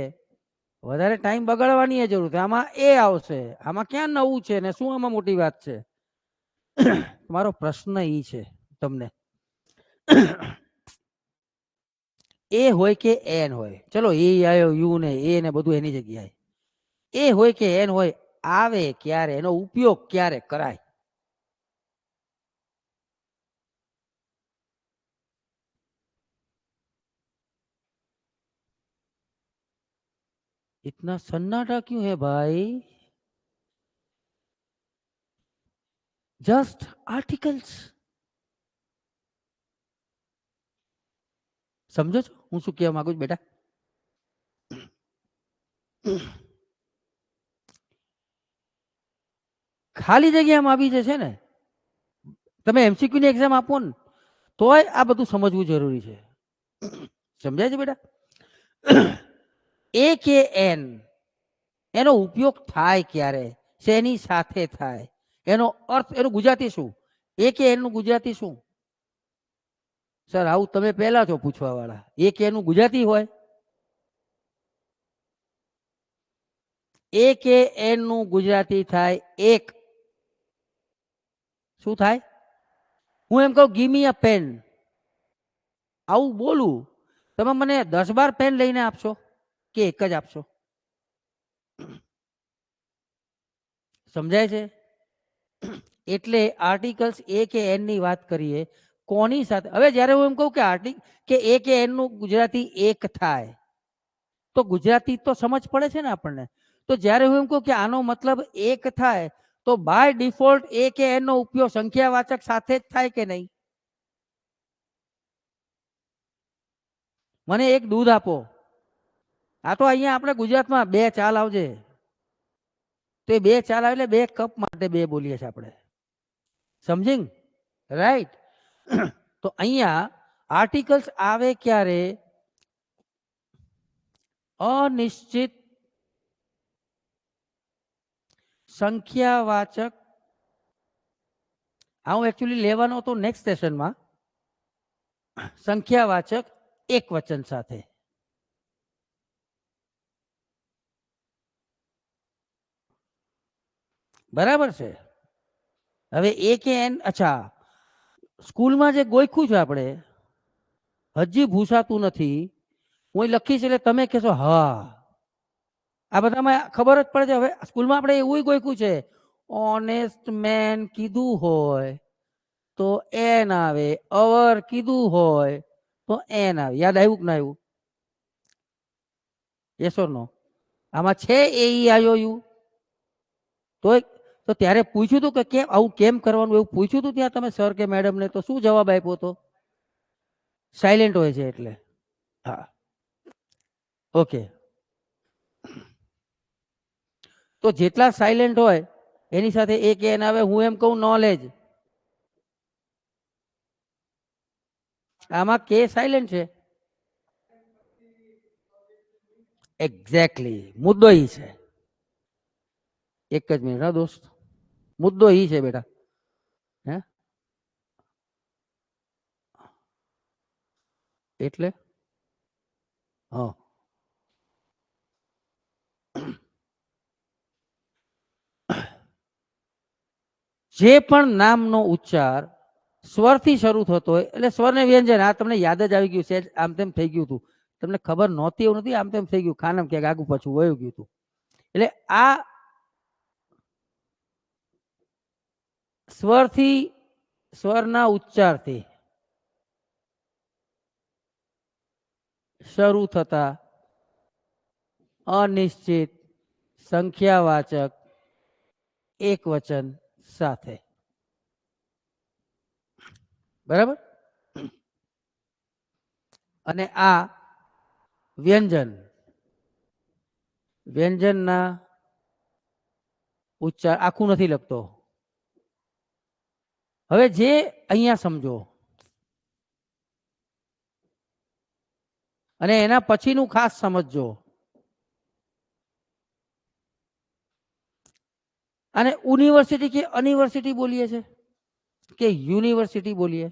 વધારે ટાઈમ બગાડવાની જરૂર છે. આમાં એ આવશે, આમાં ક્યાં નવું છે ને શું આમાં મોટી વાત છે? તમારો પ્રશ્ન ઈ છે તમને એ હોય કે એન હોય, ચલો એ આવ્યો યુ ને એ ને બધું એની જગ્યાએ, એ હોય કે એન હોય, આવે ક્યારે, એનો ઉપયોગ ક્યારે કરાય? इतना सन्नाटा क्यों है भाई? Just articles. સમજો છો હું શું કહેવા માંગુ છું બેટા? ખાલી જગ્યામાં આવી જશે ને, તમે એમસીક્યુ ની એક્ઝામ આપો ને તોય આ બધું સમજવું જરૂરી છે. સમજાય છે બેટા? એ કે એન એનો ઉપયોગ થાય ક્યારે, શેની સાથે થાય, એનો અર્થ, એનું ગુજરાતી શું? એ કે એન નું ગુજરાતી શું? સર આવું તમે પહેલા છો પૂછવા વાળા. એ કે એનું ગુજરાતી હોય? એ કે એન નું ગુજરાતી થાય એક. શું થાય? હું એમ કહું ગીવ મી અ પેન, આવું બોલું, તમે મને 10-12 પેન લઈને આપશો કે એક જ આપશો? સમજાય છે? એટલે આર્ટિકલ્સ એ કે એન ની વાત કરીએ કોની સાથે. હવે જ્યારે હું એમ કહું કે એ કે એન નું ગુજરાતી એક થાય તો ગુજરાતી તો સમજ પડે છે ને આપણને. તો જ્યારે હું એમ કહું કે આનો મતલબ એક થાય તો બાય ડિફોલ્ટ એ કે એન નો ઉપયોગ સંખ્યાવાચક સાથે જ થાય કે નહીં? મને એક દૂધ આપો, આ તો અહીંયા આપણે ગુજરાતમાં 2 ચા લાવજે, તો એ 2 ચા લાવે એટલે 2 કપ માટે 2 બોલીએ છીએ આપણે. સમજિંગ? રાઈટ. તો અહીંયા આર્ટિકલ્સ આવે ક્યારે? અનિશ્ચિત સંખ્યાવાચક. આ હું એકચ્યુઅલી લેવાનો હતો નેક્સ્ટ સેશનમાં. સંખ્યાવાચક એક વચન સાથે. બરાબર છે? હવે એ કે એન, અચ્છા સ્કૂલમાં જે ગોખ્યું છે આપણે હજી ભૂસાતું નથી, હું લખીશ એટલે તમે કહેશો હા. આ બધામાં ખબર જ પડે છે. હવે સ્કૂલમાં આપણે એવું ગોખ્યું છે, ઓનેસ્ટ મેન કીધું હોય તો એન આવે, અવર કીધું હોય તો એન આવે. યાદ આવ્યું કે ના આવ્યું? યસ ઓર નો? આમાં છે એ ઈ આયો યુ? તો ત્યારે પૂછ્યું હતું કે કેમ આવું કેમ કરવાનું, એવું પૂછ્યું હતું ત્યાં તમે સર કે મેડમને, તો શું જવાબ આપ્યો હતો? સાયલેન્ટ હોય છે એટલે. હા ઓકે. તો જેટલા સાયલેન્ટ હોય એની સાથે એક એન આવે. હું એમ કહું નોલેજ, આમાં કે સાયલેન્ટ છે. એક્ઝેક્ટલી, મુદ્દો ઈ છે. એક જ મિનિટ હા દોસ્ત, મુદ્દો ઈ છે બેટા. હે એટલે હા, જે પણ નામનો ઉચ્ચાર સ્વરથી શરૂ થતો હોય એટલે સ્વરને વ્યંજન. આ તમને યાદ જ આવી ગયું છે, આમ તેમ થઈ ગયું હતું, તમને ખબર નહોતી એવું નથી, આમ તેમ થઈ ગયું, ખાનામ ક્યાંક આગુ પાછું વયું ગયું હતું. એટલે આ સ્વરથી, સ્વરના ઉચ્ચારથી શરૂ થતા અનિશ્ચિત સંખ્યાવાચક એક વચન સાથે. બરાબર? અને આ વ્યંજન, વ્યંજનના ઉચ્ચાર આખું નથી લખતો. હવે જે અહીંયા સમજો અને એના પછીનું ખાસ સમજજો. અને યુનિવર્સિટી કે યુનિવર્સિટી બોલીએ છે કે યુનિવર્સિટી બોલીએ,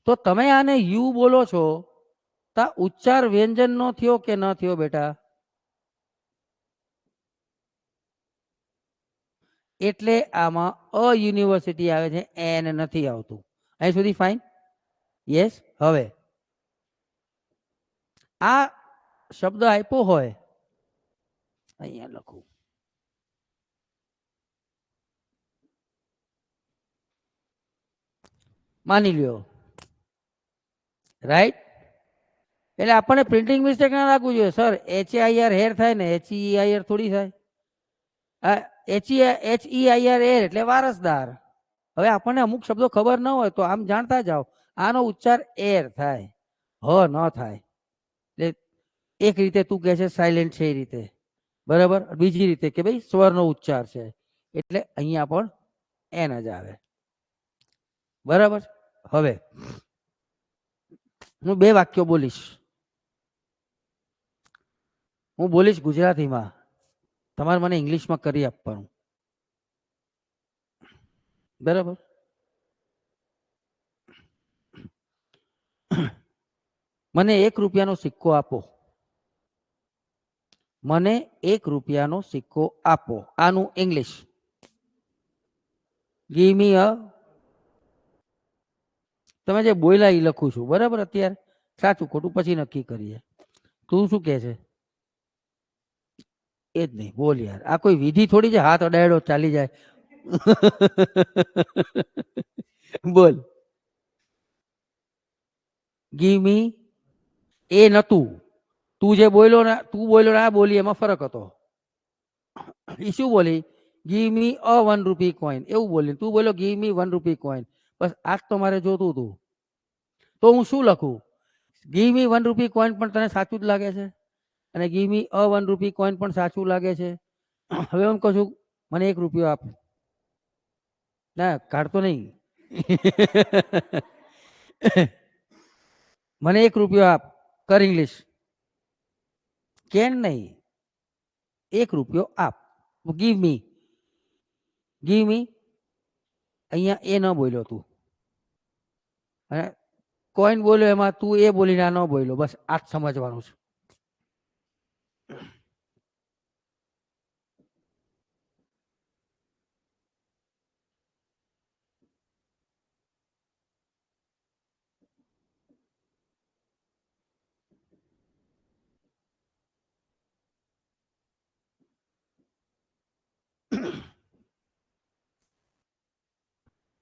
તો તમે આને યુ બોલો છો તો ઉચ્ચાર વ્યંજન નો થયો કે ન થયો બેટા? એટલે આમાં અ યુનિવર્સિટી આવે છે, એન નથી આવતું. અહીં સુધી ફાઇન? યસ. હવે આ શબ્દ આપ્યો હોય, અહીંયા લખું, માની લ્યો, રાઈટ? એટલે આપણને પ્રિન્ટિંગ મિસ્ટેક ના રાખવું જોઈએ. સર HAIR હેર થાય ને, HEIR થોડી થાય. HEIR એર એટલે વારસદાર. હવે આપણને અમુક શબ્દો ખબર ન હોય તો આમ જાણતા જાઓ, આનો ઉચ્ચાર એર થાય, હ ન થાય. એટલે એક રીતે તું કહે છે સાયલેન્ટ છે એ રીતે, બરાબર. બીજી રીતે કે ભાઈ સ્વરનો ઉચ્ચાર છે, એટલે અહીંયા પણ એન જ આવે, બરાબર. હવે હું બે વાક્યો બોલીશ. હું બોલીશ ગુજરાતીમાં, તમારે મને ઇંગ્લિશમાં કરી આપવાનું, બરાબર. મને 1 રૂપિયાનો સિક્કો આપો. મને 1 રૂપિયાનો સિક્કો આપો. આનું ઇંગ્લિશ, ગીવ મી અ, તમે જે બોલ્યા એ લખું છું, બરાબર. અત્યારે સાચું ખોટું પછી નક્કી કરીએ. તું શું કહે છે? એ જ નહીં, બોલ યાર. આ કોઈ વિધિ થોડી છે હાથ અડાયડો ચાલી જાય. બોલ. ગીવ મી, એ નતું, તું જે બોલ્યો ને, તું બોલ્યો ને આ બોલી, એમાં ફરક હતો. એ શું બોલી? ગીવ મી અ 1 રૂપી કોઈન, એવું બોલી. તું બોલ્યો ગીવ મી 1 રૂપી કોઈન. બસ આજ તો મારે જોતું હતું. તો હું શું લખું? ગીવ મી 1 રૂપી કોઈન પણ તને સાચું જ લાગે છે, અને ગીવ મી અ 1 રૂપી કોઈન પણ સાચું લાગે છે. હવે હું કહું છું મને 1 રૂપિયો આપ. ના કાઢતો નહીં. મને 1 રૂપિયો આપ. કર ઇંગ્લિશ. કેન નહીં, 1 રૂપિયો આપ. Give me, give me. અહીંયા એ ન બોલ્યો તું, અને કોઈન બોલ્યો એમાં તું એ બોલીને આ ન બોલ્યો. બસ આ જ સમજવાનું છે.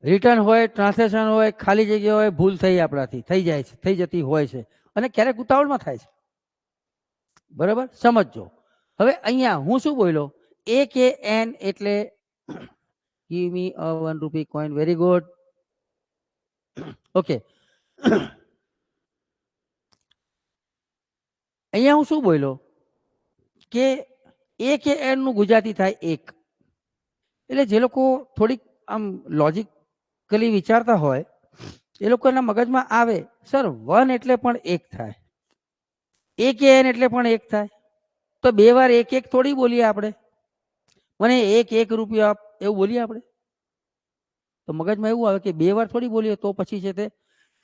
રિટર્ન હોય, ટ્રાન્સલેશન હોય, ખાલી જગ્યા હોય, ભૂલ થઈ આપણાથી થઈ જાય છે, થઈ જતી હોય છે, અને ક્યારેક ઉતાવળમાં થાય છે, બરાબર. સમજજો. હવે અહીંયા હું શું બોલ્યો? AKN એટલે ગીવ મી અ 1 રૂપી કોઈન. Very good. ઓકે. અહીંયા હું શું બોલ્યો કે AKN નું ગુજરાતી થાય એક. એટલે જે લોકો થોડીક આમ લોજિકલી વિચારતા હોય એ લોકોના મગજમાં આવે, સર 1 એટલે પણ 1 થાય, AKN એટલે પણ 1 થાય, તો 2 વાર 1 1 થોડી બોલીએ આપણે. મને 1 રૂપિયો આપ એવું બોલીએ આપણે? તો મગજમાં એવું આવે કે 2 વાર થોડી બોલીએ. તો પછી છે તે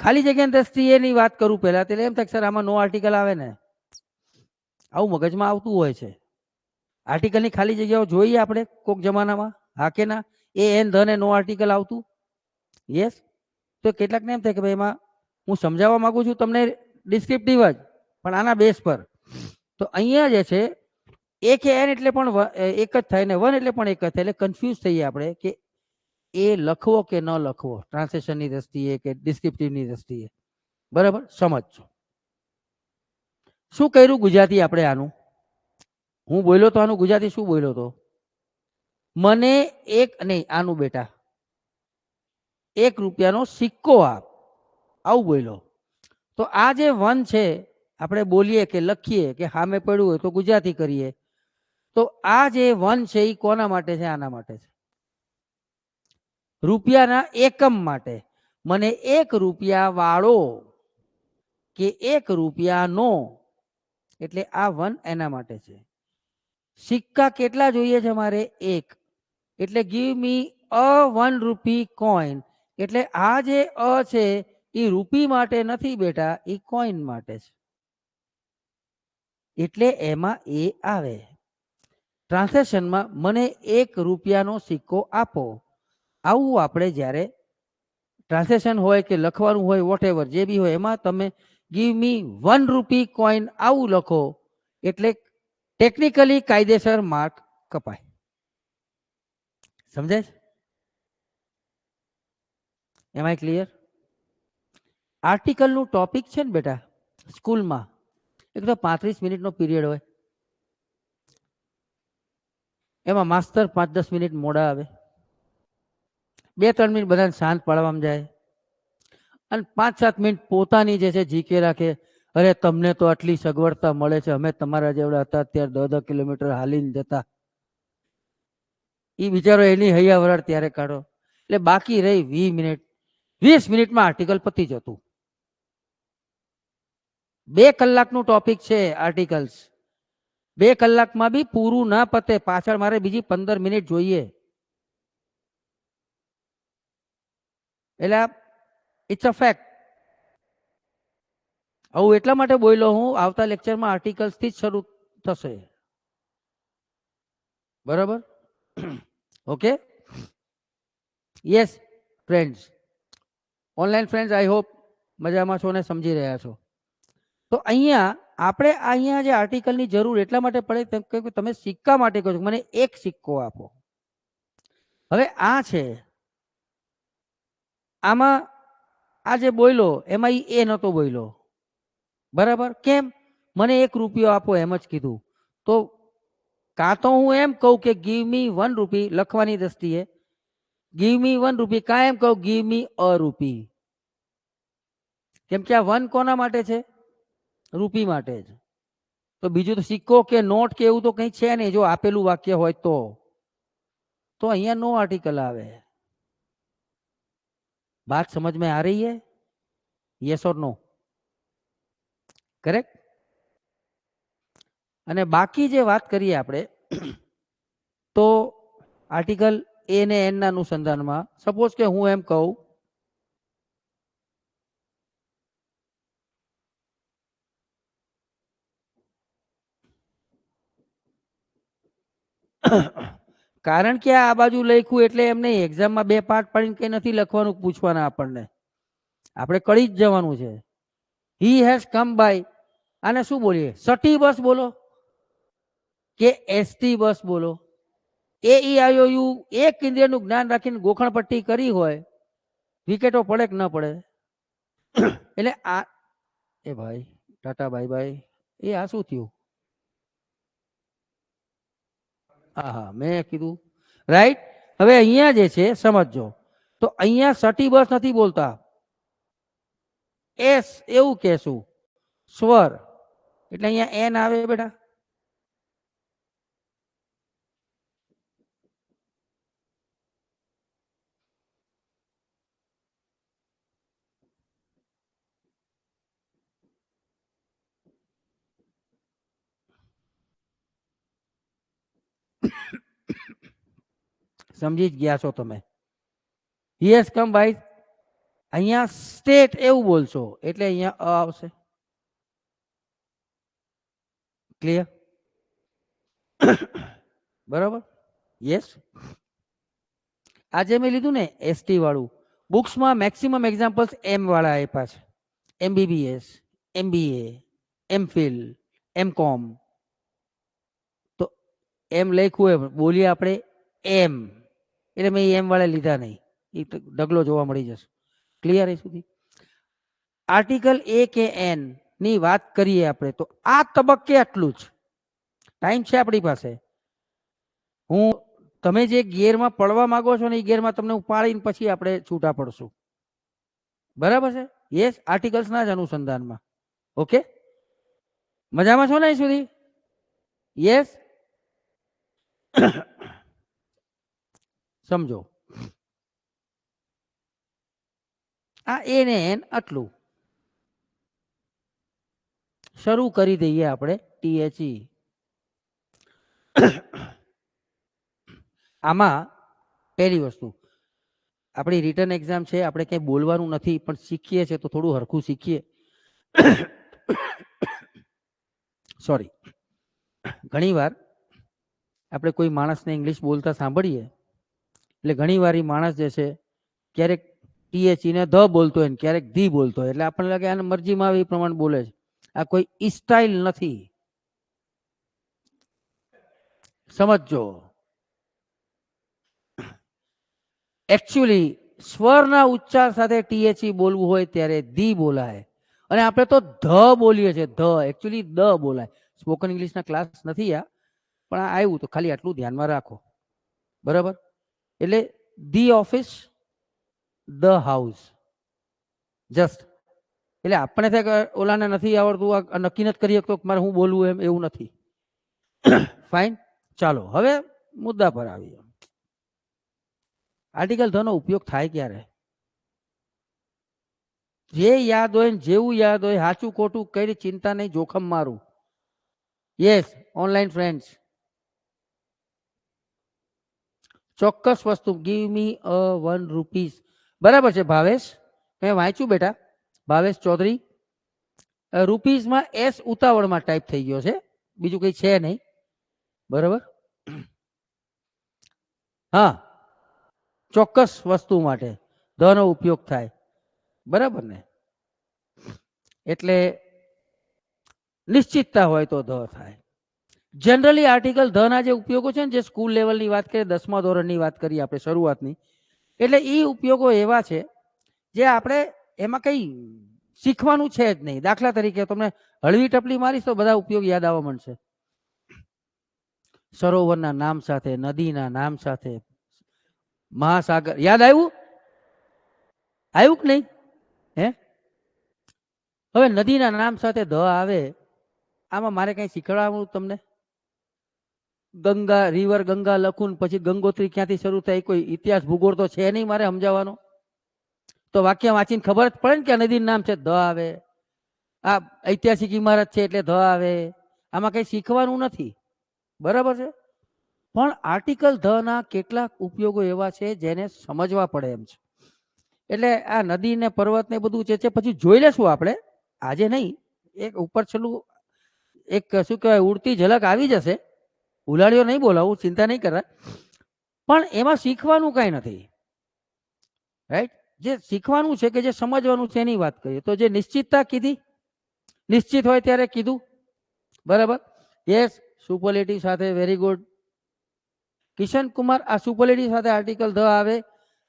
ખાલી જગ્યાની દ્રષ્ટિએ ની વાત કરું પહેલા, એટલે એમ થાય સર આમાં નો આર્ટિકલ આવે ને, આવું મગજમાં આવતું હોય છે. આર્ટિકલની ખાલી જગ્યાઓ જોઈએ આપણે કોક જમાનામાં, હા કે ના? એન ધન નો આર્ટિકલ આવતું, યસ. તો કેટલાકને એમ થાય કે ભાઈ એમાં હું સમજાવવા માંગુ છું તમને ડિસ્ક્રિપ્ટિવ જ, પણ આના બેઝ પર. તો અહીંયા જે છે AKN એટલે પણ 1 જ થાય ને 1 એટલે પણ 1 જ થાય, એટલે કન્ફ્યુઝ થઈએ આપણે કે એ લખવો કે ન લખવો, ટ્રાન્સલેશનની દ્રષ્ટિએ કે ડિસ્ક્રિપ્ટિવની દ્રષ્ટિએ, બરાબર. સમજો શું કર્યું ગુજરાતી આપણે આનું? હું બોલ્યો તો આનું ગુજરાતી શું બોલ્યો તો? મને એક નહીં, આનું બેટા 1 રૂપિયાનો સિક્કો આપ, આવું બોલ્યો. તો આ જે 1 છે આપણે બોલીએ કે લખીએ કે સામે પડ્યું હોય તો ગુજરાતી કરીએ, તો આ જે 1 છે એ કોના માટે છે? આના માટે છે, રૂપિયાના એકમ માટે. મને 1 રૂપિયા વાળો કે 1 રૂપિયાનો, એટલે આ 1 એના માટે છે. સિક્કા કેટલા જોઈએ છે મારે? 1. એટલે ગીવ મી અ 1 રૂપી કોઈન. એટલે આ જે અ છે એ રૂપી માટે નથી બેટા, એ કોઈન માટે છે, એટલે એમાં એ આવે. ટ્રાન્ઝેક્શનમાં મને 1 રૂપિયાનો સિક્કો આપો, આવું આપણે જ્યારે ટ્રાન્ઝેક્શન હોય કે લખવાનું હોય વોટેવર જે બી હોય એમાં તમે ગીવ મી 1 રૂપી કોઈન આવું લખો એટલે ટેકનિકલી કાયદેસર માર્ક કપાય. સમજાય છે? એમ આઈ ક્લિયર? આર્ટિકલનું ટોપિક છે ને બેટા સ્કૂલમાં એક તો 35 મિનિટનો પીરિયડ હોય, એમાં માસ્તર 5-10 મિનિટ મોડા આવે, 2-3 મિનિટ બધાને શાંત પાડવામાં જાય અને 5-7 મિનિટ પોતાની જે છે જીકે રાખે. અરે તમને તો આટલી સગવડતા મળે છે, અમે તમારા જેવડા હતા ત્યારે 10 કિલોમીટર હાલીને જતા. એ બિચારો એની હૈયા વરાળ ત્યારે કાઢો એટલે બાકી રહી 20 મિનિટ. 20 મિનિટમાં આર્ટિકલ પતી જતું. 2 કલાકનું ટોપિક છે આર્ટિકલ્સ. 2 કલાકમાં બી પૂરું ના પતે, પાછળ મારે બીજી 15 મિનિટ જોઈએ. એટલે ઇટ્સ અ ફેક્ટ. આવું એટલા માટે બોલ્યો હું, આવતા લેક્ચરમાં આર્ટિકલ્સથી જ શરૂ થશે. બરાબર? Okay? Yes friends, online friends, I hope મજામાં છો ને સમજી રહ્યા છો. તો અહીંયા જે આર્ટિકલની જરૂર એટલા માટે પડે કે તમે સિક્કા માટે કહો છો મને 1 સિક્કો આપો. હવે આ છે, આમાં આ જે બોલ્યો એમાં એ નતો બોલ્યો. બરાબર? કેમ? મને 1 રૂપિયો આપો એમ જ કીધું. તો કાં તો હું એમ કહું કે ગીવ મી 1 રૂપી લખવાની દ્રષ્ટિએ, ગીવ મી 1 રૂપી, કાં એમ કહું ગીવ મી અ રૂપી. કેમ કે આ 1 કોના માટે છે? રૂપી માટે જ. તો બીજું તો સિક્કો કે નોટ કે એવું તો કંઈ છે નહીં. જો આપેલું વાક્ય હોય તો અહીંયા નો આર્ટિકલ આવે. बात समझ में आ रही है? यस और नो? करेक्ट? અને બાકી જે વાત કરીએ આપણે તો આર્ટિકલ એ ને એન ના અનુસંધાનમાં સપોઝ કે હું એમ કહું કારણ કે આ બાજુ લખ્યું એટલે એમ નહીં, એક્ઝામમાં 2 પાર્ટ પાડીને કંઈ નથી લખવાનું, પૂછવાના આપણને, આપણે કરી જ જવાનું છે. હી હેઝ કમ બાય, આને શું બોલીએ? સટી બસ બોલો કે એસટી બસ બોલો. એ ઈ આયો યુ એક ઇન્દ્રિયનું જ્ઞાન રાખીને ગોખણ પટ્ટી કરી હોય, વિકેટો પડે કે ન પડે? એટલે આ એ ભાઈ ટાટા બાય બાય, એ આ શું થયું? હા મેં કીધું રાઈટ. હવે અહીંયા જે છે સમજો, તો અહીંયા સટી બસ નથી બોલતા, એસ એવું કહેશું, સ્વર, એટલે અહીંયા એન આવે બેટા. સમજી જ ગયા છો તમે. યસ કમ ભાઈ, અહીંયા સ્ટેટ એવું બોલશો એટલે અહીંયા અ આવશે. ક્લિયર? બરાબર? યસ. આજે મેં લીધું ને એસટી વાળું, બુક્સમાં મેક્સિમમ એક્ઝામ્પલ્સ એમ વાળા આપ્યા છે. MBBS, MBA, MPhil, MCOM. તો એમ લખ્યું એમ બોલીએ આપણે એમ, એટલે મેં એમ વાળા લીધા નહીં, એ ઢગલો જોવા મળી જશે. ક્લિયર? એ સુધી આર્ટિકલ એ કે એન ની વાત કરીએ આપણે તો આ તબક્કે આટલું જ. ટાઈમ છે આપણી પાસે. હું તમે જે ગિયરમાં પડવા માંગો છો ને એ ગિયરમાં તમને ઉપાડીને પછી આપણે છૂટા પડશું. બરાબર છે? યસ, આર્ટિકલ્સના જ અનુસંધાનમાં. ઓકે, મજામાં છો ને અહીં સુધી? યસ. સમજો, આ એ ને એન આટલું. શરૂ કરી દઈએ આપણે THE. આમાં પહેલી વસ્તુ, આપણી રિટર્ન એક્ઝામ છે, આપણે કંઈ બોલવાનું નથી, પણ શીખીએ છીએ તો થોડું હરખું શીખીએ. સોરી, ઘણીવાર આપણે કોઈ માણસને ઇંગ્લિશ બોલતા સાંભળીએ એટલે ઘણી વાર માણસ જે છે ક્યારેક THE ને ધ બોલતો હોય ને ક્યારેક ધી બોલતો હોય એટલે આપણને લાગે આને મરજીમાં આવે એ પ્રમાણે બોલે છે. આ કોઈ સ્ટાઇલ નથી, સમજો. એકચ્યુઅલી સ્વરના ઉચ્ચાર સાથે THE બોલવું હોય ત્યારે ધી બોલાય અને આપણે તો ધ બોલીએ છીએ, ધ એકચ્યુઅલી દ બોલાય. સ્પોકન ઇંગ્લિશના ક્લાસ નથી આ, પણ આ આવ્યું તો ખાલી આટલું ધ્યાનમાં રાખો, બરાબર. એટલે the office, the house, just. એટલે આપણે થાય કે ઓલાને નથી આવડતું, નક્કી નથી કરી શકતો મારે હું બોલવું એમ, એવું નથી. ફાઇન, ચાલો હવે મુદ્દા પર આવીએ. આર્ટિકલ ધ નો ઉપયોગ થાય ક્યારે? જે યાદ હોય ને જેવું યાદ હોય, સાચું ખોટું કઈ ચિંતા નહીં, જોખમ મારું. Yes, online friends. ચોક્કસ વસ્તુ, ગીવ મી અ 1 રૂપીસ. બરાબર છે ભાવેશ, મેં વાંચ્યું બેટા, ભાવેશ ચૌધરી. રૂપીસમાં એસ ઉતાવળમાં ટાઈપ થઈ ગયો છે, બીજું કઈ છે નહીં, બરાબર. હા, ચોક્કસ વસ્તુ માટે ધ નો ઉપયોગ થાય, બરાબર ને. એટલે નિશ્ચિતતા હોય તો ધ થાય. જનરલી આર્ટિકલ ધ ના જે ઉપયોગો છે ને, જે સ્કૂલ લેવલની વાત કરીએ, 10મા ધોરણની વાત કરીએ આપણે શરૂઆતની, એટલે એ ઉપયોગો એવા છે જે આપણે એમાં કઈ શીખવાનું છે જ નહીં. દાખલા તરીકે તમને હળવી ટપલી મારીશ તો બધા ઉપયોગ યાદ આવવા માંડશે. સરોવરના નામ સાથે, નદીના નામ સાથે, મહાસાગર, યાદ આવ્યું? આવ્યું કે નહીં? હે, હવે નદીના નામ સાથે ધ આવે, આમાં મારે કઈ શીખવાડવાનું તમને? ગંગા, રિવર ગંગા લખું પછી ગંગોત્રી ક્યાંથી શરૂ થાય, કોઈ ઇતિહાસ ભૂગોળ તો છે નહીં મારે સમજાવવાનો. તો વાક્ય વાંચીને ખબર જ પડે ને કે આ નદીનું નામ છે, ધ આવે. આ ઐતિહાસિક ઇમારત છે એટલે ધ આવે. આમાં કઈ શીખવાનું નથી, બરાબર છે. પણ આર્ટિકલ ધ ના કેટલાક ઉપયોગો એવા છે જેને સમજવા પડે એમ છે. એટલે આ નદી ને પર્વત ને બધું છે પછી જોઈ લેશું આપણે, આજે નહીં. એક ઉપર છેલ્લું એક શું કહેવાય ઉડતી ઝલક આવી જશે, ઉલાળીઓ નહીં બોલાવું, ચિંતા નહીં કરવા. પણ એમાં શીખવાનું કઈ નથી, રાઈટ. જે શીખવાનું છે કે જે સમજવાનું છે એની વાત કરીએ તો જે નિશ્ચિતતા કીધી, નિશ્ચિત હોય ત્યારે કીધું, બરાબર. યસ, સુપરલેટિવ સાથે, વેરી ગુડ કિશન કુમાર. આ સુપરલેટિવ સાથે આર્ટિકલ ધ આવે,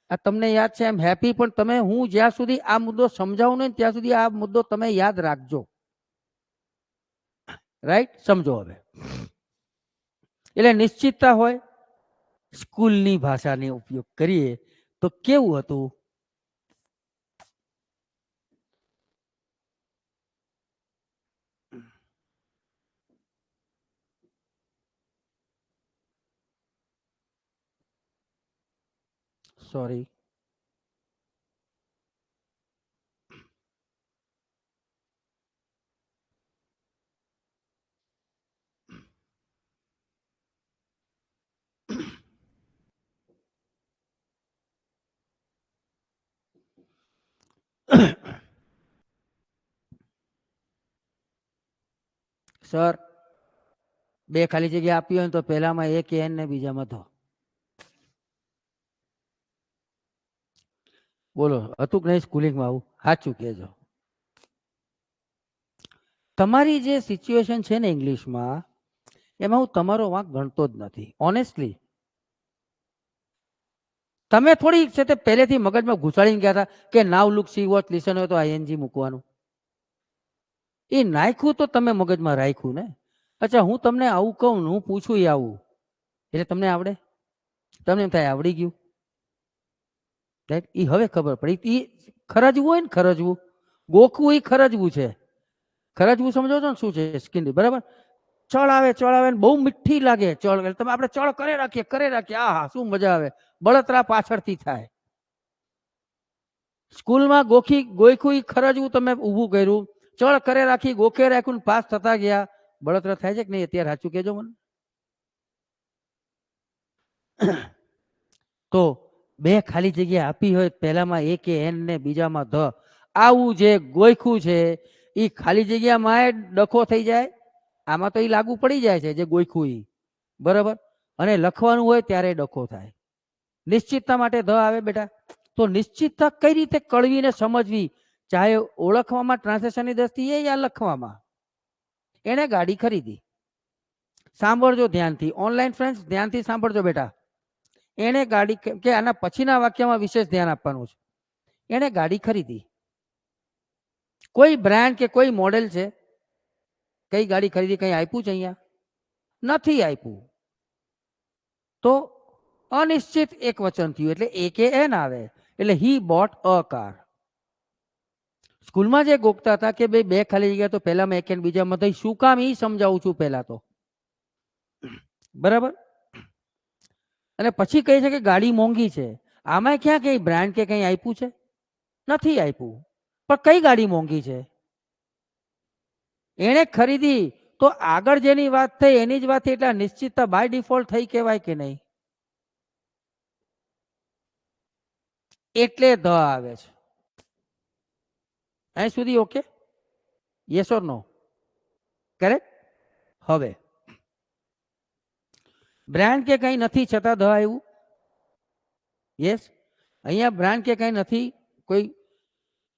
આ તમને યાદ છે એમ હેપી. પણ તમે, હું જ્યાં સુધી આ મુદ્દો સમજાવું નહીં ત્યાં સુધી આ મુદ્દો તમે યાદ રાખજો, રાઈટ. સમજો હવે. એટલે નિશ્ચિતતા હોય, સ્કૂલની ભાષાનો ઉપયોગ કરીએ તો કેવું હતું? સોરી, સર, બે ખાલી જગ્યા આપી હોય તો પહેલામાં એક એન ને બીજામાં ધ. બોલો, હતું કે નહીં સ્કૂલિંગમાં આવું? સાચું કહેજો. તમારી જે સિચ્યુએશન છે ને ઇંગ્લિશમાં, એમાં હું તમારો વાંક ગણતો જ નથી, ઓનેસ્ટલી. તમે થોડી છે તે પહેલેથી મગજમાં ઘુસાડીને ગયા હતા કે નાવ લુક સી વોચ લિસન હોય તો ING મૂકવાનું. એ નાખ્યું તો તમે મગજમાં રાખ્યું ને. અચ્છા, હું તમને આવું કહું ને, હું પૂછું એ આવું, એટલે તમને આવડે? તમને એમ થાય આવડી ગયું, રાઈટ. એ હવે ખબર પડી. એ ખરજવું હોય ને, ખરજવું, ગોખવું એ ખરજવું છે. ખરજવું સમજો છો ને શું છે? સ્કિન, બરાબર. ચળ આવે ને બહુ મીઠી લાગે ચળ, તમે આપણે ચળ કરે રાખીએ, આહા શું મજા આવે. બળતરા પાછળથી થાય. સ્કૂલમાં ગોખું ખરજવું તમે ઊભું કર્યું, ચળ કરે રાખી, ગોખે રાખ્યું, પાસ થતા ગયા. બળતરા થાય છે કે નહીં અત્યારે? સાચું કહેજો મને. તો બે ખાલી જગ્યા આપી હોય, પહેલામાં એક એન ને બીજામાં ધ, આવું જે ગોખું છે એ ખાલી જગ્યામાં ડખો થઈ જાય. આમાં તો એ લાગુ પડી જાય છે જે ગોખું એ, બરાબર. અને લખવાનું હોય ત્યારે ડખો થાય. નિશ્ચિતતા માટે ધ આવે બેટા. તો નિશ્ચિતતા કઈ રીતે કળવીને સમજવી, ચાહે ઓળખવામાં ટ્રાન્સલેશનની દ્રષ્ટિએ યા લખવામાં. એણે ગાડી ખરીદી. સાંભળજો ધ્યાનથી, ઓનલાઈન ફ્રેન્ડ્સ ધ્યાનથી સાંભળજો બેટા. એણે ગાડી, કે આના પછીના વાક્યમાં વિશેષ ધ્યાન આપવાનું છે. એણે ગાડી ખરીદી. કોઈ બ્રાન્ડ કે કોઈ મોડેલ છે? કઈ ગાડી ખરીદી, કઈ આપ્યું છે અહીંયા? નથી આપ્યું. તો અનિશ્ચિત એક વચન થયું, એટલે એકે એન આવે, એટલે હી બોટ અ કાર. સ્કૂલમાં જે ગોખતા હતા કે ભાઈ બે ખાલી જગ્યા, તો પહેલામાં એક અને બીજામાં થઈ, શું કામ એ સમજાવું છું પહેલા તો, બરાબર. અને પછી કહે છે કે ગાડી મોંઘી છે. આમાં ક્યાં કઈ બ્રાન્ડ કે કઈ આપ્યું છે? નથી આપ્યું. પણ કઈ ગાડી મોંઘી છે? એણે ખરીદી. તો આગળ જેની વાત થઈ એની જ વાત થઈ, એટલે નિશ્ચિતતા બાય ડિફોલ્ટ થઈ કહેવાય કે નહીં? એટલે ધ આવે છે. અહીં સુધી okay? Yes or no? Correct. હવે બ્રાન્ડ કે કઈ નથી છતાં ધ આવ્યું. યસ. અહીંયા બ્રાન્ડ કે કઈ નથી, કોઈ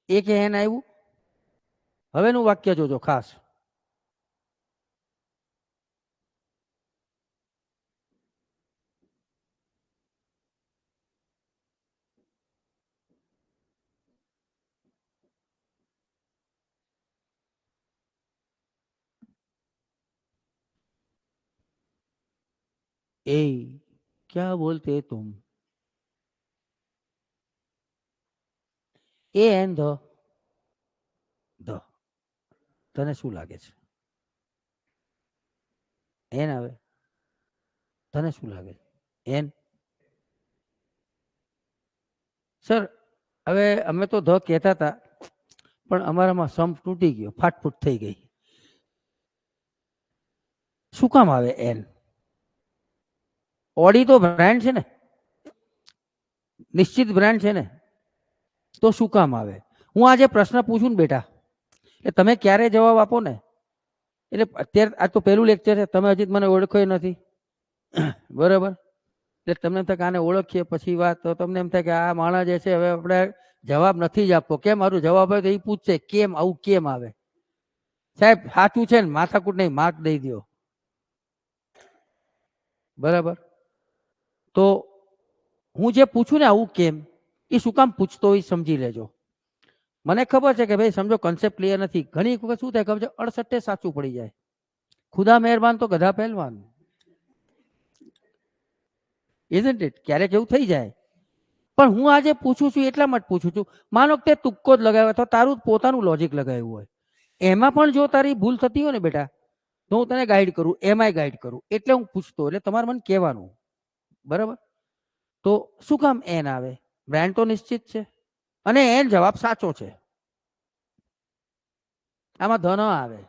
એક એન આવ્યું. હવેનું વાક્ય જોજો ખાસ. ए क्या बोलते तुम? A N the the. તને શું લાગે છે? એન આવે. તને શું લાગે છે? એન. સર હવે અમે તો ધ કહેતા હતા, પણ અમારામાં સમ તૂટી ગયો, ફાટફૂટ થઈ ગઈ. શું કામ આવે એન? ઓડી તો બ્રાન્ડ છે ને, નિશ્ચિત બ્રાન્ડ છે ને, તો શું કામ આવે? હું આજે પ્રશ્ન પૂછું ને બેટા, એ તમે ક્યારે જવાબ આપો ને, એટલે અત્યારે આ તો પહેલું લેક્ચર છે, તમે હજી મને ઓળખ્યો નથી, બરાબર. એટલે તમને થાય કે આને ઓળખીએ પછી વાત, તો તમને એમ થાય કે આ માણસ જે છે હવે આપણે જવાબ નથી જ આપવો. કેમ? મારું જવાબ આવે તો એ પૂછશે કેમ આવું કેમ આવે. સાહેબ સાચું છે ને, માથાકૂટ નહીં, માર્ક દઈ દો, બરાબર. તો હું જે પૂછું ને આવું કેમ, એ શું કામ પૂછતો હોય સમજી લેજો. મને ખબર છે કે ભાઈ સમજો કન્સેપ્ટ ક્લિયર નથી. ઘણી વખત શું થાય ખબર છે, 68 સાચું પડી જાય. ખુદા મહેરબાન તો ગધા પહેલવાન. Isn't it? ક્યારેક એવું થઈ જાય. પણ હું આજે પૂછું છું એટલા માટે પૂછું છું, માનો કે તે તુક્કો જ લગાવ્યો તો તારું પોતાનું લોજિક લગાવ્યું હોય, એમાં પણ જો તારી ભૂલ થતી હોય ને બેટા, તો હું તને ગાઈડ કરું, એમાંય ગાઈડ કરું, એટલે હું પૂછતો, એટલે તમારે મને કહેવાનું, બરાબર. તો શું કામ એન આવે? બ્રાન્ડ તો નિશ્ચિત છે અને એન જવાબ સાચો છે. આમાં ધ ન આવે.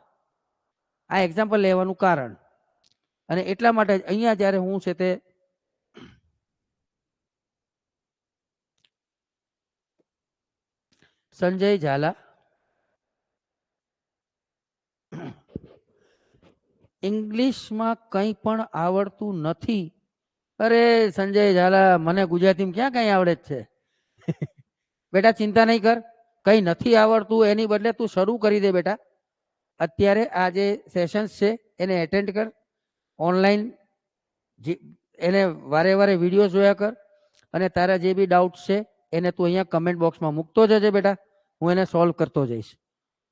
આ એક્ઝામ્પલ લેવાનું કારણ, અને એટલા માટે અહીંયા જ્યારે હું છે તે સંજય ઝાલા ઇંગ્લિશમાં કંઈ પણ આવડતું નથી. અરે સંજય ઝાલા, મને ગુજરાતીમાં ક્યાં કંઈ આવડે જ છે. બેટા ચિંતા નહીં કર, કંઈ નથી આવડતું એની બદલે તું શરૂ કરી દે બેટા. અત્યારે આ જે સેશન્સ છે એને એટેન્ડ કર, ઓનલાઈન એને વારે વારે વિડીયો જોયા કર, અને તારા જે બી ડાઉટ્સ છે એને તું અહીંયા કમેન્ટ બોક્સમાં મૂકતો જજે બેટા, હું એને સોલ્વ કરતો જઈશ,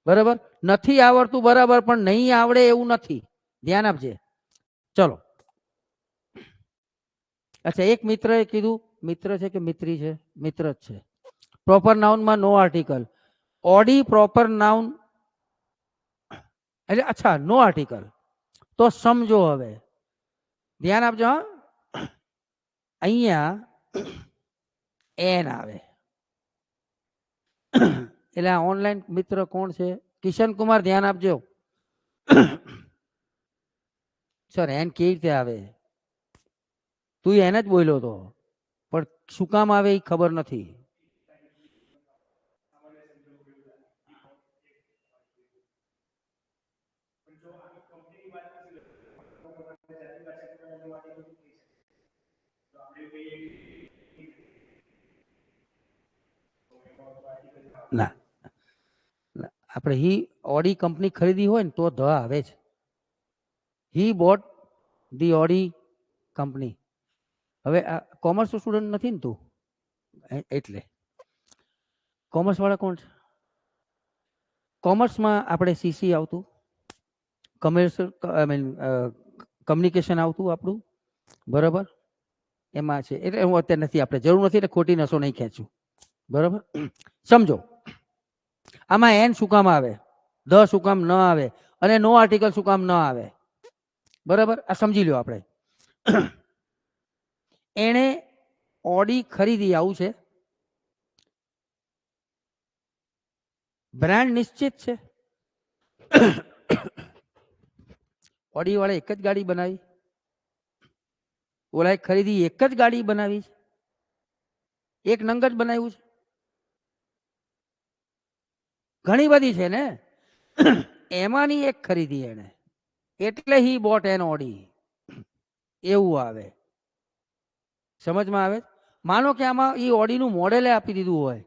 બરાબર. નથી આવડતું બરાબર, પણ નહીં આવડે એવું નથી, ધ્યાન આપજે. ચલો. અચ્છા, એક મિત્રએ કીધું, મિત્ર છે કે મિત્રી છે? મિત્ર જ છે. પ્રોપર નાઉનમાં નો આર્ટિકલ. ઓડી પ્રોપર નાઉન એટલે અચ્છા નો આર્ટિકલ. તો સમજો, હવે ધ્યાન આપજો. અહીંયા એન આવે, એટલે આ ઓનલાઈન મિત્ર કોણ છે? કિશન કુમાર, ધ્યાન આપજો. સર એન કેવી રીતે આવે? તું એને જ બોલ્યો હતો, પણ શું કામ આવે એ ખબર નથી. ના, આપણે હી ઓડી કંપની ખરીદી હોય ને તો ધ આવે છે. He bought the Audi company. હવે આ કોમર્સ સ્ટુડન્ટ નથી ને તું, એટલે કોમર્સ વાળા કોણ છે? કોમર્સમાં આપણે સીસી આવતું, કમર્શિયલ આઈ મીન કમ્યુનિકેશન આવતું આપણું, બરાબર, એમાં છે. એટલે હું અત્યારે નથી, આપણે જરૂર નથી એટલે ખોટી નસો નહીં ખેંચું, બરાબર. સમજો આમાં એન શું કામ આવે, ધ શું કામ ન આવે, અને નો આર્ટિકલ શું કામ ન આવે, બરાબર. આ સમજી લો. આપણે એણે ઓડી ખરીદી, આવું છે. બ્રાન્ડ નિશ્ચિત છે. ઓડી વાળા એક જ ગાડી બનાવી, ઓલા ખરીદી એક જ ગાડી બનાવી છે, એક નંગ જ બનાવ્યું છે. ઘણી બધી છે ને, એમાંની એક ખરીદી એને, એટલે હી બોટ એન ઓડી, એવું આવે. સમજમાં આવે? માનો કે આમાં એ ઓડીનું મોડેલે આપી દીધું હોય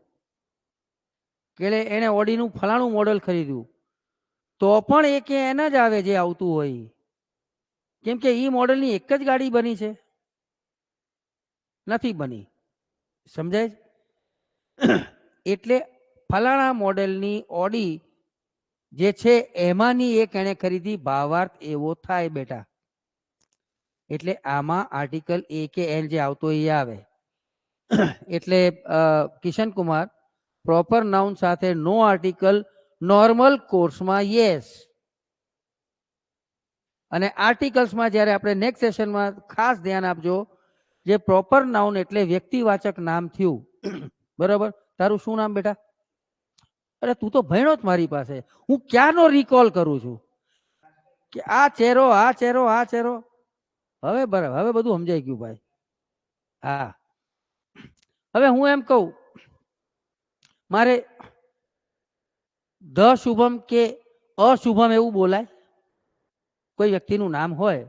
કે એને ઓડીનું ફલાણું મોડેલ ખરીદ્યું, તો પણ એ કે એના જ આવે જે આવતું હોય, કેમ કે એ મોડેલની એક જ ગાડી બની છે, નથી બની. સમજાય? એટલે ફલાણા મોડેલની ઓડી જે છે એમાંની એક એને ખરીદી, ભાવાર્થ એવો થાય બેટા. એટલે આમાં આર્ટિકલ એ કે એન જે આવતો એ આવે. એટલે કિશન કુમાર, પ્રોપર નાઉન સાથે નો આર્ટિકલ નોર્મલ કોર્સમાં યસ, અને આર્ટિકલ્સમાં જ્યારે આપણે નેક્સ્ટ સેશનમાં ખાસ ધ્યાન આપજો, જે પ્રોપર નાઉન એટલે વ્યક્તિવાચક નામ થયું, બરાબર. તારું શું નામ બેટા? અરે તું તો ભણ્યો જ મારી પાસે, હું ક્યાંનો રિકોલ કરું છું કે આ ચહેરો, આ ચહેરો, આ ચહેરો. હવે બરાબર, હવે બધું સમજાઈ ગયું ભાઈ. હા, હવે હું એમ કહું, મારે ધ શુભમ કે અશુભમ એવું બોલાય? કોઈ વ્યક્તિનું નામ હોય,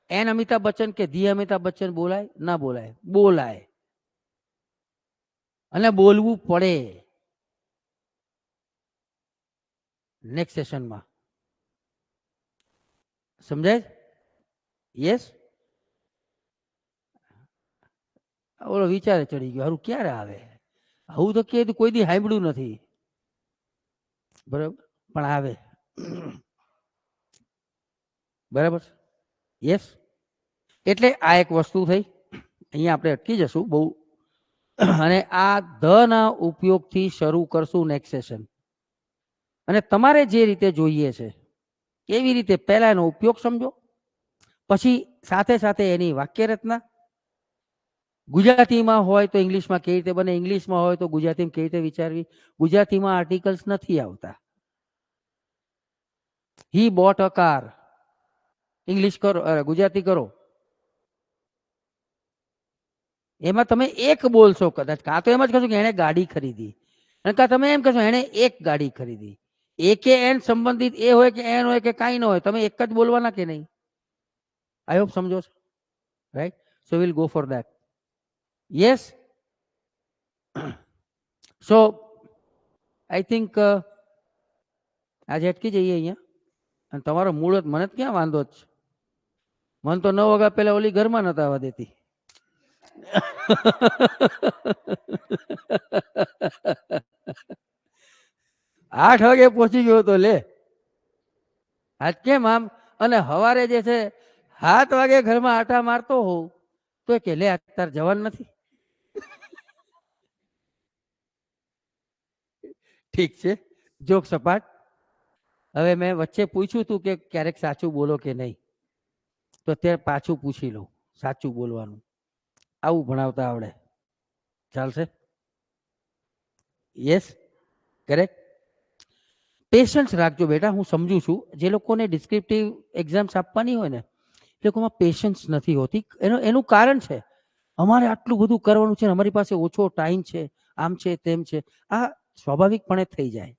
એન અમિતાભ બચ્ચન કે ધી અમિતાભ બચ્ચન બોલાય? ના બોલાય? બોલાય, અને બોલવું પડે. નેક્સ્ટ સેશનમાં સમજાય? યસ. ઓલો વિચારે ચડી ગયો, હારું ક્યારે આવે? આવું તો કે કોઈ દી સાંભળ્યું નથી, બરાબર, પણ આવે. બરાબર. યસ. એટલે આ એક વસ્તુ થઈ, અહીંયા આપણે અટકી જશું બહુ, અને આ ધ ના ઉપયોગથી શરૂ કરશું નેક્સ્ટ સેશન. અને તમારે જે રીતે જોઈએ છે એવી રીતે પહેલા એનો ઉપયોગ સમજો, પછી સાથે સાથે એની વાક્ય રચના, ગુજરાતીમાં હોય તો ઇંગ્લિશમાં કેવી રીતે બને, ઇંગ્લિશમાં હોય તો ગુજરાતીમાં કેવી રીતે વિચારવી. ગુજરાતીમાં આર્ટિકલ્સ નથી આવતા. He bought a car, English કરો, ગુજરાતી કરો, એમાં તમે એક બોલશો કદાચ, કાં તો એમ જ કહેશો કે એણે ગાડી ખરીદી, અને કાં તમે એમ કહેશો એણે એક ગાડી ખરીદી. એ કે એન સંબંધિત એ હોય કે એન હોય કે કાંઈ ન હોય, તમે એક જ બોલવાના કે નહીં? આઈ હોપ સમજો છો, right? So will go for that. Yes. So I think આજે અટકી જઈએ અહીંયા. અને તમારો મૂળ મને ક્યાં વાંધો જ છે, મને તો 9 વાગ્યા પહેલા ઓલી ઘરમાં નતા આવવા દેતી. 8 વાગે પહોંચી ગયો તો લે, આજ કેમ આમ? અને હવારે જે છે 7 વાગે ઘરમાં આટા મારતો હોઉં તો કે લે અત્યારે જવાનું નથી. ઠીક છે, જોક સપાટ. હવે મેં વચ્ચે પૂછ્યું હતું કે ક્યારેક સાચું બોલો કે નહીં, તો અત્યારે પાછું પૂછી લઉં, સાચું બોલવાનું આવું ભણાવતા આવડે? ચાલશે? Yes, correct. પેશન્સ રાખજો બેટા. હું સમજુ છું જે લોકોને ડિસ્ક્રિપ્ટિવ એક્ઝામ્સ આપવાની હોય ને એ લોકોમાં પેશન્સ નથી હોતી. એનું કારણ છે, અમારે આટલું બધું કરવાનું છે, અમારી પાસે ઓછો ટાઈમ છે, આમ છે તેમ છે. આ સ્વાભાવિકપણે થઈ જાય.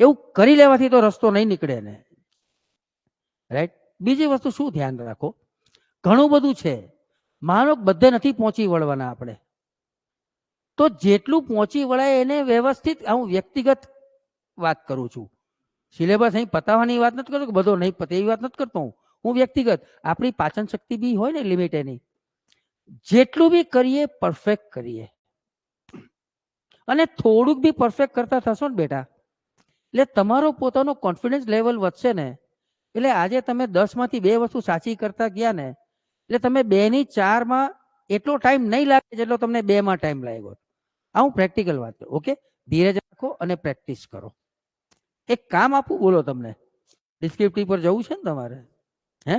એવું કરી લેવાથી તો રસ્તો નહીં નીકળે ને, રાઈટ? બીજી વસ્તુ શું ધ્યાન રાખો, ઘણું બધું છે માનો બધે નથી પહોંચી વળવાના આપણે, તો જેટલું પહોંચી વળાય એને વ્યવસ્થિત, હું વ્યક્તિગત વાત કરું છું, સિલેબસ અહીં પતાવવાની વાત નથી કરતો, બધો નહીં પતે એવી વાત નથી કરતો હું વ્યક્તિગત. આપણી પાચન શક્તિ બી હોય ને લિમિટ એની, જેટલું બી કરીએ પરફેક્ટ કરીએ, અને થોડુંક બી પરફેક્ટ કરતા થશો ને બેટા, એટલે તમારો પોતાનો કોન્ફિડન્સ લેવલ વધશે ને. એટલે આજે તમે 10 માંથી 2 વસ્તુ સાચી કરતા ગયા ને, એટલે તમે 2 ની 4 માં એટલો ટાઈમ નહીં લાગે જેટલો તમને 2 માં ટાઈમ લાગ્યો. આ હું પ્રેક્ટિકલ વાત કરું. ઓકે, ધીરજ રાખો અને પ્રેક્ટિસ કરો. એક કામ આપું, બોલો તમને ડિસ્ક્રિપ્ટિવ પર જવું છે ને તમારે, હે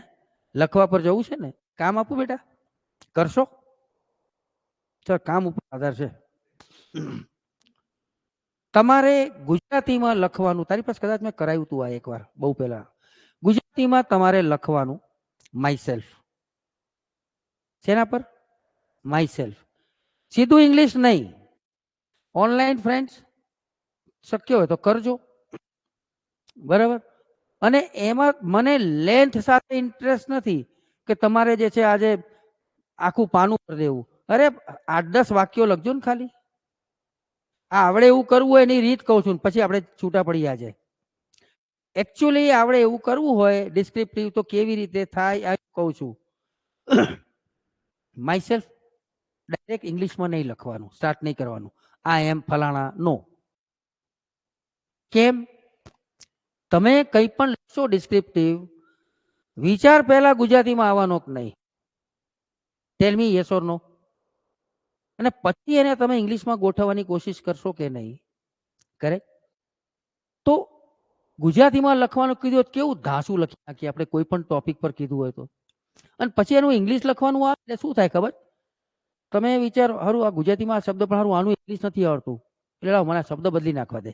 લખવા પર જવું છે ને, કામ આપું બેટા, કરશો? ચાલ, કામ ઉપર આધાર છે. તમારે ગુજરાતીમાં લખવાનું, તારી પાસે કદાચ મેં કરાવ્યું હતું આ એકવાર બહુ પહેલા. ગુજરાતીમાં તમારે લખવાનું માય સેલ્ફ. શેના પર? My self. સીધું ઇંગ્લિશ નહીં. ઓનલાઈન ફ્રેન્ડ્સ શક્ય હોય તો કરજો, બરાબર. અને એમાં મને લેન્થ સાથે ઇન્ટરેસ્ટ નથી કે તમારે જે છે આજે આખું પાનું કરી દેવું. અરે 8-10 વાક્યો લખજો ને ખાલી. આ આવડે એવું કરવું હોય એની રીત કહું છું, પછી આપણે છૂટા પડી આજે. એકચ્યુઅલી આવડે એવું કરવું હોય ડિસ્ક્રિપ્ટિવ તો કેવી રીતે થાય આ કહું છું. માય સેલ્ફ ડાયરેક્ટ ઇંગ્લિશમાં નહીં લખવાનું, સ્ટાર્ટ નહીં કરવાનું, આ એમ ફલાણા, નો. કેમ? તમે કંઈ પણ લખશો ડિસ્ક્રિપ્ટિવ, વિચાર પહેલા ગુજરાતીમાં આવવાનો કે નહીં, ટેલ મી યસ ઓર નો. અને પછી એને તમે ઇંગ્લિશમાં ગોઠવવાની કોશિશ કરશો કે નહીં, કરેક્ટ? તો ગુજરાતીમાં લખવાનું કીધું કેવું ધાસું લખી નાખીએ આપણે કોઈ પણ ટોપિક પર કીધું હોય તો, અને પછી એનું ઇંગ્લિશ લખવાનું આવે એટલે શું થાય ખબર? તમે વિચાર, હારું આ ગુજરાતીમાં આ શબ્દ પણ હારું આનું ઇંગ્લિશ નથી આવડતું, એટલે મને શબ્દ બદલી નાખવા દે.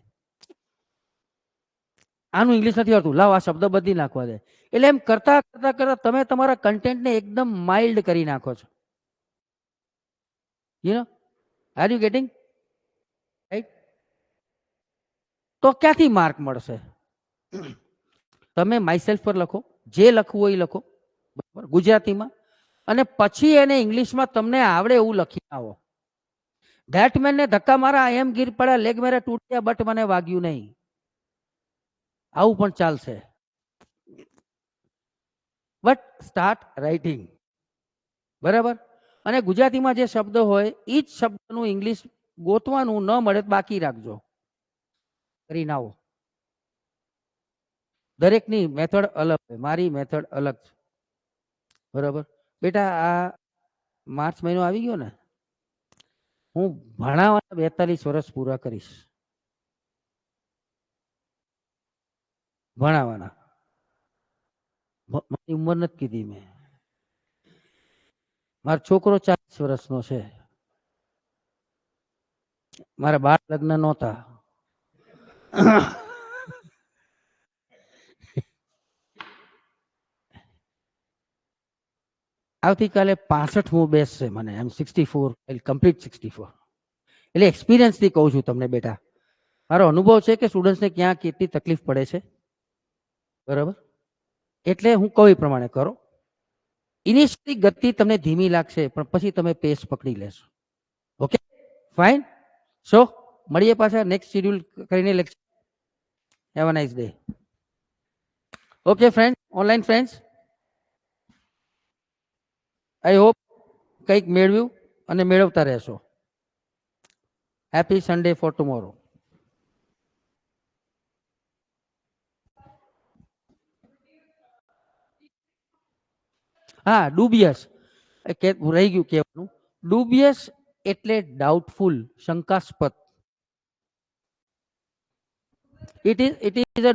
આનું ઇંગ્લિશ નથી આવડતું, લાવ આ શબ્દ બદલી નાખવા દે. એટલે એમ કરતા કરતા કરતા તમે તમારા કન્ટેન્ટને એકદમ માઇલ્ડ કરી નાખો છો. You know, are you getting right? તો ક્યાંથી માર્ક મળશે? તમે માયસેલ્ફ પર લખો, જે લખવું હોય એ લખો, બરાબર, ગુજરાતીમાં, અને પછી એને ઇંગ્લિશમાં તમને આવડે એવું લખી આવો. બેટમેનને ધક્કા મારા, એમ ગીર પડ્યા, લેગ મેરે તૂટ્યા, બટ મને વાગ્યું નહીં, આવું પણ ચાલશે. બટ સ્ટાર્ટ રાઇટિંગ, બરાબર. અને ગુજરાતીમાં જે શબ્દ હોય એ જ શબ્દનું ઇંગ્લિશ ગોતવાનું, ન મળે તો બાકી રાખજો, કરીને આવો. દરેકની મેથડ અલગ છે, મારી મેથડ અલગ છે, બરાબર. બેટા આ માર્ચ મહિનો આવી ગયો ને, હું ભણાવવાના 42 વર્ષ પૂરા કરીશ, ભણાવવાના. મારી ઉંમર નથી કીધી મેં, મારો છોકરો 40 વર્ષનો છે, મારા બાળ લગ્ન નહોતા. આવતીકાલે 65મું બેસશે મને, આઈ એમ 64, આઈ કમ્પ્લીટ 64. એટલે એક્સપિરિયન્સથી કહું છું તમને બેટા, મારો અનુભવ છે કે સ્ટુડન્ટ્સને ક્યાં કેટલી તકલીફ પડે છે, બરાબર. એટલે હું કહું એ પ્રમાણે કરો. ઇનિશિયલી ગતિ તમને ધીમી લાગશે, પણ પછી તમે પેસ પકડી લેશો. Okay, fine. સો મળીએ પાછા નેક્સ્ટ શેડ્યુલ કરીને lecture. Have a nice day. Okay friends, online friends, I hope કંઈક મેળવ્યું અને મેળવતા રહેશો. Happy Sunday for tomorrow. હા, ડુબિયસ રહી ગયું કહેવાનું. ડુબિયસ એટલે ડાઉટફુલ, શંકાસ્પદ. It is a